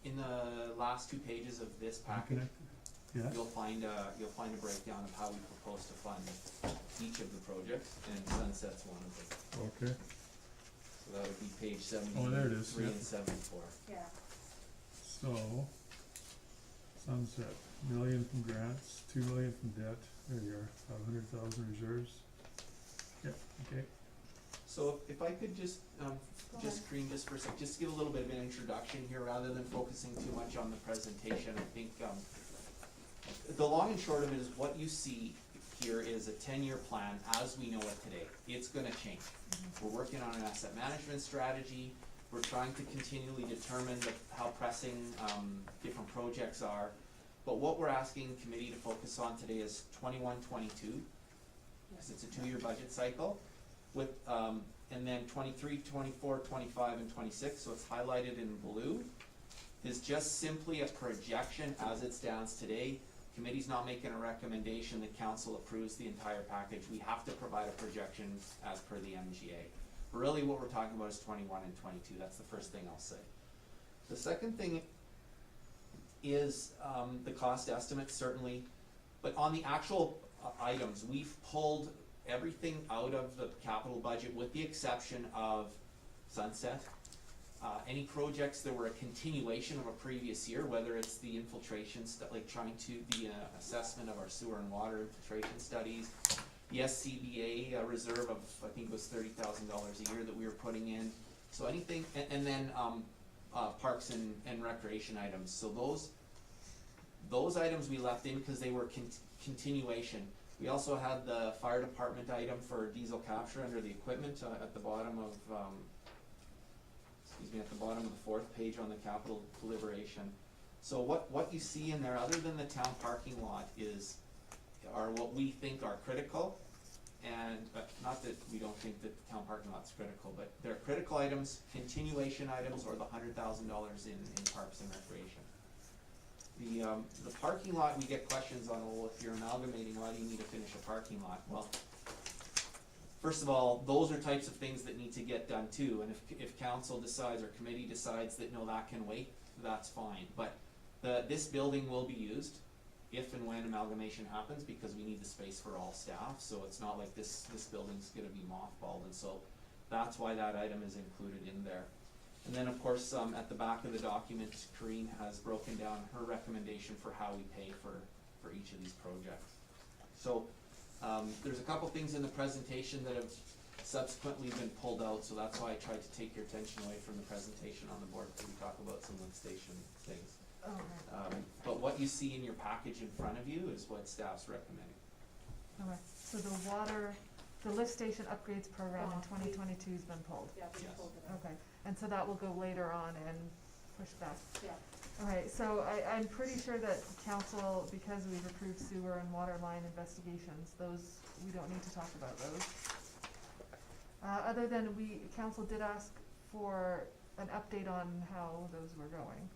in the last 2 pages of this package, Yeah, you'll find a breakdown of how we propose to fund each of the projects, and Sunset's one of them. okay. So that would be page Oh, there it is, 73 yeah. and 74. Yeah. So, Sunset, 1 million from grants, 2 million from debt, there you are, 500,000 reserves. Yep, okay. So if I could just, just screen just for a sec, just give a little bit of an introduction here, rather than focusing too much on the presentation. I think, the long and short of it is what you see here is a 10-year plan as we know it today. It's gonna change. We're working on an asset management strategy. We're trying to continually determine how pressing, different projects are. But what we're asking committee to focus on today is 21-22, because it's a 2-year budget cycle, with, and then 23, 24, 25, and 26, so it's highlighted in blue, is just simply a projection as it stands today. Committee's not making a recommendation that council approves the entire package. We have to provide a projection as per the MGA. Really what we're talking about is 21 and 22, that's the first thing I'll say. The second thing is the cost estimates certainly, but on the actual items, we've pulled everything out of the capital budget with the exception of Sunset. Any projects that were a continuation of a previous year, whether it's the infiltration like trying to, the assessment of our sewer and water infiltration studies, the SCBA reserve of, I think it was $30,000 a year that we were putting in. So anything, and then parks and recreation items. So those items we left in because they were continuation. We also had the fire department item for diesel capture under the equipment at the bottom of, at the bottom of the fourth page on the capital deliberation. So what you see in there, other than the town parking lot, are what we think are critical, and not that we don't think that the town parking lot's critical, but they're critical items, continuation items, or the $100,000 in parks and recreation. The parking lot, we get questions on, well, if you're amalgamating, why do you need to finish a parking lot? Well, first of all, those are types of things that need to get done too, and if council decides or committee decides that no, that can wait, that's fine. But this building will be used if and when amalgamation happens, because we need the space for all staff, so it's not like this building's gonna be mothballed, and so that's why that item is included in there. And then of course, at the back of the document, Corrine has broken down her recommendation for how we pay for each of these projects. So there's a couple things in the presentation that have subsequently been pulled out, so that's why I tried to take your attention away from the presentation on the board, because we talk about some lift station things. Oh, right. But what you see in your package in front of you is what staff's recommending. Okay, so the lift station upgrades program in Oh, 2022's been pulled. Yeah, we Yes. pulled it out. Okay, and so that will go later on and push back. Yeah. Alright, so I'm pretty sure that council, because we've approved sewer and water line investigations, those, we don't need to talk about those. Other than council did ask for an update on how those were going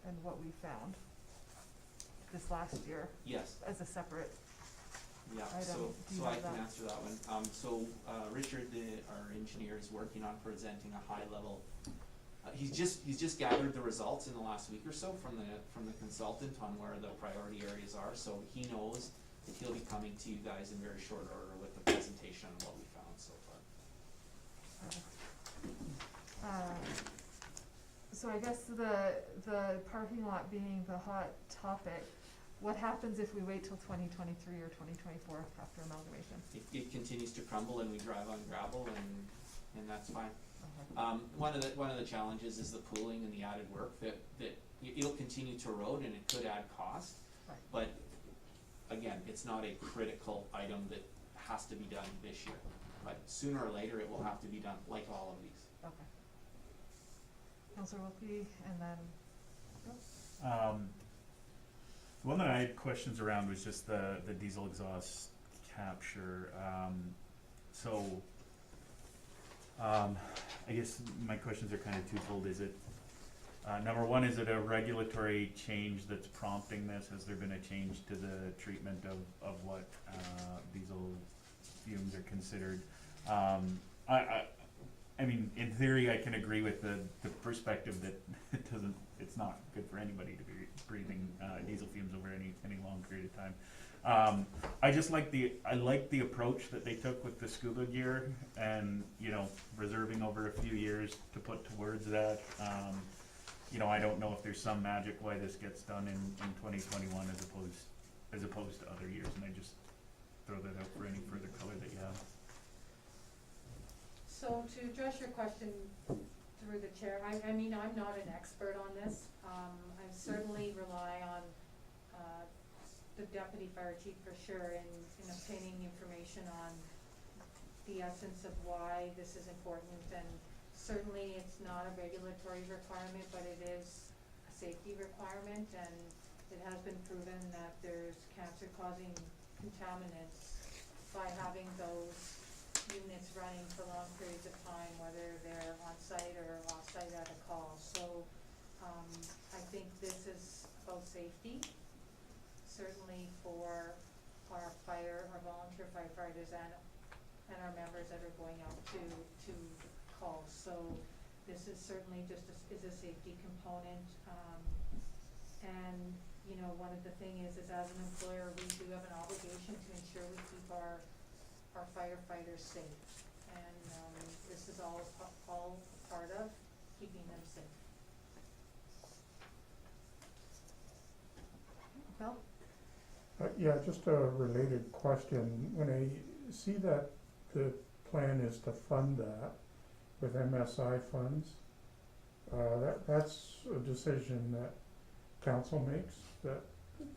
and what we found this last year Yes, as a separate. yeah, I so don't- do you I have can that? answer that one. So Richard, our engineer, is working on presenting a high level. He's just gathered the results in the last week or so from the consultant on where the priority areas are, so he knows that he'll be coming to you guys in very short order with the presentation on what we found so far. So I guess the parking lot being the hot topic, what happens if we wait till 2023 or 2024 after amalgamation? It continues to crumble and we drive on gravel and that's fine. Okay. One of the challenges is the pooling and the added work that it'll continue to erode and it could add cost. Right. But again, it's not a critical item that has to be done this year. But sooner or later, it will have to be done, like all of these. Okay. Councillor Wilkie, and then, The one that I had questions around was just the diesel exhaust capture. I guess my questions are kind of twofold. Is it, number one, is it a regulatory change that's prompting this? Has there been a change to the treatment of what diesel fumes are considered? I mean, in theory, I can agree with the perspective that it's not good for anybody to be breathing diesel fumes over any long period of time. I like the approach that they took with the scuba gear and, reserving over a few years to put towards that. I don't know if there's some magic why this gets done in 2021 as opposed to other years, and I just throw that out for any further color that you have. So to address your question through the chair, I mean, I'm not an expert on this. I certainly rely on the deputy fire chief for sure in obtaining information on the essence of why this is important, and certainly it's not a regulatory requirement, but it is a safety requirement, and it has been proven that there's cancer-causing contaminants by having those units running for long periods of time, whether they're on-site or off-site at a call. So I think this is about safety, certainly for our volunteer firefighters and our members that are going out to this is certainly just is a safety component. And, you know, one of the thing is as an employer, we do have an obligation to ensure we keep our firefighters safe. And, this is all part of keeping them safe. Bill? Yeah, just a related question. When I see that the plan is to fund that with MSI funds, that's a decision that council makes, that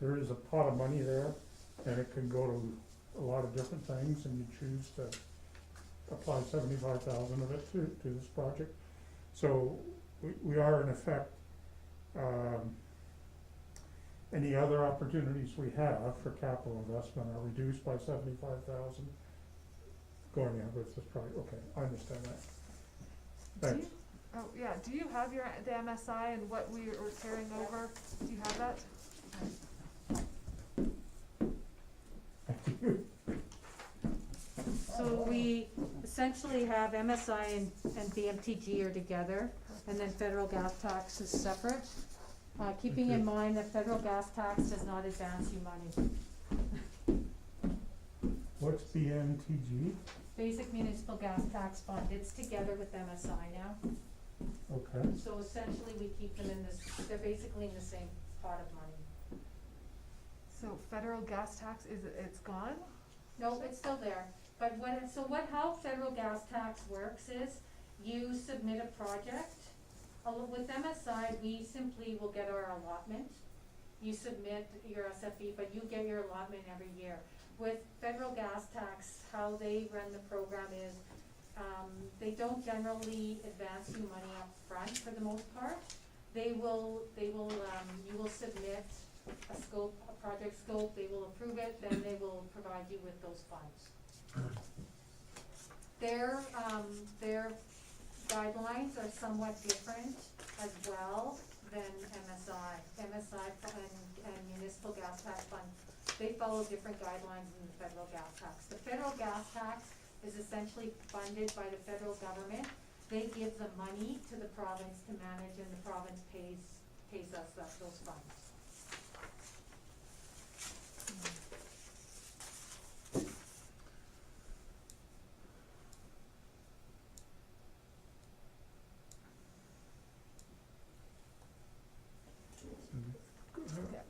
there is a pot of money there and it can go to a lot of different things, and you choose to apply 75,000 of it to this project. So we are in effect, any other opportunities we have for capital investment are reduced by 75,000 going in with this project. Okay, I understand that. Thanks. Oh, yeah, do you have the MSI and what we were carrying over? Do you have that? So we essentially have MSI and BMTG are together, and then federal gas tax is separate. Keeping in mind that federal gas tax does not advance you money. What's BMTG? Basic Municipal Gas Tax Fund, it's together with MSI now. Okay. So essentially, we keep them in this, they're basically in the same pot of money. So federal gas tax, it's gone? No, it's still there, but how federal gas tax works is, you submit a project. With MSI, we simply will get our allotment. You submit your SFE, but you get your allotment every year. With federal gas tax, how they run the program is, they don't generally advance you money up front for the most part. You will submit a project scope, they will approve it, then they will provide you with those funds. Their guidelines are somewhat different as well than MSI. MSI and Municipal Gas Tax Fund, they follow different guidelines than the federal gas tax. The federal gas tax is essentially funded by the federal government. They give the money to the province to manage, and the province pays us those funds.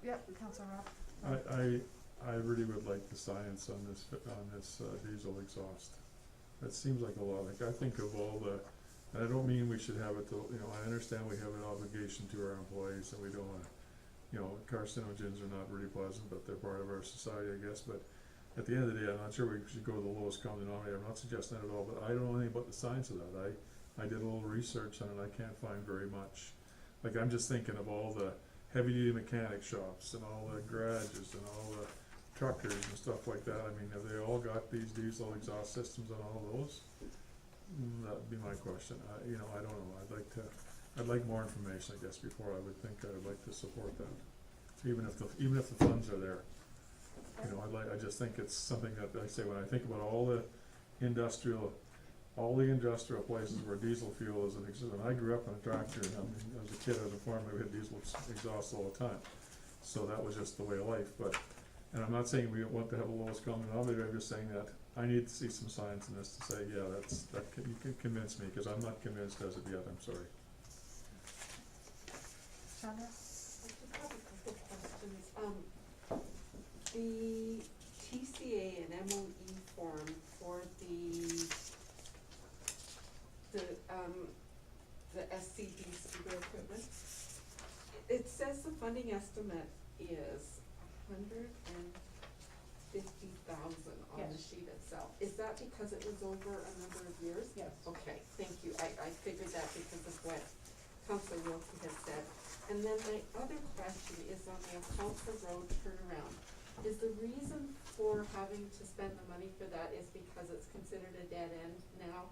Yeah, Councilor Rob. I really would like the science on this diesel exhaust. That seems like a lot. Like, I think of all the, and I don't mean we should have it to, you know, I understand we have an obligation to our employees and we don't wanna, you know, carcinogens are not really pleasant, but they're part of our society, I guess, but at the end of the day, I'm not sure we should go to the lowest common denominator. I'm not suggesting that at all, but I don't know anything about the science of that. I did a little research on it, I can't find very much. Like, I'm just thinking of all the heavy duty mechanic shops and all the garages and all the truckers and stuff like that. I mean, have they all got these diesel exhaust systems on all those? That'd be my question. I don't know. I'd like more information, I guess, before I would think I would like to support that. Even if the funds are there. You know, I just think it's something that, like I say, when I think about all the industrial places where diesel fuel is an existence. I grew up in a tractor, and as a kid at a farm, we had diesel exhaust all the time. So that was just the way of life, and I'm not saying we want to have the lowest common denominator, I'm just saying that I need to see some science in this to say, yeah, you can convince me, cause I'm not convinced as of yet, I'm sorry. Chandra? I just have a couple questions. The TCA and MOE form for the SCB speaker equipment, it says the funding estimate is $150,000 on the Yes. sheet itself. Is that because it was over a number of years? Yes. Okay, thank you. I figured that because of what Councilor Wilkie has said. And then my other question is on the Alfonso Road turnaround. Is the reason for having to spend the money for that is because it's considered a dead end now,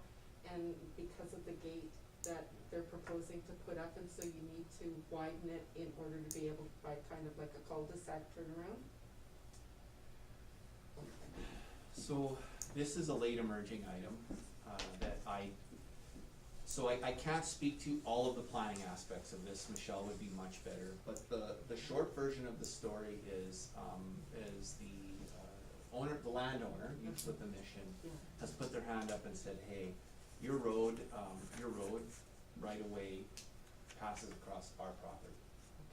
and because of the gate that they're proposing to put up, and so you need to widen it in order to be able to buy kind of like a cul-de-sac turnaround? So this is a late emerging item that So I can't speak to all of the planning aspects of this, Michelle would be much better, but the short version of the story is the landowner, Youth with a Mission, Yeah. has put their hand up and said, hey, your road right away passes across our property.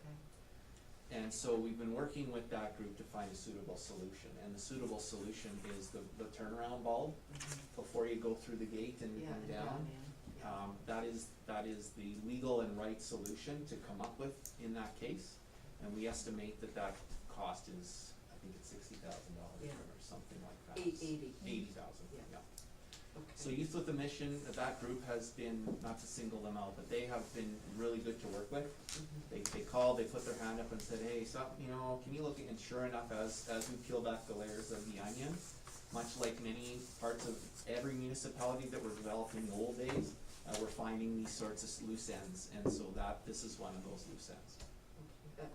Okay. And so we've been working with that group to find a suitable solution, and the suitable solution is the turnaround bulb before you go through the gate and Yeah, and down. That is the legal and right solution to come up with in that case, and we estimate that cost is, I think it's $60,000 Yeah. or something like that. 80,000. Yeah. Okay. So Youth with a Mission, that group has been, not to single them out, but they have been really good to work with. Mhm. They called, they put their hand up and said, hey, so, can you look at, and sure enough, as we peel back the layers of the onion, much like many parts of every municipality that were developed in the old days, we're finding these sorts of loose ends, and so this is one of those loose ends. Okay.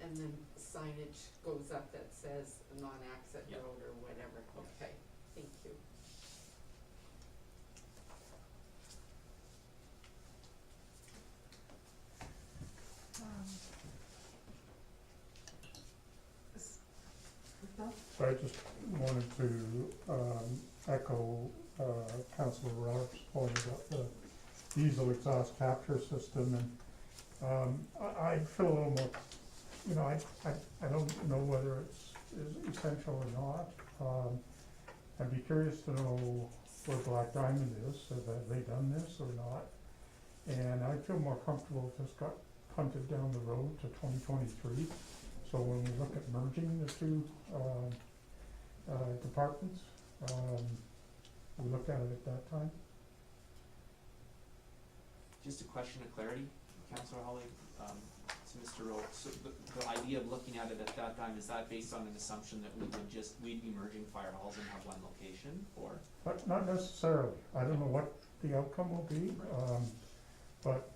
And then signage goes up that says non-access Yep. road or whatever. Okay, thank you. Bill? So I just wanted to echo Councillor Roberts' point about the diesel exhaust capture system, and I feel a little more, I don't know whether it's essential or not. I'd be curious to know where Black Diamond is, so have they done this or not? And I feel more comfortable if this got punted down the road to 2023. So when we look at merging the two departments, we look at it at that time. Just a question of clarity, Councillor Holly, to Mr. Rowe, so the idea of looking at it at that time, is that based on an assumption that we'd be merging fire halls and have one location, or? But not necessarily. I don't know what the outcome will be, but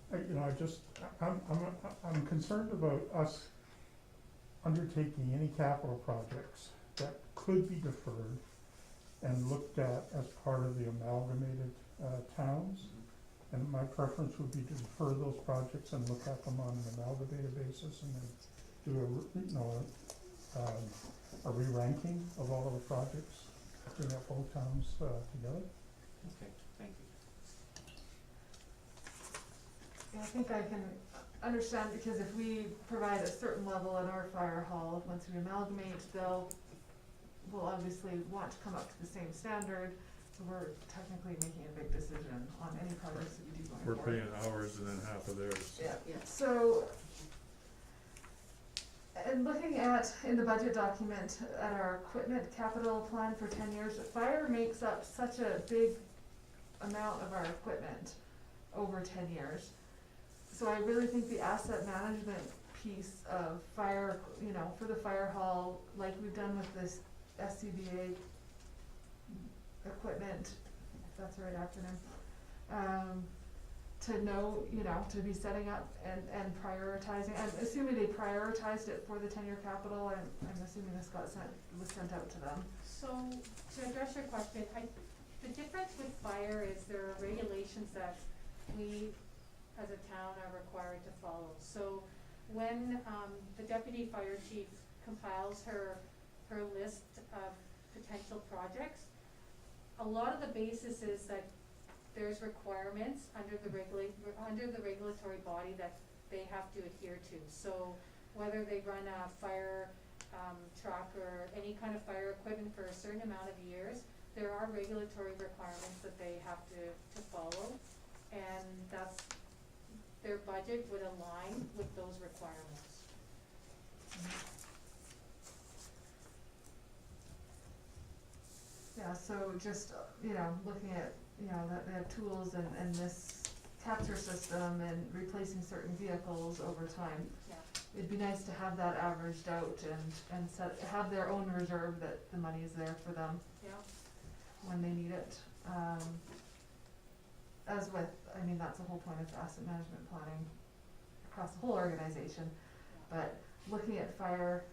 I'm concerned about us undertaking any capital projects that could be deferred and looked at as part of the amalgamated towns. And my preference would be to defer those projects and look at them on an amalgamated basis, and then do a re-ranking of all of the projects, bring up both towns together. Okay, thank you. Yeah, I think I can understand, because if we provide a certain level at our fire hall, once we amalgamate, we'll obviously want to come up to the same standard. So we're technically making a big decision on any projects that we do going We're forward. paying ours and then half of theirs. Yeah, Yeah. so, and looking at, in the budget document, at our equipment capital plan for 10 years, fire makes up such a big amount of our equipment over 10 years. So I really think the asset management piece of fire, for the fire hall, like we've done with this SCBA equipment, if that's the right acronym, to know, to be setting up and prioritizing. I'm assuming they prioritized it for the 10-year capital, and I'm assuming this was sent out to them. So, to address your question, the difference with fire is there are regulations that we, as a town, are required to follow. So, when, the deputy fire chief compiles her list of potential projects, a lot of the basis is that there's requirements under the regulatory body that they have to adhere to. So whether they run a fire truck or any kind of fire equipment for a certain amount of years, there are regulatory requirements that they have to follow, and their budget would align with those requirements. Yeah, so just, looking at, that they have tools and this capture system and replacing certain vehicles over time. Yeah. It'd be nice to have that averaged out and have their own reserve, that the money is there for them Yeah. when they need it. That's the whole point of asset management planning across the whole organization. But looking at fire,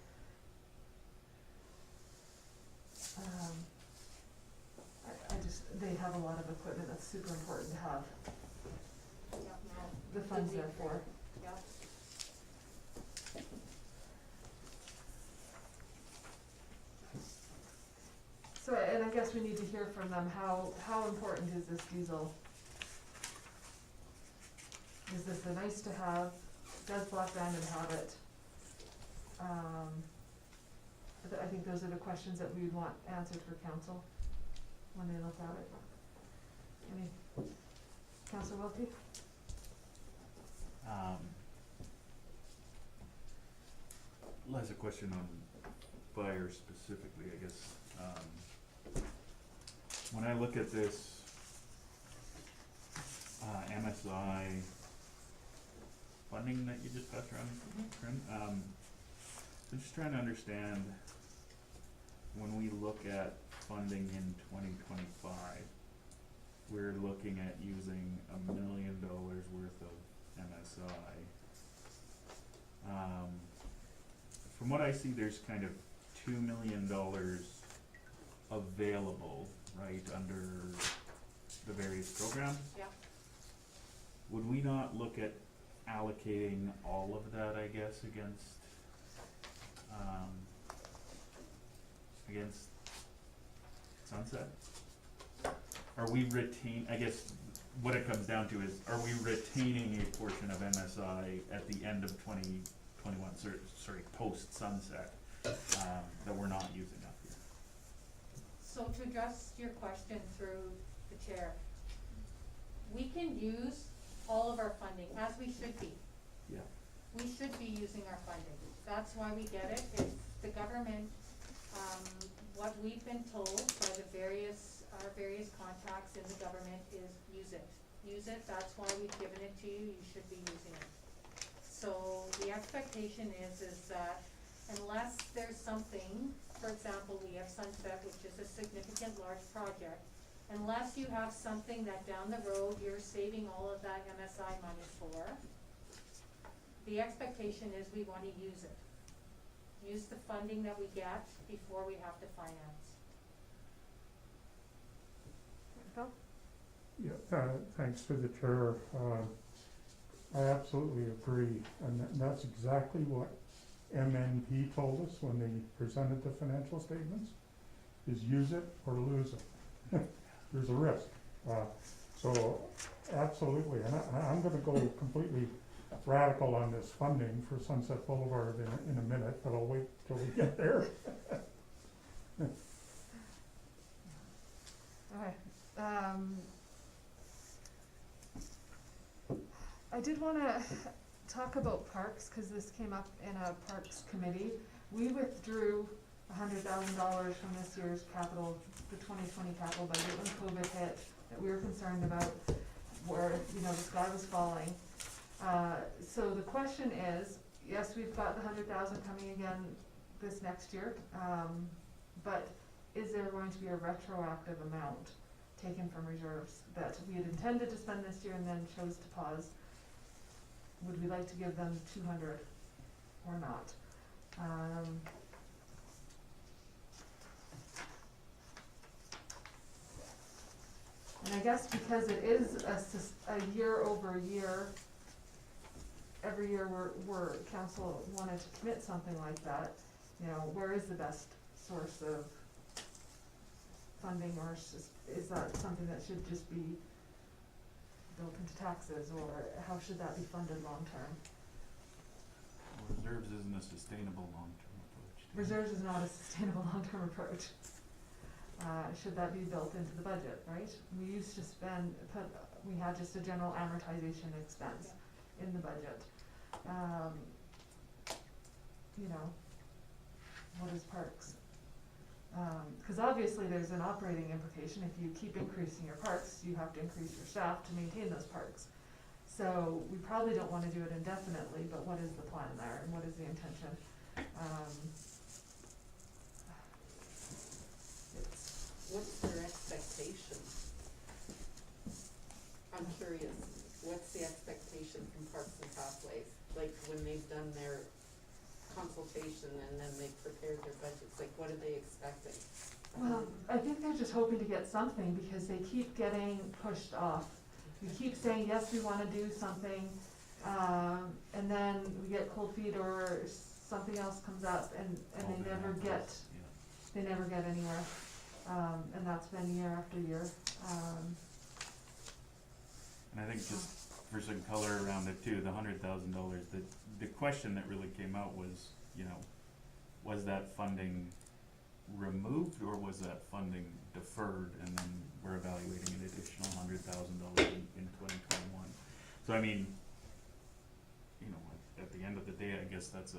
they have a lot of equipment that's super important to have. funds there for. Yeah. So, and I guess we need to hear from them, how important is this diesel? Is this a nice to have? Does Black Diamond have it? I think those are the questions that we would want answered for council when they look at it. Any, Councilor Wilkie? Less a question on fire specifically, I guess. When I look at this, MSI funding that you just passed around, Corinne, I'm just trying to understand, when we look at funding in 2025, we're looking at using $1 million worth of MSI. From what I see, there's kind of $2 million available, right, under the various programs. Yeah. Would we not look at allocating all of that, I guess, against Sunset? Are we I guess what it comes down to is, are we retaining a portion of MSI at the end of 2021, sorry, post-Sunset, that we're not using up here? So to address your question through the chair, we can use all of our funding, as we should be. Yeah. We should be using our funding. That's why we get it. If the government, what we've been told by our various contacts in the government is use it. Use it, that's why we've given it to you, you should be using it. So the expectation is that unless there's something, for example, we have Sunset, which is a significant large project, unless you have something that down the road you're saving all of that MSI money for, the expectation is we want to use it. Use the funding that we get before we have to finance. Phil? Yeah, thanks to the chair. I absolutely agree, and that's exactly what MNP told us when they presented the financial statements, is use it or lose it. There's a risk. So absolutely, and I'm gonna go completely radical on this funding for Sunset Boulevard in a minute, but I'll wait till we get there. Okay, I did wanna talk about parks, cause this came up in a parks committee. We withdrew $100,000 from this year's capital, the 2020 capital budget when COVID hit, that we were concerned about where, the sky was falling. So the question is, yes, we've got the 100,000 coming again this next year, but is there going to be a retroactive amount taken from reserves that we had intended to spend this year and then chose to pause? Would we like to give them 200 or not? And I guess because it is a year over year, every year we're council wanted to commit something like that, where is the best source of funding, or is that something that should just be built into taxes, or how should that be funded long-term? Reserves isn't a sustainable long-term approach. Reserves is not a sustainable long-term approach. Should that be built into the budget, right? We used to we had just a general amortization expense in the budget. What is parks? Cause obviously there's an operating implication. If you keep increasing your parks, you have to increase your staff to maintain those parks. So we probably don't wanna do it indefinitely, but what is the plan there and what is the intention? What's their expectation? I'm curious, what's the expectation from Parks and Pathways? Like when they've done their consultation and then they've prepared their budgets, like what are they expecting? Well, I think they're just hoping to get something because they keep getting pushed off. We keep saying, yes, we wanna do something, And then we get cold feet or something else comes up and they never get, they never get anywhere. And that's been year after year. And I think just for some color around it too, the $100,000, the question that really came out was, you know, was that funding removed or was that funding deferred, and then we're evaluating an additional $100,000 in 2021. So I mean, you know, at the end of the day, I guess it's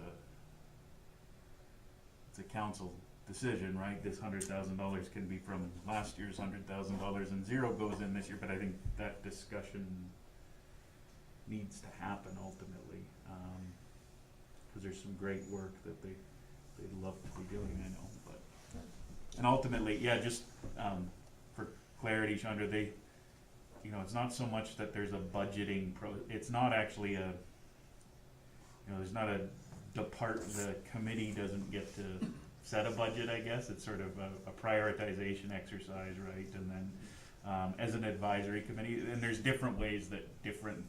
a council decision, right? This $100,000 can be from last year's $100,000 and zero goes in this year, but I think that discussion needs to happen ultimately, cause there's some great work that they'd love to be doing, I know, but, and ultimately, yeah, just, for clarity, Chandra, they, you know, it's not so much that there's a budgeting it's not actually a, you know, there's not a the committee doesn't get to set a budget, I guess, it's sort of a prioritization exercise, right? And then, as an advisory committee, and there's different ways that different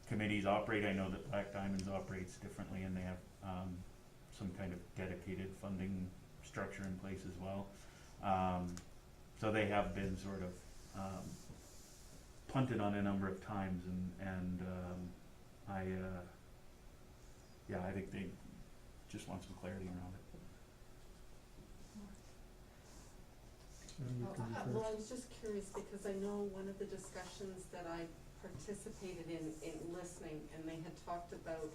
committees operate. I know that Black Diamonds operates differently, and they have some kind of dedicated funding structure in place as well. So they have been sort of punted on a number of times, and I think they just want some clarity around it. Well, I was just curious because I know one of the discussions that I participated in listening, and they had talked about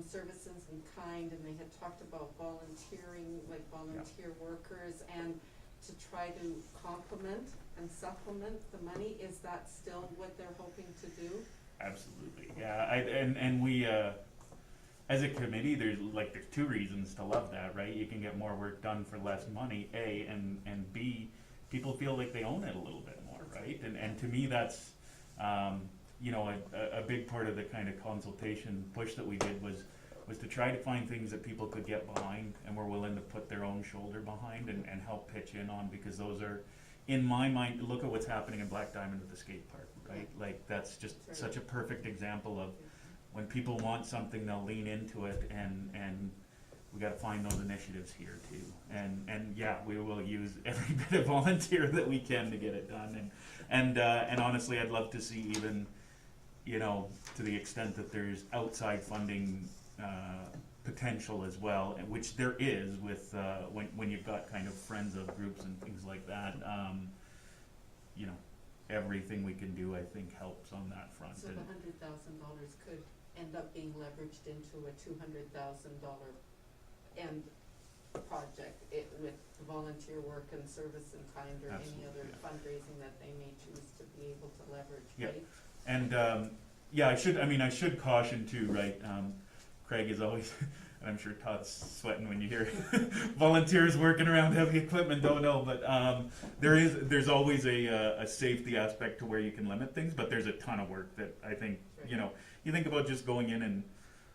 services in kind, and they had talked about volunteering, like volunteer workers, and to try to complement and supplement the money. Is that still what they're hoping to do? Absolutely, yeah. And we, as a committee, there's two reasons to love that, right? You can get more work done for less money, A, and B, people feel like they own it a little bit more, right? And to me, that's, you know, a big part of the kind of consultation push that we did was to try to find things that people could get behind and were willing to put their own shoulder behind and help pitch in on, because those are, in my mind, look at what's happening in Black Diamond with the skate park, right? Like, that's just such a perfect example of when people want something, they'll lean into it, and we gotta find those initiatives here too. And yeah, we will use every bit of volunteer that we can to get it done. And honestly, I'd love to see even, you know, to the extent that there's outside funding potential as well, which there is with when you've got kind of friends of groups and things like that. You know, everything we can do, I think, helps on that front. So the $100,000 could end up being leveraged into a $200,000 end project with volunteer work and service in kind, or Absolutely, any other fundraising that they may choose to be able to leverage, right? And I should caution too, right? Craig is always, and I'm sure Todd's sweating when you hear volunteers working around heavy equipment, don't know, but there's always a safety aspect to where you can limit things, but there's a ton of work that I think, you know, you think about just going in and,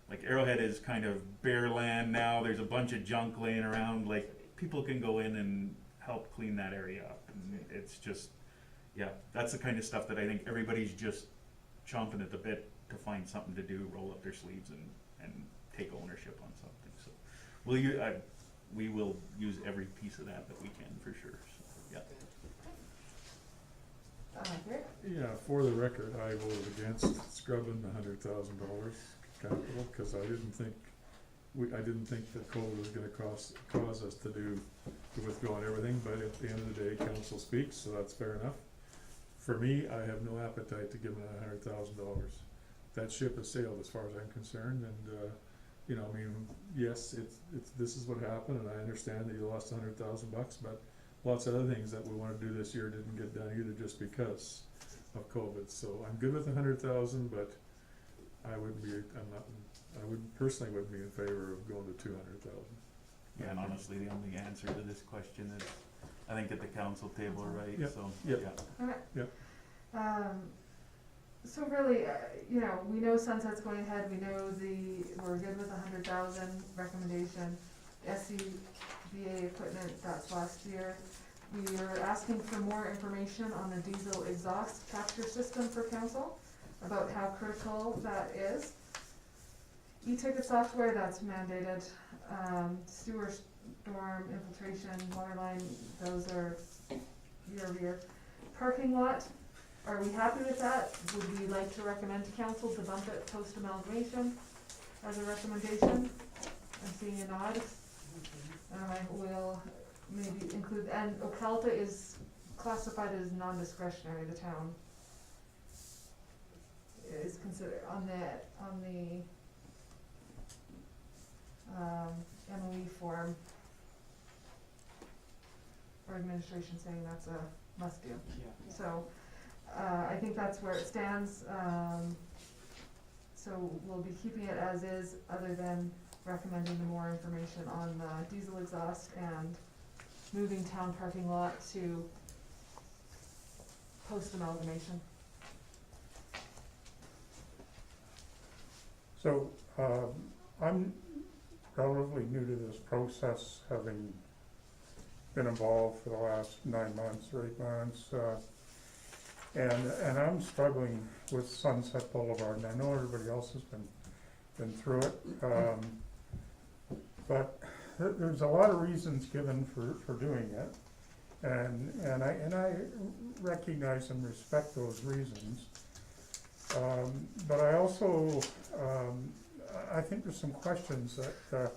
like, Arrowhead is kind of bare land now, there's a bunch of junk laying around, like, people can go in and help clean that area up, and it's just, yeah, that's the kind of stuff that I think everybody's just chomping at the bit to find something to do, roll up their sleeves and take ownership on something. So we will use every piece of that we can for sure. So, yeah. Great. Yeah, for the record, I voted against scrubbing the $100,000 capital, cause I didn't think that COVID was gonna cause us to withdraw and everything, but at the end of the day, council speaks, so that's fair enough. For me, I have no appetite to give them $100,000. That ship has sailed as far as I'm concerned, and, you know, I mean, yes, this is what happened, and I understand that you lost $100,000, but lots of other things that we wanna do this year didn't get done either just because of COVID, so I'm good with $100,000, but I personally wouldn't be in favor of going to $200,000. Yeah, and honestly, the only answer to this question is, I think, at the council table, right? Yep. So, Yep. yeah. Okay. Yep. So really, you know, we know Sunset's going ahead, we're good with 100,000 recommendation. SCBA equipment, that's last year. We are asking for more information on the diesel exhaust capture system for council. about how critical that is. E-ticket software, that's mandated, sewer, storm, infiltration, water line, those are year over year. Parking lot, are we happy with that? Would we like to recommend to council to bump it post amalgamation as a recommendation? I'm seeing a nod. I will maybe include, and Ocalta is classified as non-discretionary, the town is considered on the MOE form, or administration saying that's a must do. Yeah. So, I think that's where it stands, so we'll be keeping it as is, other than recommending more information on the diesel exhaust and moving town parking lot to post amalgamation. So, I'm relatively new to this process, having been involved for the last 9 months or 8 months, and I'm struggling with Sunset Boulevard, and I know everybody else has been through it, but there's a lot of reasons given for doing it, and I recognize and respect those reasons, but I also I think there's some questions that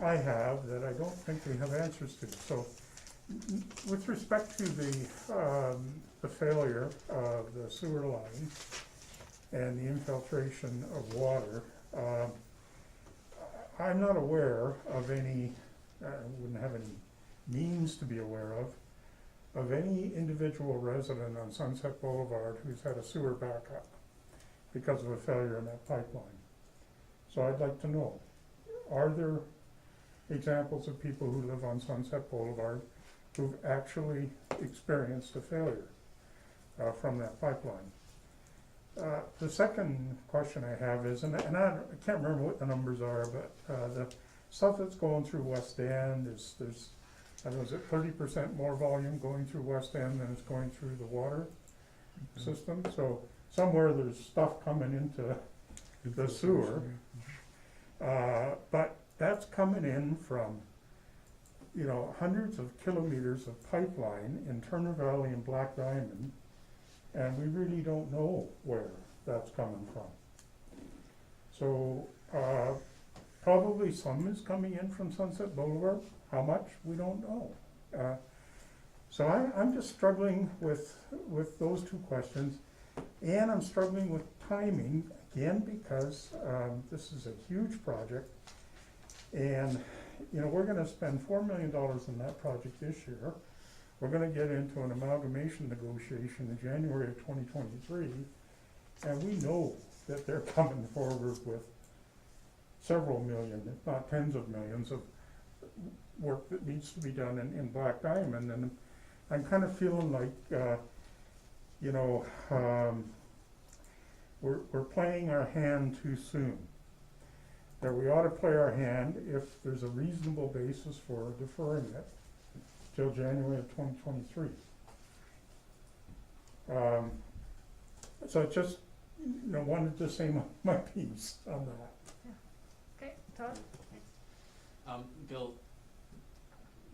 I have that I don't think we have answers to. So, with respect to the failure of the sewer line and the infiltration of water, I'm not aware of any, wouldn't have any means to be aware of any individual resident on Sunset Boulevard who's had a sewer backup because of a failure in that pipeline. So I'd like to know, are there examples of people who live on Sunset Boulevard who've actually experienced a failure from that pipeline? The second question I have is, and I can't remember what the numbers are, but the stuff that's going through West End there's I don't know, is it 30% more volume going through West End than is going through the water system? So somewhere there's stuff coming into the sewer, but that's coming in from, hundreds of kilometers of pipeline in Turner Valley and Black Diamond, and we really don't know where that's coming from. So probably some is coming in from Sunset Boulevard. How much, we don't know. So I'm just struggling with those two questions, and I'm struggling with timing, again, because this is a huge project, and we're gonna spend $4 million on that project this year. We're gonna get into an amalgamation negotiation in January of 2023, and we know that they're coming forward with several million, if not tens of millions of work that needs to be done in Black Diamond, and I'm kind of feeling like, we're playing our hand too soon. That we ought to play our hand if there's a reasonable basis for deferring it till January of 2023. So I just, wanted to say my piece on that. Okay, Todd? Bill,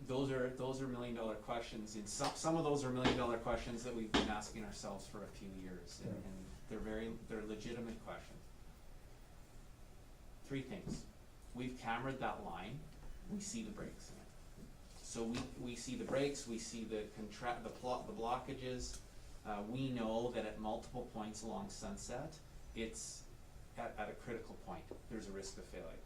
those are $1 million questions, and some of those are $1 million questions that we've been asking ourselves for a few years, and they're legitimate questions. 3 things: we've cameraed that line, we see the breaks in it. So we see the breaks, we see the blockages. We know that at multiple points along Sunset, it's at a critical point. There's a risk of failure.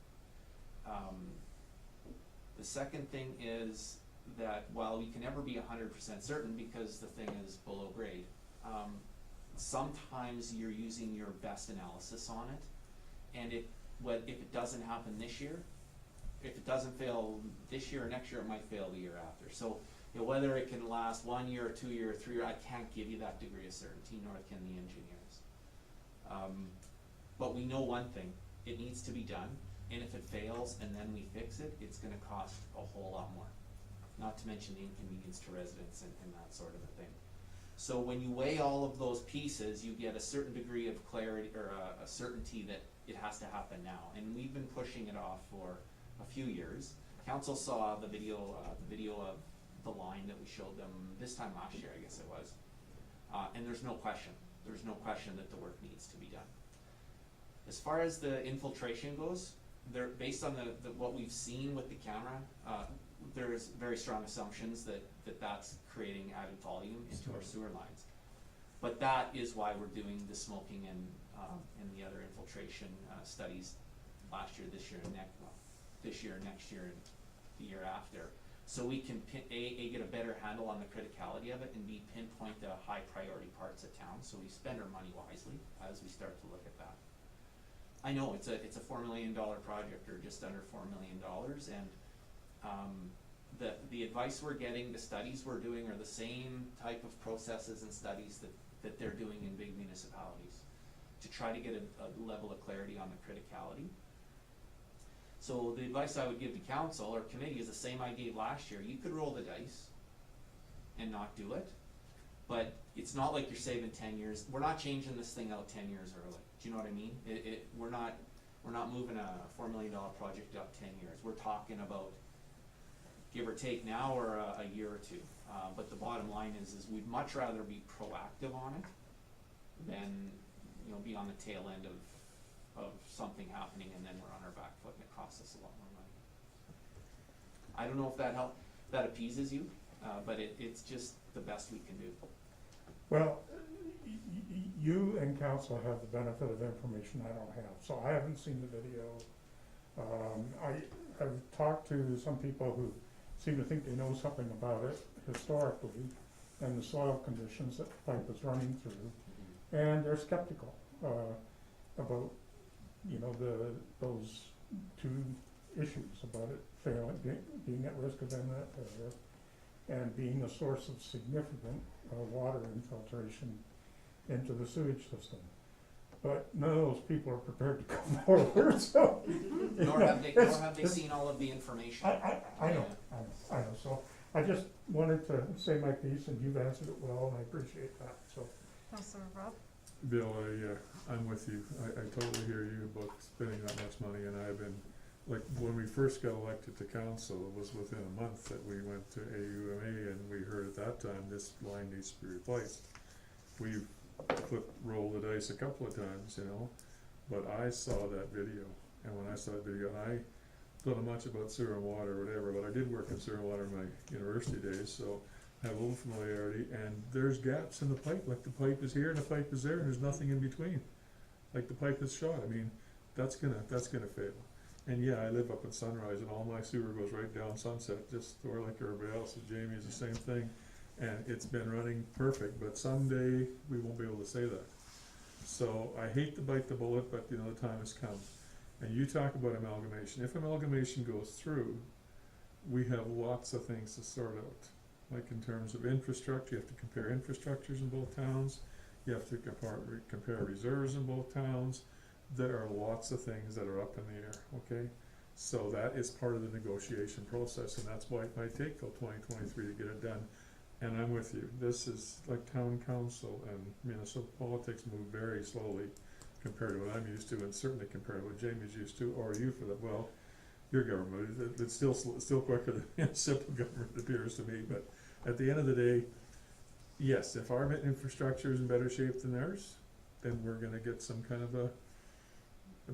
The second thing is that while we can never be 100% certain because the thing is below grade, sometimes you're using your best analysis on it, and if it doesn't happen this year, if it doesn't fail this year or next year, it might fail the year after. So whether it can last 1 year or 2 year or 3 year, I can't give you that degree of certainty, nor can the engineers. But we know one thing: it needs to be done. And if it fails and then we fix it, it's gonna cost a whole lot more. Not to mention the inconvenience to residents and that sort of a thing. So when you weigh all of those pieces, you get a certain degree of clarity, or a certainty that it has to happen now. And we've been pushing it off for a few years. Council saw the video of the line that we showed them this time last year, I guess it was. And there's no question that the work needs to be done. As far as the infiltration goes, based on what we've seen with the camera, there's very strong assumptions that's creating added volume into our sewer lines. But that is why we're doing the smoking and the other infiltration studies last year, this year, and next year, and the year after, so we can get a better handle on the criticality of it, and B, pinpoint the high priority parts of town, so we spend our money wisely as we start to look at that. I know it's a $4 million project, or just under $4 million, and the advice we're getting, the studies we're doing are the same type of processes and studies that they're doing in big municipalities to try to get a level of clarity on the criticality. So the advice I would give to council or committee is the same I gave last year. You could roll the dice and not do it, but it's not like you're saving 10 years. We're not changing this thing out 10 years early. Do you know what I mean? We're not moving a $4 million project up 10 years. We're talking about give or take now, or a year or two. But the bottom line is we'd much rather be proactive on it than, you know, be on the tail end of something happening and then we're on our back foot and it costs us a lot more money. I don't know if that appeases you, but it's just the best we can do. Well, you and council have the benefit of information I don't have, so I haven't seen the video. I've talked to some people who seem to think they know something about it historically and the soil conditions that the pipe is running through, and they're skeptical about, you know, those two issues about it failing, being at risk of inlet and being a source of significant water infiltration into the sewage system. But none of those people are prepared to come forward, so. Nor have they seen all of the information. I know, so I just wanted to say my piece, and you've answered it well, and I appreciate that, so. Councilor Rob? Bill, I'm with you. I totally hear you about spending that much money, and I've been, like, when we first got elected to council, it was within a month that we went to AUMA, and we heard at that time this line needs to be replaced. We've rolled the dice a couple of times, you know, but I saw that video, and when I saw that video, and I don't know much about sewer and water or whatever, but I did work in sewer and water in my university days, so I have a little familiarity, and there's gaps in the pipe, like the pipe is here and the pipe is there, and there's nothing in between. Like the pipe is shot. I mean, that's gonna fail. And yeah, I live up in Sunrise, and all my sewer goes right down Sunset, just or like everybody else. And Jamie is the same thing, and it's been running perfect. But someday we won't be able to say that. So I hate to bite the bullet, but you know the time has come. And you talk about amalgamation. If amalgamation goes through, we have lots of things to sort out. Like in terms of infrastructure, you have to compare infrastructures in both towns. You have to compare reserves in both towns. There are lots of things that are up in the air, okay? So that is part of the negotiation process, and that's why it might take till 2023 to get it done. And I'm with you. This is like town council, and municipal politics move very slowly compared to what I'm used to, and certainly compared to what Jamie's used to, or you for that. Well, your government, it's still quicker than municipal government, it appears to me. But at the end of the day, yes, if our infrastructure is in better shape than theirs, then we're going to get some kind of a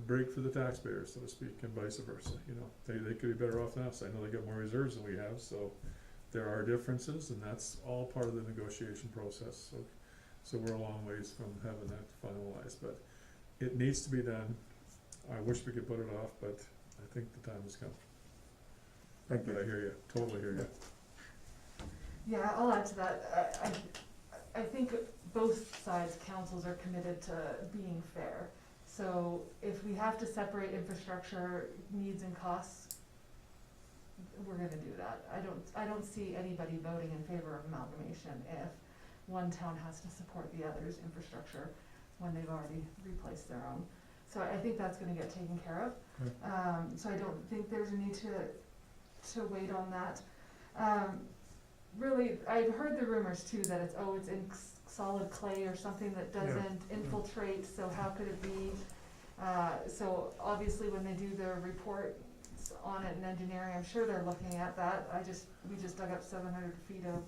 break for the taxpayers, so to speak, and vice versa. You know, they could be better off than us. I know they got more reserves than we have, so there are differences, and that's all part of the negotiation process. So we're a long ways from having that finalized, but it needs to be done. I wish we could put it off, but I think the time has come. Thank you. But I hear you, totally hear you. Yeah, I'll add to that. I think both sides, councils, are committed to being fair. So if we have to separate infrastructure needs and costs, we're gonna do that. I don't see anybody voting in favor of amalgamation if one town has to support the other's infrastructure when they've already replaced their own. So I think that's gonna get taken care of. So I don't think there's a need to wait on that. Really, I've heard the rumors too that it's solid clay or something that doesn't infiltrate, so how could it be? So obviously when they do their report on it in engineering, I'm sure they're looking at that. We just dug up 700 feet of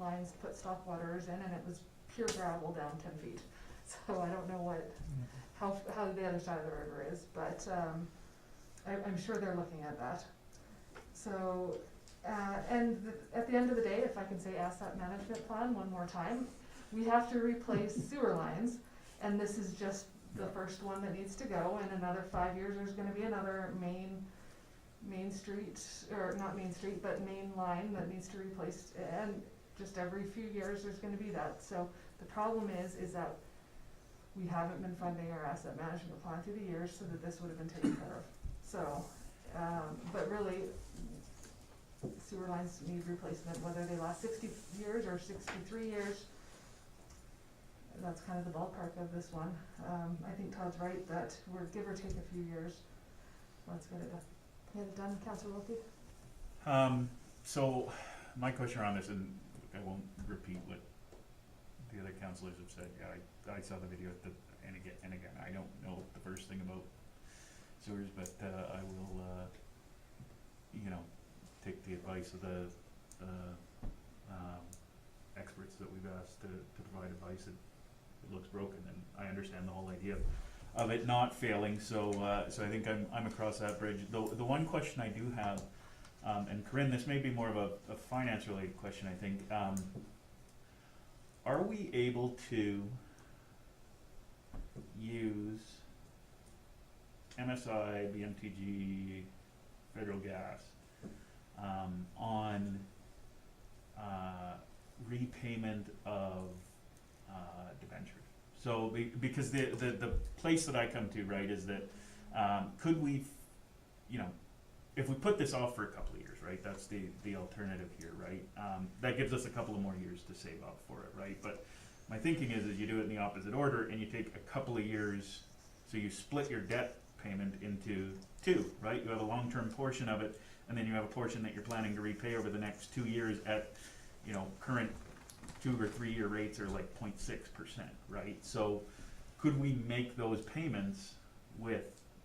lines, put stop waters in, and it was pure gravel down 10 feet. So I don't know how the other side of the river is, but I'm sure they're looking at that. So, at the end of the day, if I can say asset management plan one more time, we have to replace sewer lines, and this is just the first one that needs to go. In another 5 years, there's gonna be another main street, or not main street, but main line that needs to be replaced, and just every few years, there's gonna be that. So the problem is that we haven't been funding our asset management plan through the years so that this would have been taken care of. So, but really, sewer lines need replacement, whether they last 60 years or 63 years. That's kind of the ballpark of this one. I think Todd's right that we're give or take a few years. Let's get it done, Councillor Wilkie. So my question around this, and I won't repeat what the other councillors have said. Yeah, I saw the video and again, I don't know the first thing about sewers, but I will, take the advice of the experts that we've asked to provide advice. It looks broken, and I understand the whole idea of it not failing. So I think I'm across that bridge. The one question I do have, and Corinne, this may be more of a finance-related question, I think. Are we able to use MSI, BMTG, Federal Gas on repayment of debentures? So because the place that I come to, right, is that could we, if we put this off for a couple of years, right, that's the alternative here, right, that gives us a couple of more years to save up for it, right? But my thinking is you do it in the opposite order and you take a couple of years, so you split your debt payment into two, right? You have a long-term portion of it, and then you have a portion that you're planning to repay over the next 2 years at, current 2 or 3 year rates are like 0.6%, right? So could we make those payments with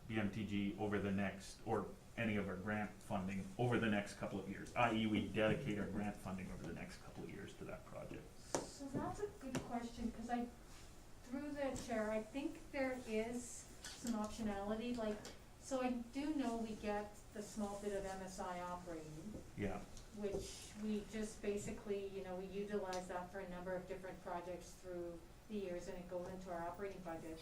BMTG over the next, or any of our grant funding over the next couple of years, i.e. we dedicate our grant funding over the next couple of years to that project? So that's a good question, because through the chair, I think there is some optionality, so I do know we get the small bit of MSI operating. Yeah. Which we just basically, we utilize that for a number of different projects through the years, and it goes into our operating budget.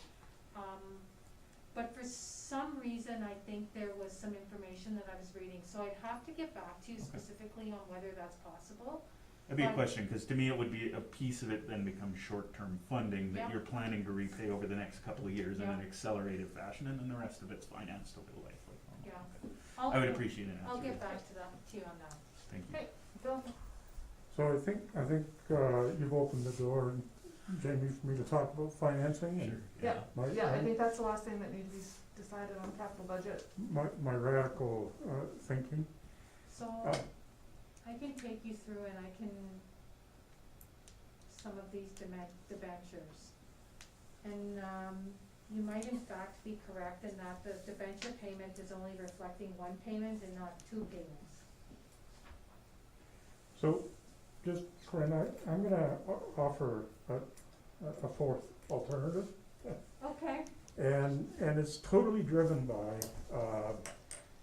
But for some reason, I think there was some information that I was reading, so I'd have to get back to you specifically on whether that's possible. That'd be a question, because to me it would be a piece of it then becomes short-term funding that you're planning to repay over the next couple of years in an accelerated fashion, and then the rest of it's financed over the life of it. Yeah. I would appreciate an answer. I'll get back to you on that. Thank you. Okay, Bill? So I think you've opened the door, Jamie, for me to talk about financing. And Yeah. my- Yeah, I think that's the last thing that needs to be decided on capital budget. My radical thinking. So, I can take you through and I can, some of these debentures. And, you might in fact be correct in that the debenture payment is only reflecting one payment and not two payments. So, just, Corinne, I'm gonna offer a fourth alternative. Okay. And it's totally driven by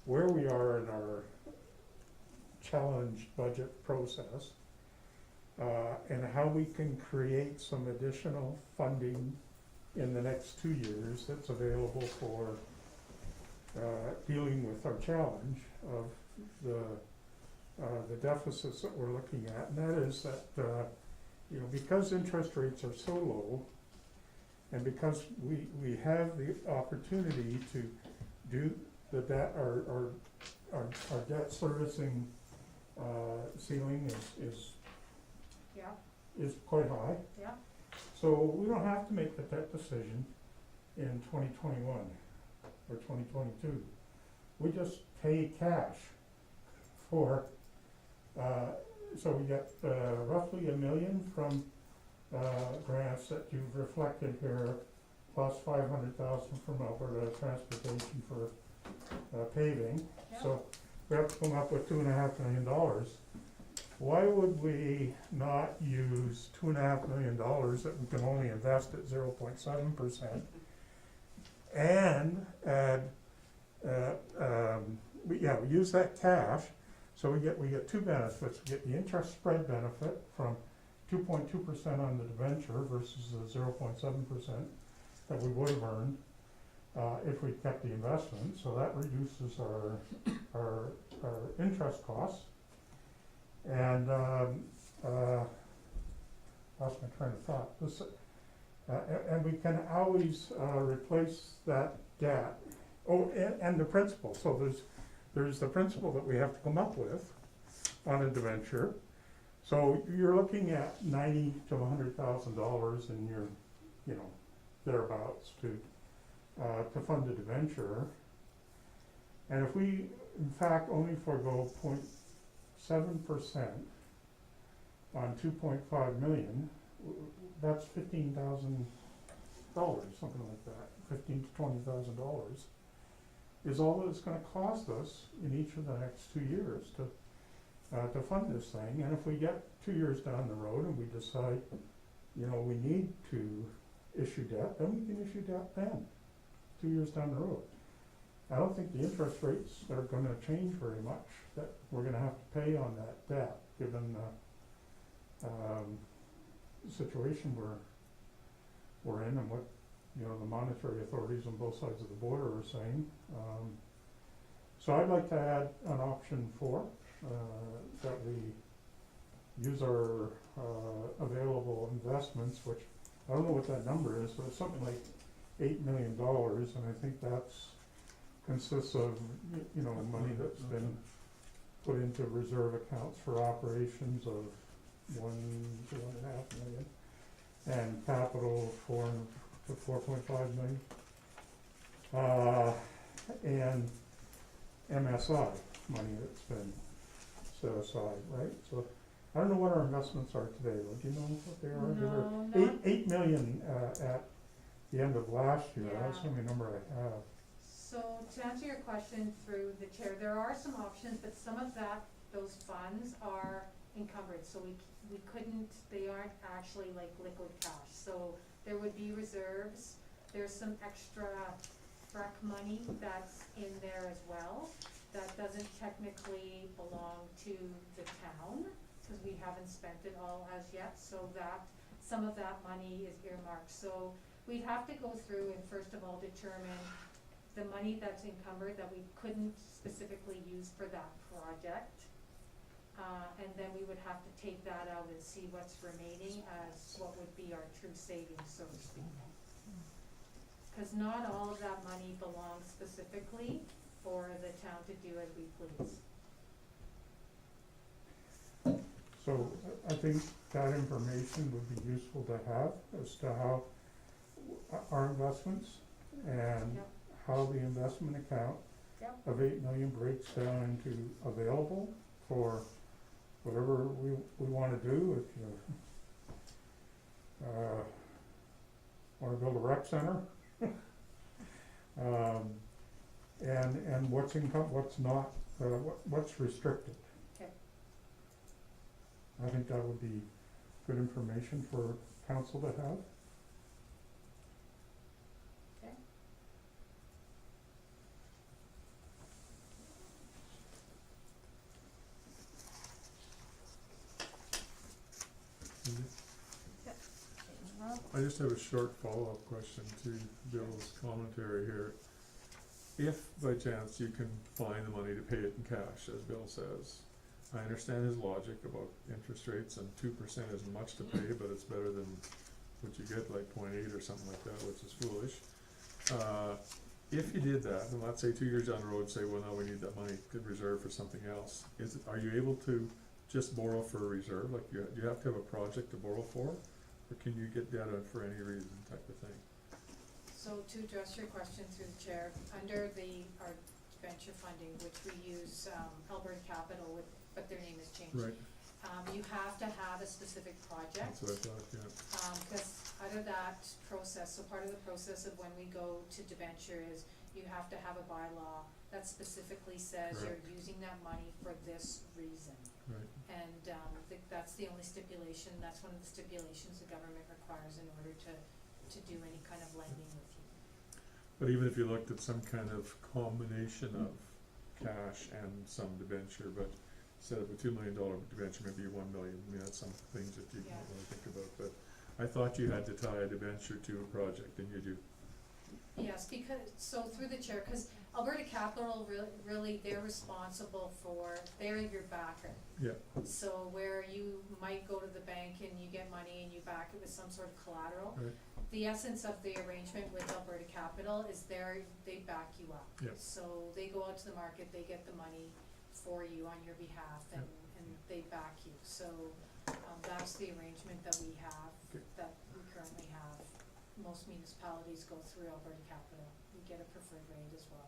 where we are in our challenged budget process, and how we can create some additional funding in the next 2 years that's available for dealing with our challenge of the deficits that we're looking at. And that is that, because interest rates are so low, and because we have the opportunity to do the debt, our debt servicing ceiling is quite high. Yeah. So we don't have to make the debt decision in 2021 or 2022. We just pay cash for, so we get roughly $1 million from grants that you've reflected here, plus 500,000 from Alberta Transportation for paving. Yep. So we have to come up with $2.5 million. Why would we not use $2.5 million that we can only invest at 0.7% and add, we use that cash, so we get two benefits. We get the interest spread benefit from 2.2% on the debenture versus the 0.7% that we would have earned if we kept the investment. So that reduces our interest costs. And lost my train of thought. And we can always replace that debt. Oh, and the principal. So there's the principal that we have to come up with on a debenture. So you're looking at $90,000 to $100,000 in your, thereabouts to fund the debenture. And if we, in fact, only forego 0.7% on 2.5 million, that's $15,000, something like that, $15,000 to $20,000 is all it's going to cost us in each of the next 2 years to fund this thing. And if we get 2 years down the road and we decide, we need to issue debt, then we can issue debt then, 2 years down the road. I don't think the interest rates are going to change very much that we're going to have to pay on that debt, given the situation we're in and what the monetary authorities on both sides of the border are saying. So I'd like to add an option 4, that we use our available investments, which I don't know what that number is, but it's something like $8 million, and I think that's consists of money that's been put into reserve accounts for operations of $1 to $1.5 million, and capital $4 to $4.5 million, and MSI money that's been set aside, right? So I don't know what our investments are today. Do you know what they are? No, They were not- 8 million at the end of last year. That's the Yeah. only number I have. So to answer your question through the chair, there are some options, but some of those funds are encumbered, so we couldn't, they aren't actually like liquid cash. So there would be reserves, there's some extra FREC money that's in there as well, that doesn't technically belong to the town, cause we haven't spent it all as yet, so that, some of that money is earmarked. So we'd have to go through and first of all determine the money that's encumbered that we couldn't specifically use for that project. And then we would have to take that out and see what's remaining as what would be our true savings, so to speak. Cause not all of that money belongs specifically for the town to do as we please. So I think that information would be useful to have as to how our investments and Yep. how the investment account Yep. of 8 million breaks down into available for whatever we wanna do. If you wanna build a rec center, and what's income, what's not, what's restricted. Okay. I think that would be good information for council to have. Okay. I just have a short follow-up question to Bill's commentary here. If by chance you can find the money to pay it in cash, as Bill says, I understand his logic about interest rates, and 2% isn't much to pay, but it's better than what you get, like 0.8 or something like that, which is foolish. If you did that, and let's say 2 years down the road, say, well, now we need that money to reserve for something else, are you able to just borrow for a reserve? Like, do you have to have a project to borrow for? Or can you get debt out for any reason type of thing? So to address your question through the chair, under our venture funding, which we use Alberta Capital with, but their name has changed. Right. You have to have a specific project. That's what I thought, yeah. Cause out of that process, so part of the process of when we go to debenture is you have to have a bylaw that specifically says you're Correct. using that money for this reason. Right. And, that's the only stipulation, that's one of the stipulations the government requires in order to do any kind of lending with you. But even if you looked at some kind of combination of cash and some debenture, but instead of a $2 million debenture, maybe $1 million, I mean, that's some things that you Yeah. might wanna think about, but I thought you had to tie a debenture to a project, and you do. Yes, because, so through the chair, cause Alberta Capital really, they're responsible for, they're your backer. Yeah. So where you might go to the bank and you get money and you back it with some sort of collateral. Right. The essence of the arrangement with Alberta Capital is they back you up. Yeah. So they go out to the market, they get the money for you on your behalf and they back you. So, that's the arrangement that we have, Okay. that we currently have. Most municipalities go through Alberta Capital. We get a preferred rate as well.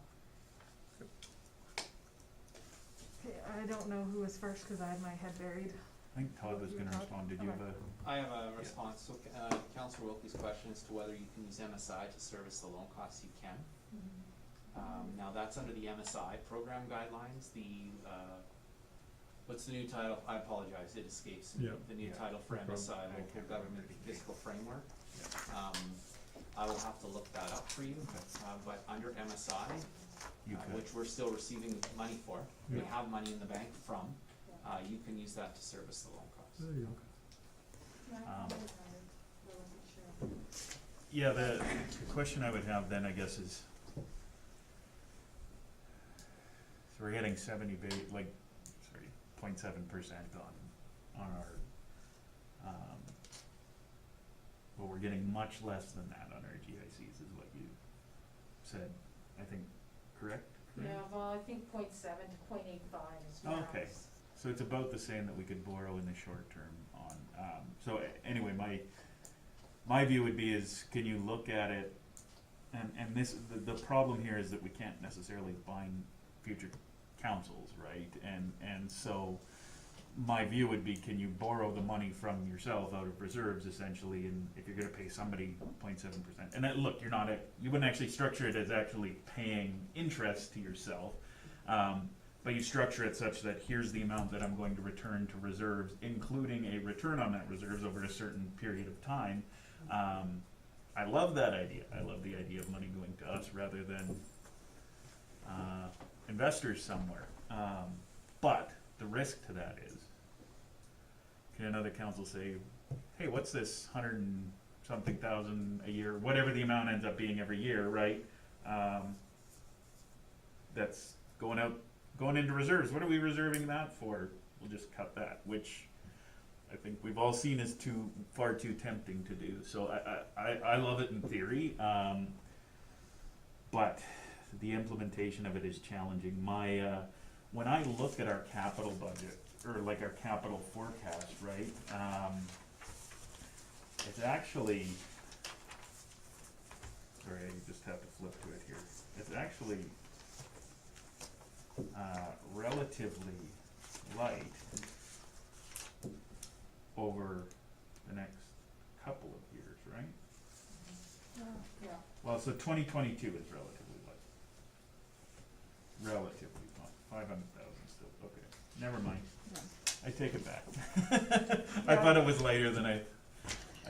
Okay, I don't know who was first, cause I had my head buried. I think Todd was gonna respond, did you have a? I have a response, so, Councillor Wilkie's question as to whether you can use MSI to service the loan costs. You can. Now that's under the MSI program guidelines, what's the new title? I apologize, it escapes me. Yeah. The new Yeah. title for No problem. MSI, I Local can't Government remember. Fiscal Framework. I will have to look that up for you, Okay. but under MSI, You could. which we're still receiving money for, we Yeah. have money in the bank from, you can use that to service the loan costs. There you go. Yeah, the question I would have then, I guess, is, so we're getting 0.7% on our, but we're getting much less than that on our GICs is what you said, I think, correct? Yeah, well, I think 0.7 to 0.85 is max. Okay. So it's about the same that we could borrow in the short term on, so anyway, my view would be is, can you look at it, and this, the problem here is that we can't necessarily bind future councils, right? And so, my view would be, can you borrow the money from yourself out of reserves essentially, and if you're gonna pay somebody 0.7%, and look, you wouldn't actually structure it as actually paying interest to yourself, but you structure it such that here's the amount that I'm going to return to reserves, including a return on that reserves over a certain period of time. I love that idea. I love the idea of money going to us rather than investors somewhere. But the risk to that is, can another council say, hey, what's this 100 and something thousand a year, whatever the amount ends up being every year, right? That's going into reserves. What are we reserving that for? We'll just cut that, which I think we've all seen is far too tempting to do. So I love it in theory, but the implementation of it is challenging. When I look at our capital budget, or like our capital forecast, right, it's actually, sorry, I just have to flip to it here. It's actually relatively light over the next couple of years, right? Yeah. Well, so 2022 is relatively light. Relatively light, 500,000 still, okay, never mind, I take it back. I thought it was later than I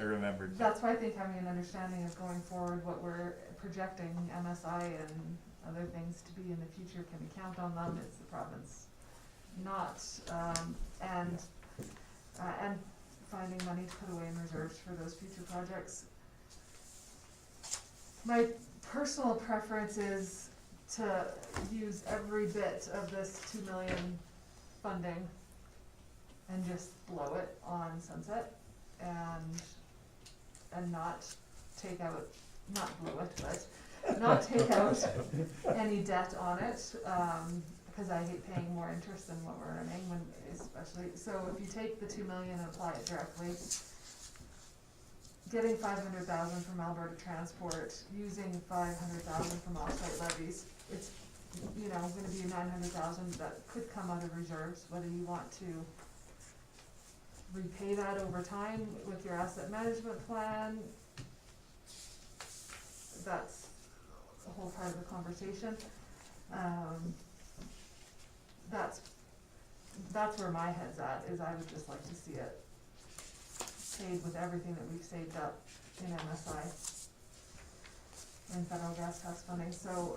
remembered. That's why I think having an understanding of going forward, what we're projecting MSI and other things to be in the future, can we count on them, is the province not, and finding money to put away in reserves for those future projects. My personal preference is to use every bit of this 2 million funding and just blow it on Sunset and not take out, not blow it, but not take out any debt on it, because I hate paying more interest than what we're earning, when, especially, so if you take the 2 million and apply it directly, getting 500,000 from Alberta Transport, using 500,000 from off-site levies, it's, gonna be 900,000 that could come out of reserves, whether you want to repay that over time with your asset management plan. That's a whole part of the conversation. That's where my head's at, is I would just like to see it paid with everything that we've saved up in MSI and federal gas tax funding, so,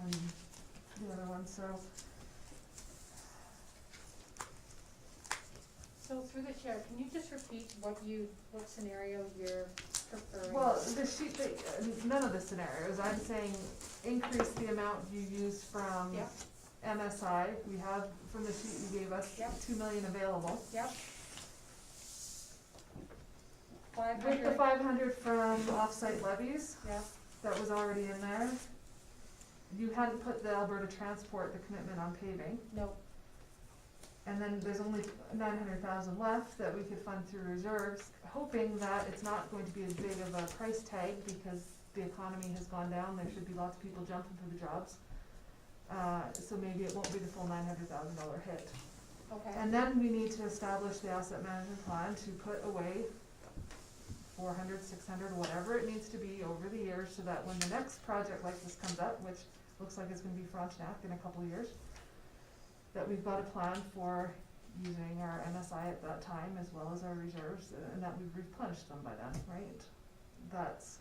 and the other one, so. So through the chair, can you just repeat what scenario you're preferring? Well, the sheet that, none of the scenarios, I'm saying increase the amount you use from Yep. MSI, we have, from the sheet you gave us, Yep. 2 million available. Yep. With the 500 from offsite levies, Yep. that was already in there. You hadn't put the Alberta Transport, the commitment on paving, No, and then there's only 900,000 left that we could fund through reserves, hoping that it's not going to be as big of a price tag because the economy has gone down, there should be lots of people jumping for the jobs. So maybe it won't be the full $900,000 hit. okay. And then we need to establish the asset management plan to put away 400, 600, whatever it needs to be over the years, so that when the next project like this comes up, which looks like it's gonna be Frontenac in a couple of years, that we've got a plan for using our MSI at that time as well as our reserves, and that we've replenished them by then, right? That's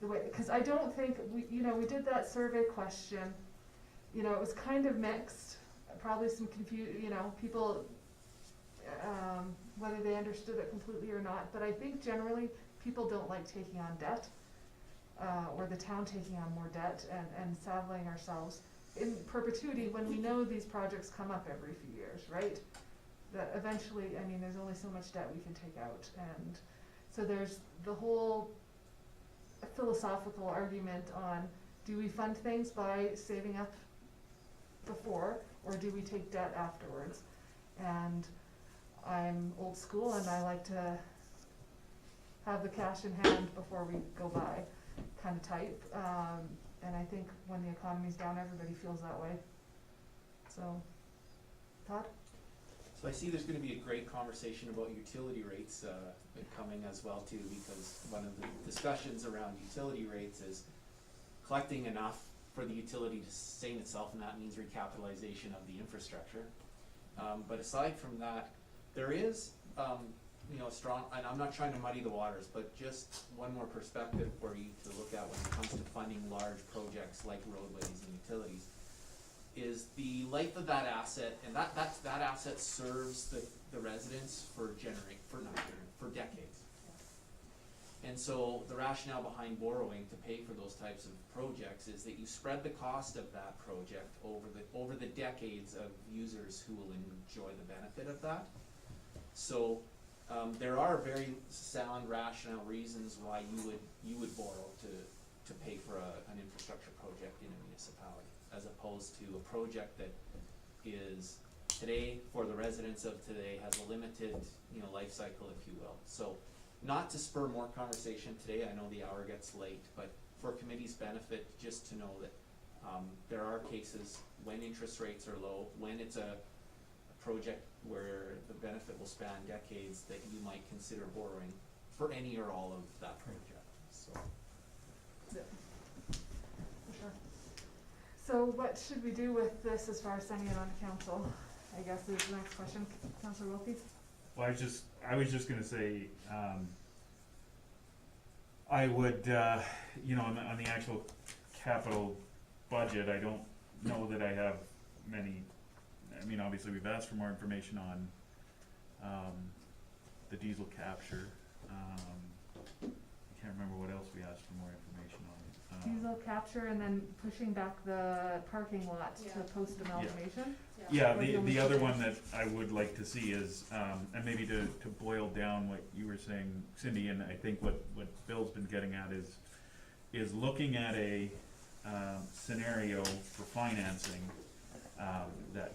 the way, cause I don't think, we we did that survey question, it was kind of mixed, probably some people, whether they understood it completely or not, but I think generally people don't like taking on debt, or the town taking on more debt and saddling ourselves in perpetuity when we know these projects come up every few years, right? That eventually, there's only so much debt we can take out, and so there's the whole philosophical argument on, do we fund things by saving up before, or do we take debt afterwards? And I'm old school and I like to have the cash in hand before we go buy, kind of type. And I think when the economy's down, everybody feels that way. So, Todd? So I see there's gonna be a great conversation about utility rates, coming as well too, because one of the discussions around utility rates is collecting enough for the utility to sustain itself, and that means recapitalization of the infrastructure. But aside from that, there is, strong, and I'm not trying to muddy the waters, but just one more perspective for you to look at when it comes to funding large projects like roadways and utilities, is the life of that asset, and that asset serves the residents for decades. And so the rationale behind borrowing to pay for those types of projects is that you spread the cost of that project over the decades of users who will enjoy the benefit of that. So there are very sound rational reasons why you would borrow to pay for an infrastructure project in a municipality, as opposed to a project that is today, for the residents of today, has a limited life cycle, if you will. So not to spur more conversation today, I know the hour gets late, but for committee's benefit, just to know that there are cases when interest rates are low, when it's a project where the benefit will span decades, that you might consider borrowing for any or all of that project, so. For sure. So what should we do with this as far as sending it on to council, I guess is the next question. Councillor Wilkie? Well, I was just gonna say, I would, on the actual capital budget, I don't know that I have many, obviously we've asked for more information on, the diesel capture, I can't remember what else we asked for more information on. Diesel capture and then pushing back the parking lot to Yeah. post amalgamation? Yeah, Or the the only other thing one that I would like to see is, and maybe to boil down what you were saying, Cindy, and I think what Bill's been getting at is looking at a, scenario for financing, that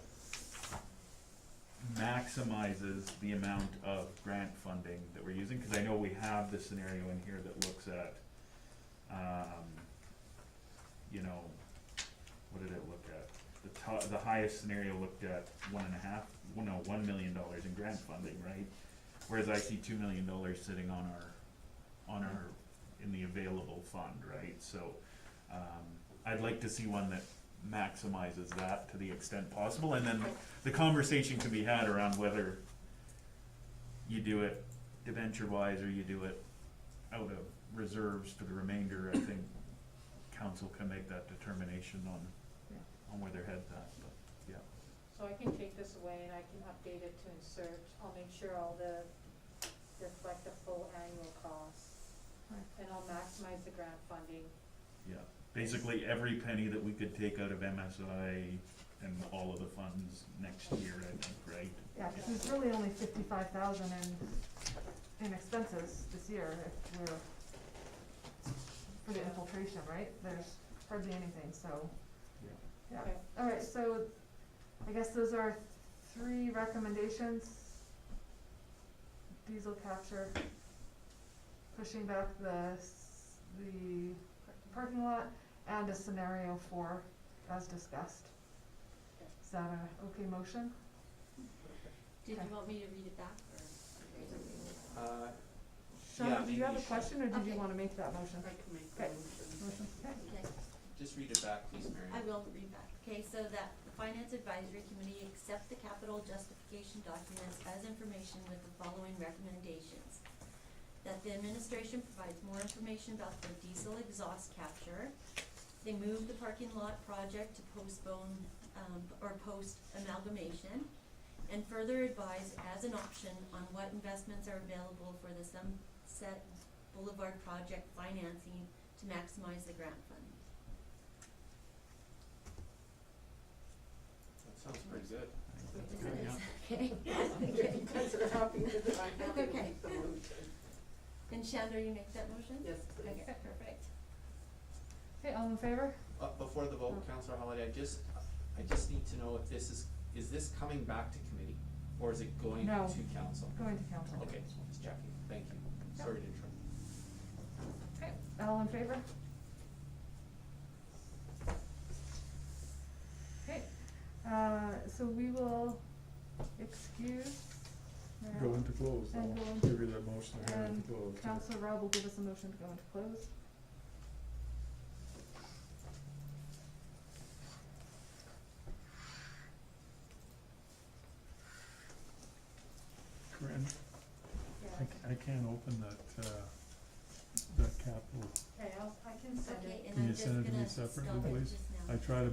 maximizes the amount of grant funding that we're using, cause I know we have the scenario in here that looks at, what did it look at? The the highest scenario looked at $1 million in grant funding, right? Whereas I see $2 million sitting on our, in the available fund, right? So, I'd like to see one that maximizes that to the extent possible, and then the conversation can be had around whether you do it debenture-wise or you do it out of reserves for the remainder. I think council can make that determination on where their head's at, but, yeah. So I can take this away and I can update it to insert, I'll make sure all the, reflect the full annual costs. Right. And I'll maximize the grant funding. Yeah, basically every penny that we could take out of MSI and all of the funds next year, I think, right? Yeah, cause there's really only 55,000 in expenses this year if we're, for the infiltration, right? There's hardly anything, so, yeah. Okay. Alright, so I guess those are 3 recommendations. Diesel capture, pushing back the parking lot, and a scenario 4 as discussed. Is that a okay motion? Did Okay. you want me to read it back, or? Sean, do you maybe have a you should. question, or did you Okay. wanna make that motion? I can make the Okay. motion. Okay. Okay, Just read it back, please, Mary. I will read back. Okay, so that the Finance Advisory Committee accept the capital justification documents as information with the following recommendations. That the administration provides more information about the diesel exhaust capture. They move the parking lot project to postpone, or post amalgamation. And further advise as an option on what investments are available for the Sunset Boulevard project financing to maximize the grant fund. That sounds pretty good. Is Good, it- yeah. Okay. If you guys are happy with it, I'm happy Okay. with the motion. And Chandra, you make that motion? Yes, please. Okay, perfect. Okay, all in favor? Before the vote, Councillor Holiday, I just need to know if this is this coming back to committee, or is it going No. to council? Going to council. Okay, just checking, thank you, Yep. sorry to interrupt. Okay, all in favor? Okay, so we will excuse Mayor Go into close, And I'll go into- give you that motion to go and into close. Councillor Rob will give us a motion to go into close. Corinne, Yeah. I can't open that capital. Okay, I can send it. Okay, and Can I'm you just send it to me gonna separately, stop it please? just now. I try to